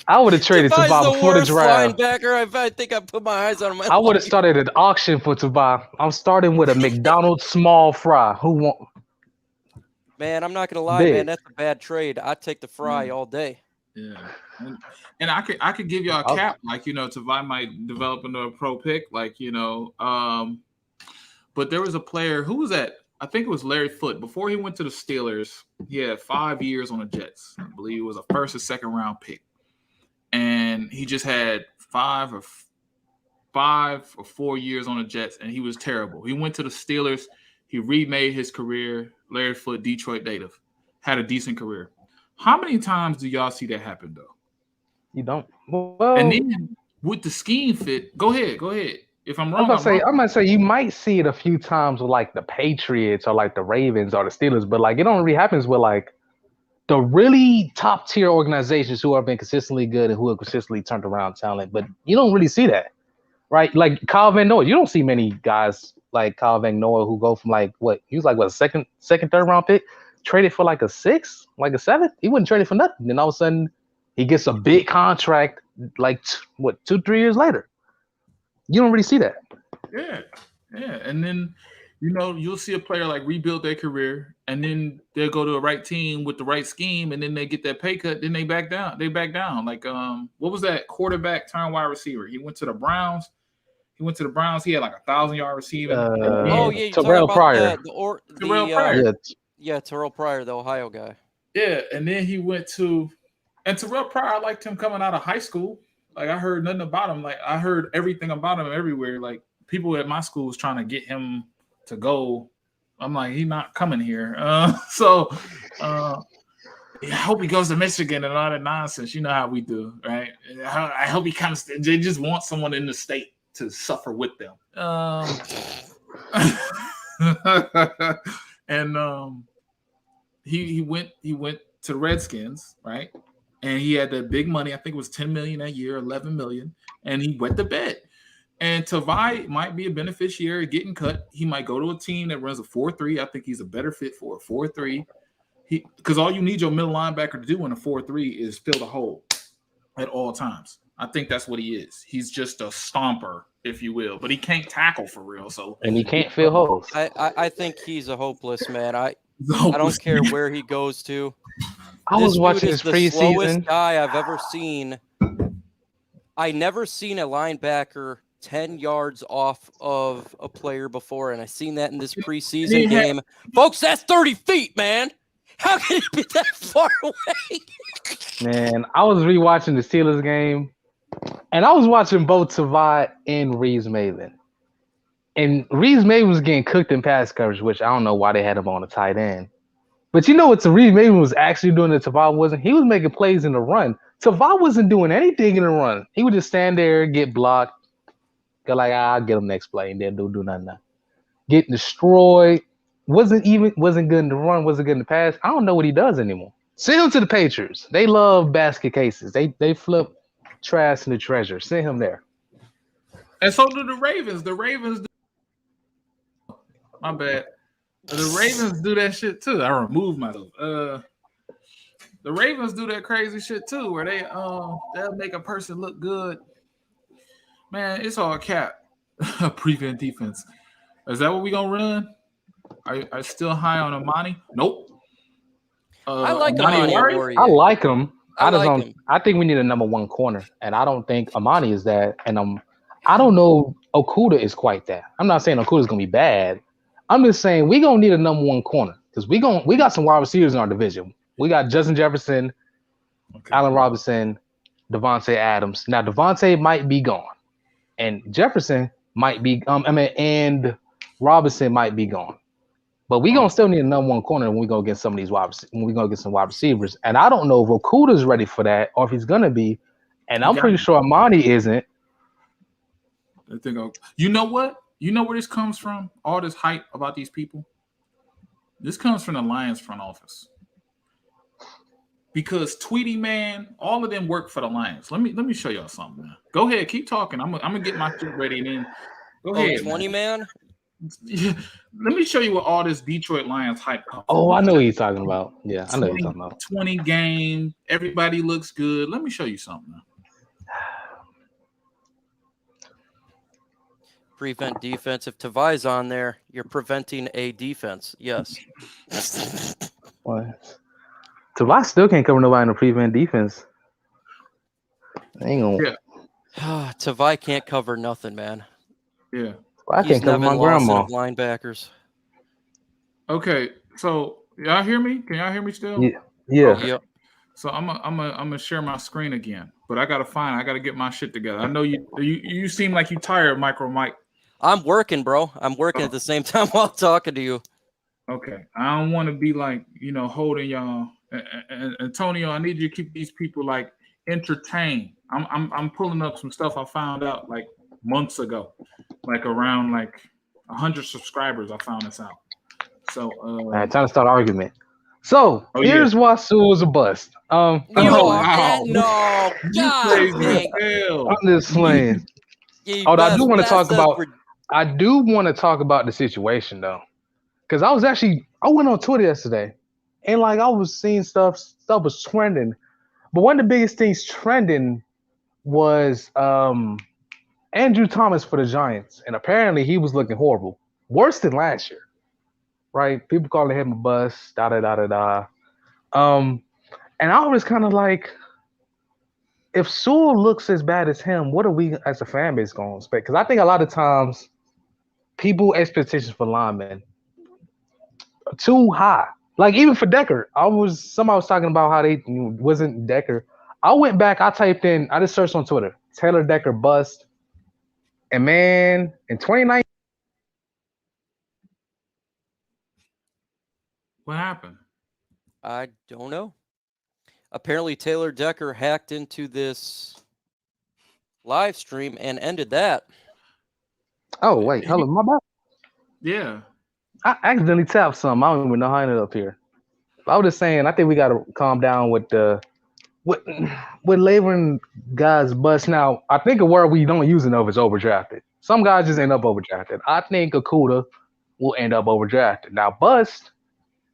[SPEAKER 2] I would have traded
[SPEAKER 4] Tavai's
[SPEAKER 2] Tavai
[SPEAKER 4] the
[SPEAKER 2] before the
[SPEAKER 4] worst
[SPEAKER 2] draft.
[SPEAKER 4] linebacker. I think I put my eyes on him.
[SPEAKER 2] I would have started an auction for Tavai. I'm starting with a McDonald's small fry. Who want?
[SPEAKER 4] Man, I'm not gonna lie, man. That's a bad trade. I'd take the fry all day.
[SPEAKER 1] Yeah, and I could give y'all a cap, like Tavai might develop into a pro pick, like but there was a player who was that. I think it was Larry Foote. Before he went to the Steelers, he had 5 years on the Jets. I believe it was a first or second round pick, and he just had 5 or 4 years on the Jets, and he was terrible. He went to the Steelers. He remade his career. Larry Foote, Detroit native, had a decent career. How many times do y'all see that happen, though?
[SPEAKER 2] You don't. Well,
[SPEAKER 1] and then with the scheme fit, go ahead. If I'm wrong,
[SPEAKER 2] I'm gonna say you might see it a few times with like the Patriots or like the Ravens or the Steelers, but like it don't really happens with like the really top tier organizations who have been consistently good and who have consistently turned around talent. But you don't really see that, right? Like Kyle Van Noy, you don't see many guys like Kyle Van Noy who go from like he was like a second, third round pick, traded for like a 6, like a 7. He wouldn't trade it for nothing. Then all of a sudden he gets a big contract like 2-3 years later. You don't really see that.
[SPEAKER 1] Yeah. And then, you'll see a player like rebuild their career, and then they'll go to a right team with the right scheme, and then they get that pay cut. Then they back down. Like, what was that quarterback turned wide receiver? He went to the Browns. He had like 1,000-yard receiver.
[SPEAKER 2] Terrell Pryor.
[SPEAKER 1] Terrell Pryor.
[SPEAKER 4] Yeah, Terrell Pryor, the Ohio guy.
[SPEAKER 1] Yeah, and then he went to, and Terrell Pryor, I liked him coming out of high school. Like, I heard nothing about him. Like, I heard everything about him everywhere. Like, people at my school was trying to get him to go. I'm like, he's not coming here. I hope he goes to Michigan and all that nonsense. You know how we do, right? I hope he comes. They just want someone in the state to suffer with them. He went to the Redskins, right? And he had that big money. I think it was $10 million a year, $11 million, and he went to bed. And Tavai might be a beneficiary of getting cut. He might go to a team that runs a 4-3. I think he's a better fit for a 4-3. Because all you need your middle linebacker to do in a 4-3 is fill the hole at all times. I think that's what he is. He's just a stomper, if you will, but he can't tackle for real. And
[SPEAKER 2] he can't fill holes.
[SPEAKER 4] I think he's a hopeless man. I don't care where he goes to.
[SPEAKER 2] I was watching his preseason.
[SPEAKER 4] Slowest guy I've ever seen. I never seen a linebacker 10 yards off of a player before, and I seen that in this preseason game. Folks, that's 30 feet, man. How can it be that far away?
[SPEAKER 2] Man, I was rewatching the Steelers game, and I was watching both Tavai and Reeves-Maybin. And Reeves-Maybin was getting cooked in pass coverage, which I don't know why they had him on the tight end. But you know what Reeves-Maybin was actually doing that Tavai wasn't? He was making plays in the run. Tavai wasn't doing anything in the run. He would just stand there, get blocked, go like, I'll get him next play, and then do nothing. Get destroyed. Wasn't good in the run, wasn't good in the pass. I don't know what he does anymore. Send him to the Patriots. They love basket cases. They flip trash into treasure. Send him there.
[SPEAKER 1] And so do the Ravens. My bad. The Ravens do that shit too. I removed myself. The Ravens do that crazy shit too, where they'll make a person look good. Man, it's all cap. Prevent defense. Is that what we gonna run? Are still high on Amani? Nope.
[SPEAKER 4] I like Amani.
[SPEAKER 2] I like him. I think we need a number 1 corner, and I don't think Amani is that. And I don't know Okuda is quite that. I'm not saying Okuda is gonna be bad. I'm just saying we gonna need a number 1 corner because we got some wide receivers in our division. We got Justin Jefferson, Allen Robinson, Devontae Adams. Now Devontae might be gone, and Jefferson might be. And Robinson might be gone. But we gonna still need a number 1 corner when we go get some of these when we gonna get some wide receivers. And I don't know if Okuda's ready for that or if he's gonna be. And I'm pretty sure Amani isn't.
[SPEAKER 1] You know what? You know where this comes from? All this hype about these people? This comes from the Lions front office. Because Tweety, man, all of them work for the Lions. Let me show y'all something, man. Go ahead, keep talking. I'm gonna get my shit ready and then go ahead.
[SPEAKER 4] 20 man?
[SPEAKER 1] Let me show you what all this Detroit Lions hype comes from.
[SPEAKER 2] Oh, I know what you're talking about. Yeah, I know what you're talking about.
[SPEAKER 1] 20 game. Everybody looks good. Let me show you something.
[SPEAKER 4] Prevent defense. If Tavai's on there, you're preventing a defense. Yes.
[SPEAKER 2] What? Tavai still can't cover nobody in the prevent defense. Hang on.
[SPEAKER 1] Yeah.
[SPEAKER 4] Tavai can't cover nothing, man.
[SPEAKER 1] Yeah.
[SPEAKER 2] I can't cover my grandma.
[SPEAKER 4] Linebackers.
[SPEAKER 1] Okay, so y'all hear me? Can y'all hear me still?
[SPEAKER 2] Yeah. Yeah.
[SPEAKER 1] Okay. Yep. So I'm gonna share my screen again, but I gotta get my shit together. I know you seem like you tired, Micro Mike.
[SPEAKER 4] I'm working, bro. I'm working at the same time while talking to you.
[SPEAKER 1] Okay, I don't want to be like holding y'all. And Antonio, I need you to keep these people like entertained. I'm pulling up some stuff I found out like months ago, like around like 100 subscribers. I found this out. So
[SPEAKER 2] trying to start an argument. So here's why Sewell was a bust.
[SPEAKER 4] No, God,
[SPEAKER 2] I'm just playing. I do want to talk about. I do want to talk about the situation though, because I went on Twitter yesterday, and like I was seeing stuff was trending, but one of the biggest things trending was Andrew Thomas for the Giants, and apparently he was looking horrible, worse than last year. Right? People calling him a bust, And I was kind of like, if Sewell looks as bad as him, what are we as a fan base going to expect? Because I think a lot of times people expectations for linemen are too high. Like even for Decker, somebody was talking about how they wasn't Decker. I went back, I just searched on Twitter, Taylor Decker bust. And man, in 2019.
[SPEAKER 1] What happened?
[SPEAKER 4] I don't know. Apparently, Taylor Decker hacked into this live stream and ended that.
[SPEAKER 2] Oh, wait. Hello, my bad.
[SPEAKER 1] Yeah.
[SPEAKER 2] I accidentally tapped something. I don't even know how I ended up here. I was just saying, I think we got to calm down with labeling guys bust. Now, I think a word we don't use enough is overdrafted. Some guys just end up overdrafted. I think Okuda will end up overdrafted. Now, bust,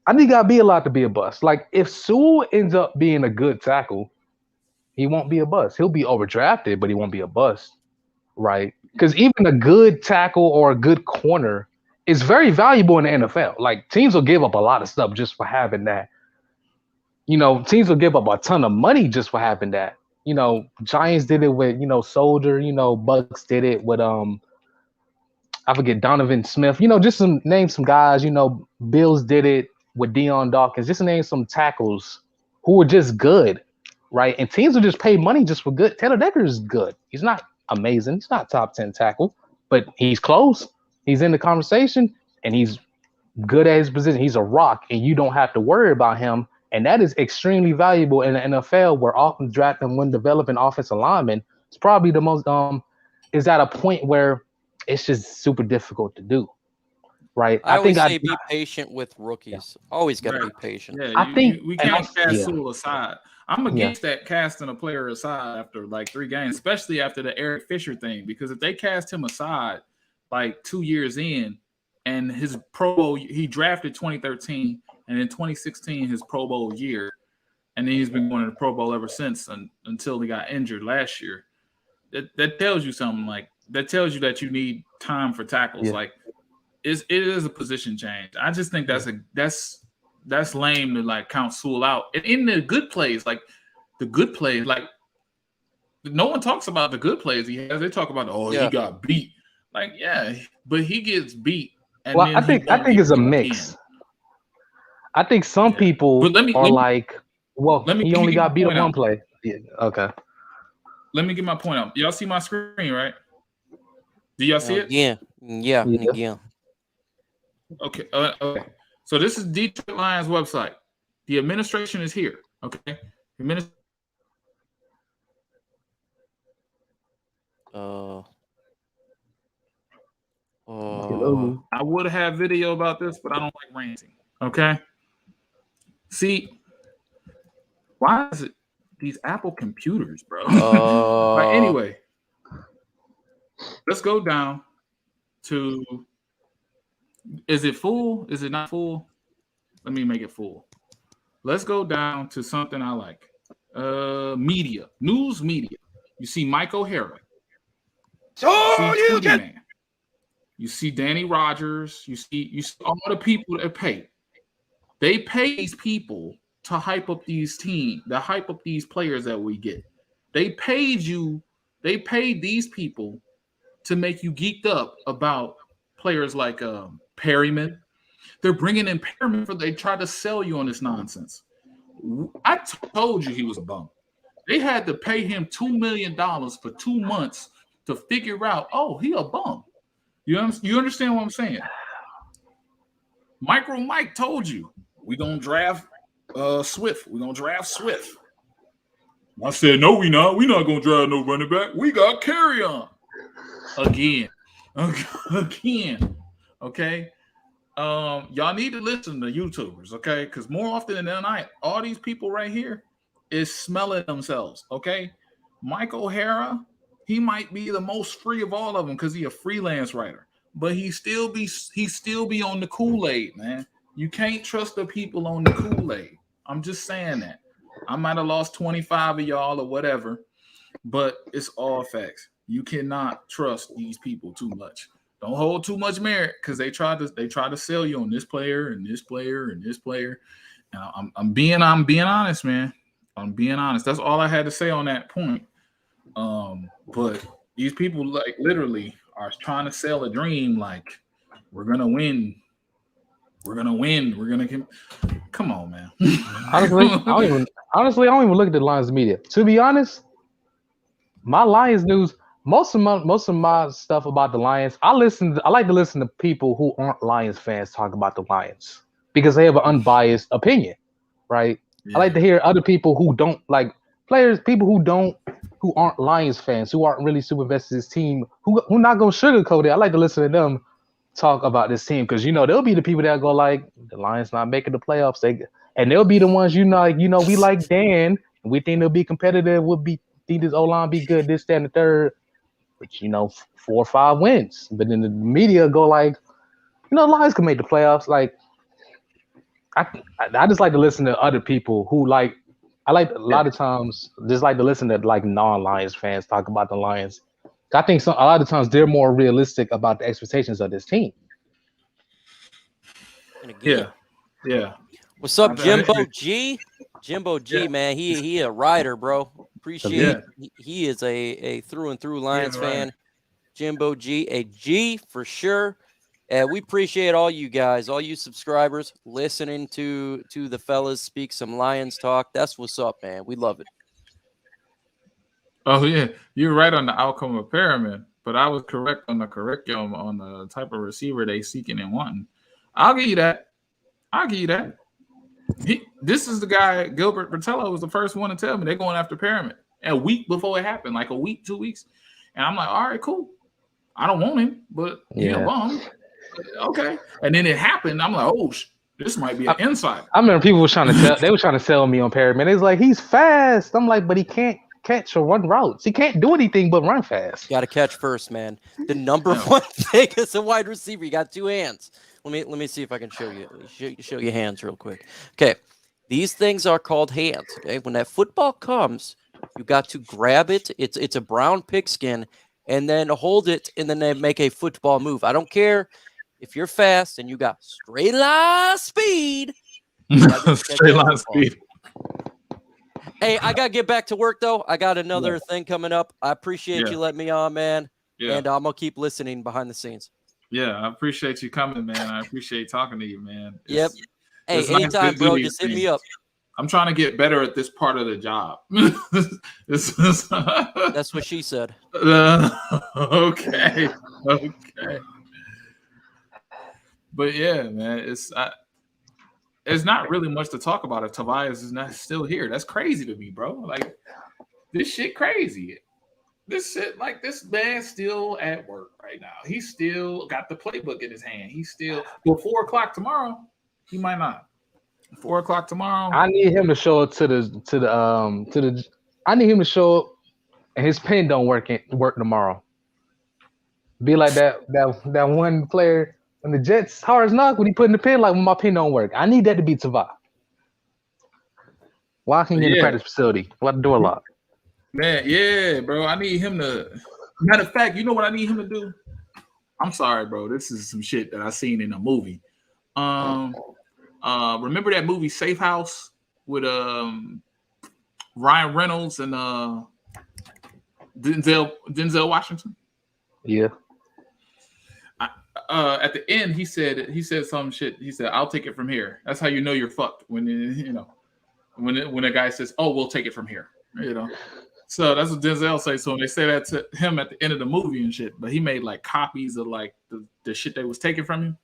[SPEAKER 2] I think you got to be allowed to be a bust. Like, if Sewell ends up being a good tackle, he won't be a bust. He'll be overdrafted, but he won't be a bust, right? Because even a good tackle or a good corner is very valuable in the NFL. Like, teams will give up a lot of stuff just for having that. Teams will give up a ton of money just for having that. Giants did it with, Soldier. Bucks did it with, I forget, Donovan Smith. Just name some guys. Bills did it with Deion Dawkins. Just name some tackles who were just good, right? And teams will just pay money just for good. Taylor Decker is good. He's not amazing. He's not top 10 tackle, but he's close. He's in the conversation, and he's good at his position. He's a rock, and you don't have to worry about him. And that is extremely valuable in the NFL, where often drafting when developing offensive linemen, it's probably the most is at a point where it's just super difficult to do. Right.
[SPEAKER 4] I always say be patient with rookies. Yeah. Always got to be patient.
[SPEAKER 1] Yeah, I think we can't cast Sewell aside. I'm against that casting a player aside after like 3 games, especially after the Eric Fisher thing, because if they cast him aside like 2 years in, and his Pro Bowl, he drafted 2013, and in 2016 his Pro Bowl year, and then he's been going to the Pro Bowl ever since until he got injured last year. That tells you something. Like that tells you that you need time for tackles. Like it is a position change. I just think that's lame to like count Sewell out. And in the good plays, like the good plays, like no one talks about the good plays he has. They talk about he got beat. Like but he gets beat. And
[SPEAKER 2] I think it's a mix. Again. I think some people are like, he only got beat on one play. Yeah. Okay.
[SPEAKER 1] Let me get my point up. Y'all see my screen, right? Do y'all see it?
[SPEAKER 4] Yeah.
[SPEAKER 1] Okay. Okay. So this is Detroit Lions website. The administration is here. Okay. I would have video about this, but I don't like ranting. Okay. See, why is it these Apple computers, bro? But anyway, let's go down to Is it full? Is it not full? Let me make it full. Let's go down to something I like. Media, news media. You see Mike O'Hara. You see Tweety Man. You see Danny Rogers. You see all the people that pay. They pay these people to hype up these teams, to hype up these players that we get. They paid these people to make you geeked up about players like Perryman. They're bringing in Perryman they try to sell you on this nonsense. I told you he was a bum. They had to pay him $2 million for 2 months to figure out, oh, he a bum. You understand what I'm saying? Micro Mike told you, we're going to draft Swift. We're going to draft Swift. I said, no, we not. We're not going to draft no running back. We got carry on. Again. Okay? Y'all need to listen to YouTubers, okay? Because more often than not, all these people right here is smelling themselves, okay? Mike O'Hara, he might be the most free of all of them because he's a freelance writer, but he still be on the Kool-Aid, man. You can't trust the people on the Kool-Aid. I'm just saying that. I might have lost 25 of y'all or whatever, but it's all facts. You cannot trust these people too much. Don't hold too much merit because they try to sell you on this player and this player and this player. And I'm being honest, man. I'm being honest. That's all I had to say on that point. But these people like literally are trying to sell a dream like we're gonna win. We're gonna come on, man.
[SPEAKER 2] Honestly, I don't even look at the Lions media. To be honest, my Lions news. Most of my stuff about the Lions, I like to listen to people who aren't Lions fans talk about the Lions because they have an unbiased opinion, right? Yeah. I like to hear other people who don't like players, people who aren't Lions fans, who aren't really super invested in this team, who not gonna sugarcoat it. I like to listen to them talk about this team because they'll be the people that go like the Lions not making the playoffs, and they'll be the ones we like Dan, and we think they'll be competitive. Think this O-line be good, this, that, and the third. But 4 or 5 wins. But then the media go like, Lions can make the playoffs. Like, I just like to listen to other people who like. I like a lot of times just like to listen to like non-Lions fans talk about the Lions. I think a lot of times they're more realistic about the expectations of this team.
[SPEAKER 1] Yeah.
[SPEAKER 4] What's up, Jimbo G? Jimbo G, man, he a rider, bro. Appreciate it. He is a through and through Lions fan. Jimbo G, a G for sure. And we appreciate all you guys, all you subscribers listening to the fellas speak some Lions talk. That's what's up, man. We love it.
[SPEAKER 1] Oh yeah, you're right on the outcome of Perriman, but I was correct on the curriculum on the type of receiver they seeking and wanting. I'll give you that. This is the guy, Gilbert Bertello was the first one to tell me they're going after Perriman a week before it happened, like a week, 2 weeks. And I'm like, all right, cool. I don't want him, but he's a bum. Okay. And then it happened. I'm like, oh, this might be an insider.
[SPEAKER 2] I remember people were trying to sell me on Perriman. It's like, he's fast. I'm like, but he can't catch or run routes. He can't do anything but run fast.
[SPEAKER 4] Got to catch first, man. The number one thing is a wide receiver. You got 2 hands. Let me see if I can show you hands real quick. Okay, these things are called hands. Okay, when that football comes, you got to grab it. It's a brown pigskin, and then hold it, and then they make a football move. I don't care if you're fast and you got straight line speed.
[SPEAKER 1] Straight line speed.
[SPEAKER 4] Hey, I gotta get back to work though. I got another thing coming up. I appreciate you letting me on, man. Yeah. And I'm gonna keep listening behind the scenes.
[SPEAKER 1] Yeah, I appreciate you coming, man. I appreciate talking to you, man.
[SPEAKER 4] Hey, anytime, nice, bro. Just hit me up.
[SPEAKER 1] I'm trying to get better at this part of the job.
[SPEAKER 4] That's what she said.
[SPEAKER 1] Okay. But yeah, man, it's not really much to talk about if Tavai is not still here. That's crazy to me, bro. Like, this shit crazy. This shit, like, this man's still at work right now. He still got the playbook in his hand. He's still 4:00 tomorrow. He might not. 4:00 tomorrow.
[SPEAKER 2] I need him to show up to the. I need him to show up, and his pen don't work tomorrow. Be like that one player when the Jets hard as knock when he put in the pin, like when my pin don't work. I need that to be Tavai. Walking in the practice facility. What the door lock.
[SPEAKER 1] Man, yeah, bro. I need him to. Matter of fact, you know what I need him to do? I'm sorry, bro. This is some shit that I seen in a movie. Remember that movie Safe House with Ryan Reynolds and Denzel Washington?
[SPEAKER 2] Yeah.
[SPEAKER 1] At the end, he said some shit. He said, "I'll take it from here." That's how you know you're fucked when when a guy says, "Oh, we'll take it from here," So that's what Denzel says. So they say that to him at the end of the movie and shit. But he made like copies of like the shit that was taken from him.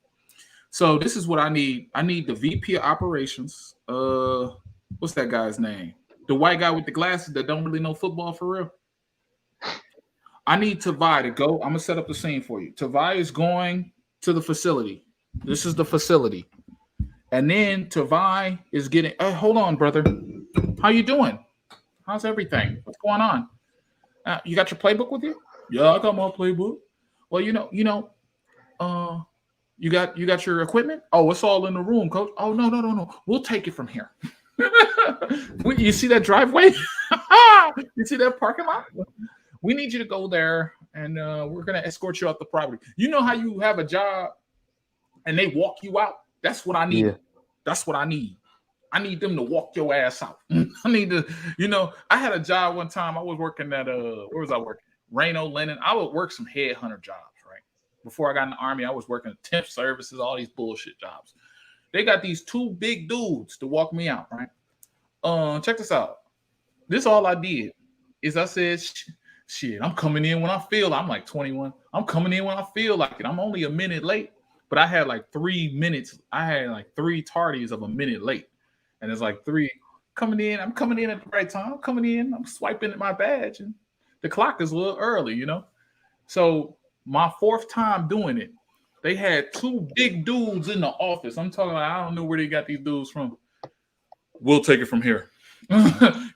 [SPEAKER 1] So this is what I need. I need the VP of operations. What's that guy's name? The white guy with the glasses that don't really know football for real. I need Tavai to go. I'm gonna set up the scene for you. Tavai is going to the facility. This is the facility. And then Tavai is getting. Hold on, brother. How you doing? How's everything? What's going on? You got your playbook with you? Yeah, I got my playbook. Well, you got your equipment? Oh, it's all in the room, coach. Oh, no. We'll take it from here. You see that driveway? You see that parking lot? We need you to go there, and we're gonna escort you out the property. You know how you have a job, and they walk you out? That's what I need. Yeah. That's what I need. I need them to walk your ass out. I need to, I had a job one time. I was working at where was I working? Reno, Lennon. I would work some headhunter jobs, right? Before I got in the Army, I was working temp services, all these bullshit jobs. They got these two big dudes to walk me out, right? Check this out. This all I did is I said, shit, I'm coming in when I feel. I'm like 21. I'm coming in when I feel like it. I'm only a minute late, but I had like 3 minutes. I had like 3 tardies of a minute late. And it's like 3 coming in. I'm coming in at the right time. I'm coming in. I'm swiping at my badge. And the clock is a little early, So my 4th time doing it, they had 2 big dudes in the office. I'm talking about, I don't know where they got these dudes from. We'll take it from here.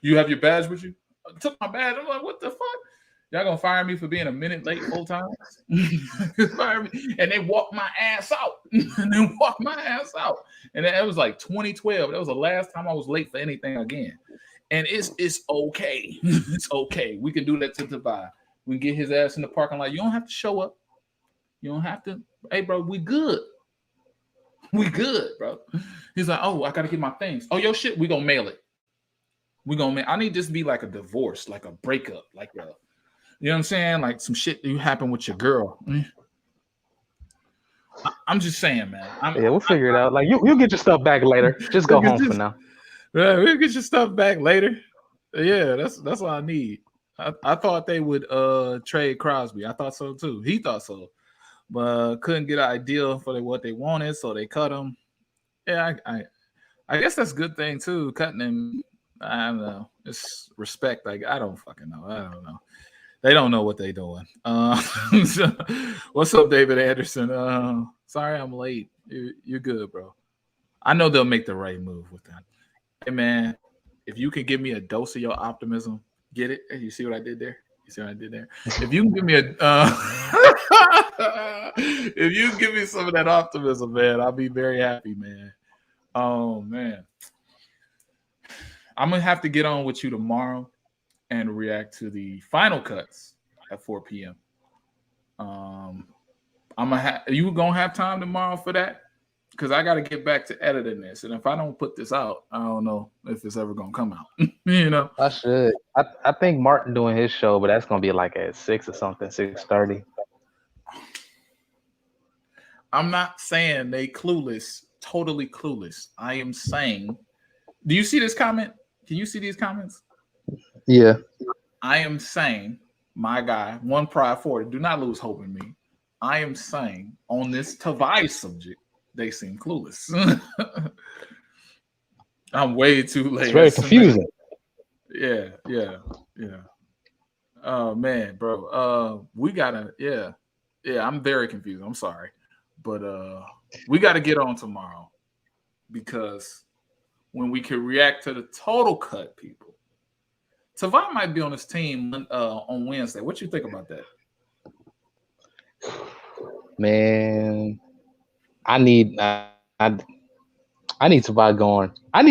[SPEAKER 1] You have your badge with you? I took my badge. I'm like, what the fuck? Y'all gonna fire me for being a minute late full time? Fire me. And they walked my ass out. And that was like 2012. That was the last time I was late for anything again. And it's okay. It's okay. We can do that to Tavai. We can get his ass in the parking lot. You don't have to show up. You don't have to. Hey, bro, we good. We good, bro. He's like, oh, I gotta get my things. Oh, your shit, we gonna mail it. I need this to be like a divorce, like a breakup, like a. You know what I'm saying? Like some shit that happen with your girl. I'm just saying, man.
[SPEAKER 2] We'll figure it out. Like you'll get your stuff back later. Just go home for now.
[SPEAKER 1] Right, we'll get your stuff back later. Yeah, that's what I need. I thought they would trade Crosby. I thought so too. He thought so, but couldn't get an deal for what they wanted, so they cut him. Yeah, I guess that's a good thing too. Cutting him, I don't know. It's respect. Like I don't fucking know. I don't know. They don't know what they're doing. What's up, David Anderson? Sorry I'm late. You're good, bro. I know they'll make the right move with that. Hey, man, if you can give me a dose of your optimism, get it? You see what I did there? If you can give me if you give me some of that optimism, man, I'll be very happy, man. Oh, man. I'm going to have to get on with you tomorrow and react to the final cuts at 4 p.m. You gonna have time tomorrow for that? Because I got to get back to editing this, and if I don't put this out, I don't know if it's ever gonna come out.
[SPEAKER 2] I should. I think Martin doing his show, but that's gonna be like at 6 or something, 6:30.
[SPEAKER 1] I'm not saying they clueless, totally clueless. I am saying, do you see this comment? Can you see these comments?
[SPEAKER 2] Yeah.
[SPEAKER 1] I am saying, my guy, One Pride 40, do not lose hope in me. I am saying on this Tavai subject, they seem clueless. I'm way too late.
[SPEAKER 2] It's very confusing.
[SPEAKER 1] Yeah. Oh man, bro. We gotta, yeah. I'm very confused. I'm sorry, but we got to get on tomorrow because when we can react to the total cut, people. Tavai might be on his team on Wednesday. What you think about that?
[SPEAKER 2] Man, I need I need Tavai going. I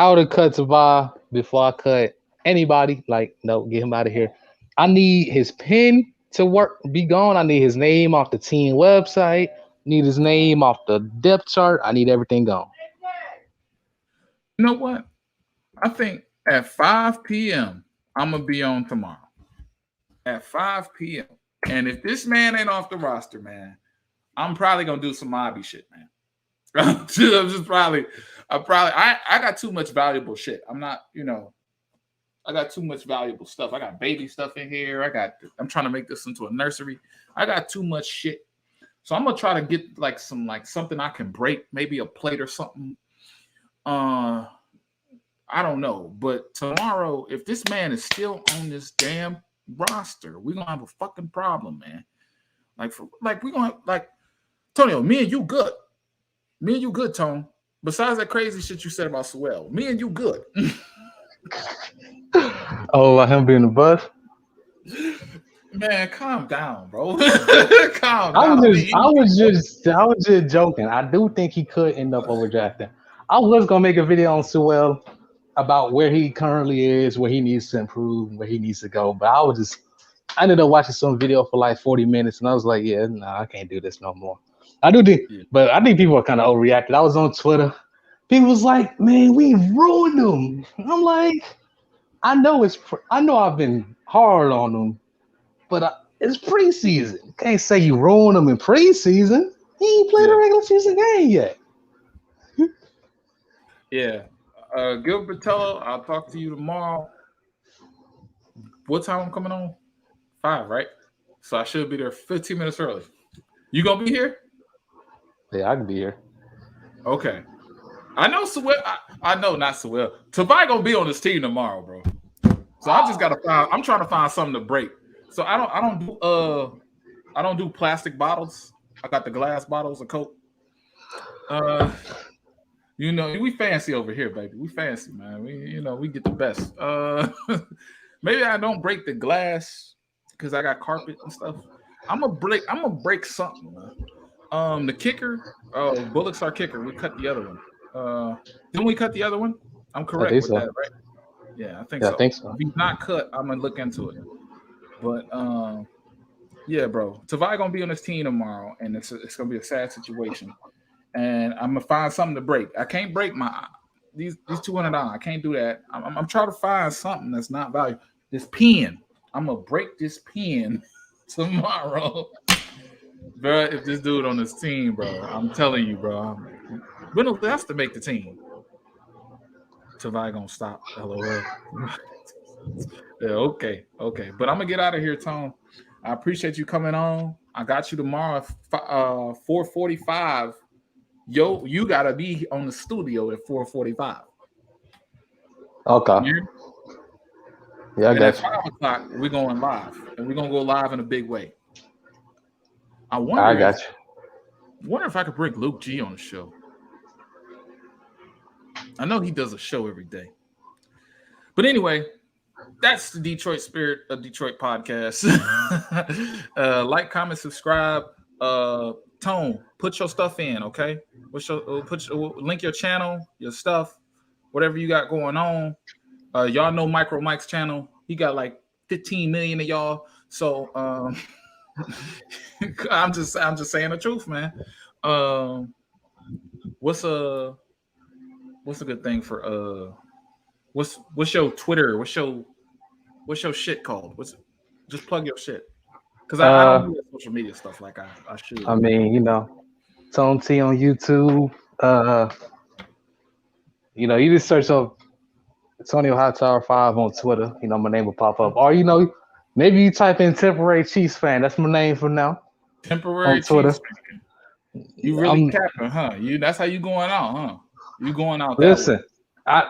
[SPEAKER 2] would have cut Tavai before I cut anybody. Like, no, get him out of here. I need his pen to work, be gone. I need his name off the team website. Need his name off the depth chart. I need everything gone.
[SPEAKER 1] You know what? I think at 5 p.m. I'm gonna be on tomorrow. At 5 p.m. And if this man ain't off the roster, man, I'm probably gonna do some mobby shit, man. I'm just probably, I got too much valuable shit. I'm not, I got too much valuable stuff. I got baby stuff in here. I'm trying to make this into a nursery. I got too much shit. So I'm gonna try to get something I can break, maybe a plate or something. I don't know. But tomorrow, if this man is still on this damn roster, we're gonna have a fucking problem, man. We're gonna Tonio, me and you good. Me and you good, Tone. Besides that crazy shit you said about Sewell, me and you good.
[SPEAKER 2] Oh, about him being the bus.
[SPEAKER 1] Man, calm down, bro. Calm
[SPEAKER 2] I
[SPEAKER 1] down.
[SPEAKER 2] was just joking. I do think he could end up overdrafting. I was gonna make a video on Sewell about where he currently is, where he needs to improve, where he needs to go. But I ended up watching some video for like 40 minutes, and I was like, yeah, I can't do this no more. I do think, but I think people are kind of overreacted. I was on Twitter. People was like, man, we ruined him. I'm like, I know I've been hard on him, but it's preseason. Can't say you ruined him in preseason. He ain't played a regular season game yet.
[SPEAKER 1] Yeah. Gilbert Tello, I'll talk to you tomorrow. What time I'm coming on? 5, right? So I should be there 15 minutes early. You gonna be here?
[SPEAKER 2] Yeah, I can be here.
[SPEAKER 1] Okay. I know Sewell. I know not Sewell. Tavai gonna be on this team tomorrow, bro. So I just gotta I'm trying to find something to break. So I don't do plastic bottles. I got the glass bottles of Coke. We fancy over here, baby. We fancy, man. We get the best. Maybe I don't break the glass because I got carpet and stuff. I'm gonna break something, man. The kicker, Bullock's our kicker. We cut the other one. Didn't we cut the other one? I'm correct with that, right? Yeah, I think so.
[SPEAKER 2] I think so.
[SPEAKER 1] If he's not cut, I'm gonna look into it. But yeah, bro, Tavai gonna be on this team tomorrow, and it's gonna be a sad situation. And I'm gonna find something to break. I can't break these $200. I can't do that. I'm trying to find something that's not valuable. This pen, I'm gonna break this pen tomorrow. Bro, if this dude on this team, bro, I'm telling you, bro, Reynolds has to make the team. Tavai gonna stop. LOL. Yeah, okay. But I'm gonna get out of here, Tom. I appreciate you coming on. I got you tomorrow at 4:45. Yo, you gotta be on the studio at 4:45.
[SPEAKER 2] Okay. Yeah, I got
[SPEAKER 1] you. At 5 o'clock, we're going live, and we're gonna go live in a big way. I wonder if I could bring Luke G on the show. I know he does a show every day. But anyway, that's the Detroit Spirit of Detroit podcast. Like, comment, subscribe. Tone, put your stuff in, okay? Link your channel, your stuff, whatever you got going on. Y'all know Micro Mike's channel. He got like 15 million of y'all. So I'm just saying the truth, man. What's a good thing for what's your Twitter? What's your shit called? Just plug your shit. Because I don't do social media stuff like I should.
[SPEAKER 2] I mean, Tone T on YouTube. You just search up Antonio Hightower 5 on Twitter. My name will pop up. Or maybe you type in temporary Chiefs fan. That's my name for now.
[SPEAKER 1] Temporary on Twitter. Chiefs fan. You really capping, huh? That's how you going out, huh? You going out.
[SPEAKER 2] Listen,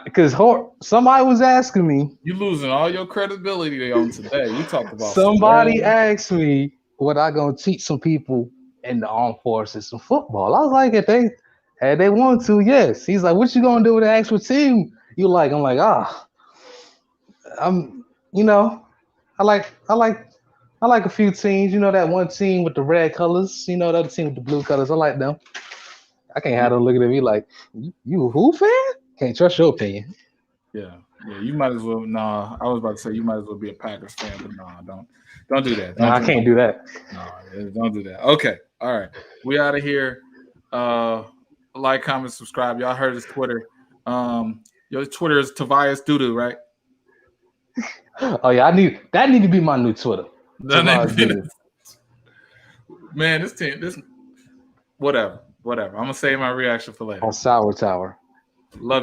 [SPEAKER 2] because somebody was asking me.
[SPEAKER 1] You losing all your credibility on today. We talked about
[SPEAKER 2] somebody asked me what I gonna teach some people in the armed forces some football. I was like, if they want to, yes. He's like, what you gonna do with the actual team? I'm like, I like I like a few teams. You know that one team with the red colors. You know the other team with the blue colors. I like them. I can't have them looking at me like you a who fan? Can't trust your opinion.
[SPEAKER 1] Yeah. You might as well. Nah, I was about to say you might as well be a Packers fan, but nah, don't do that.
[SPEAKER 2] No, I can't do that.
[SPEAKER 1] Nah, don't do that. Okay, all right, we out of here. Like, comment, subscribe. Y'all heard his Twitter. Your Twitter is Tavai Doodoo, right?
[SPEAKER 2] Oh yeah, that need to be my new Twitter.
[SPEAKER 1] Man, this team, whatever. I'm gonna save my reaction for later.
[SPEAKER 2] On Sour Tower.
[SPEAKER 1] Love you.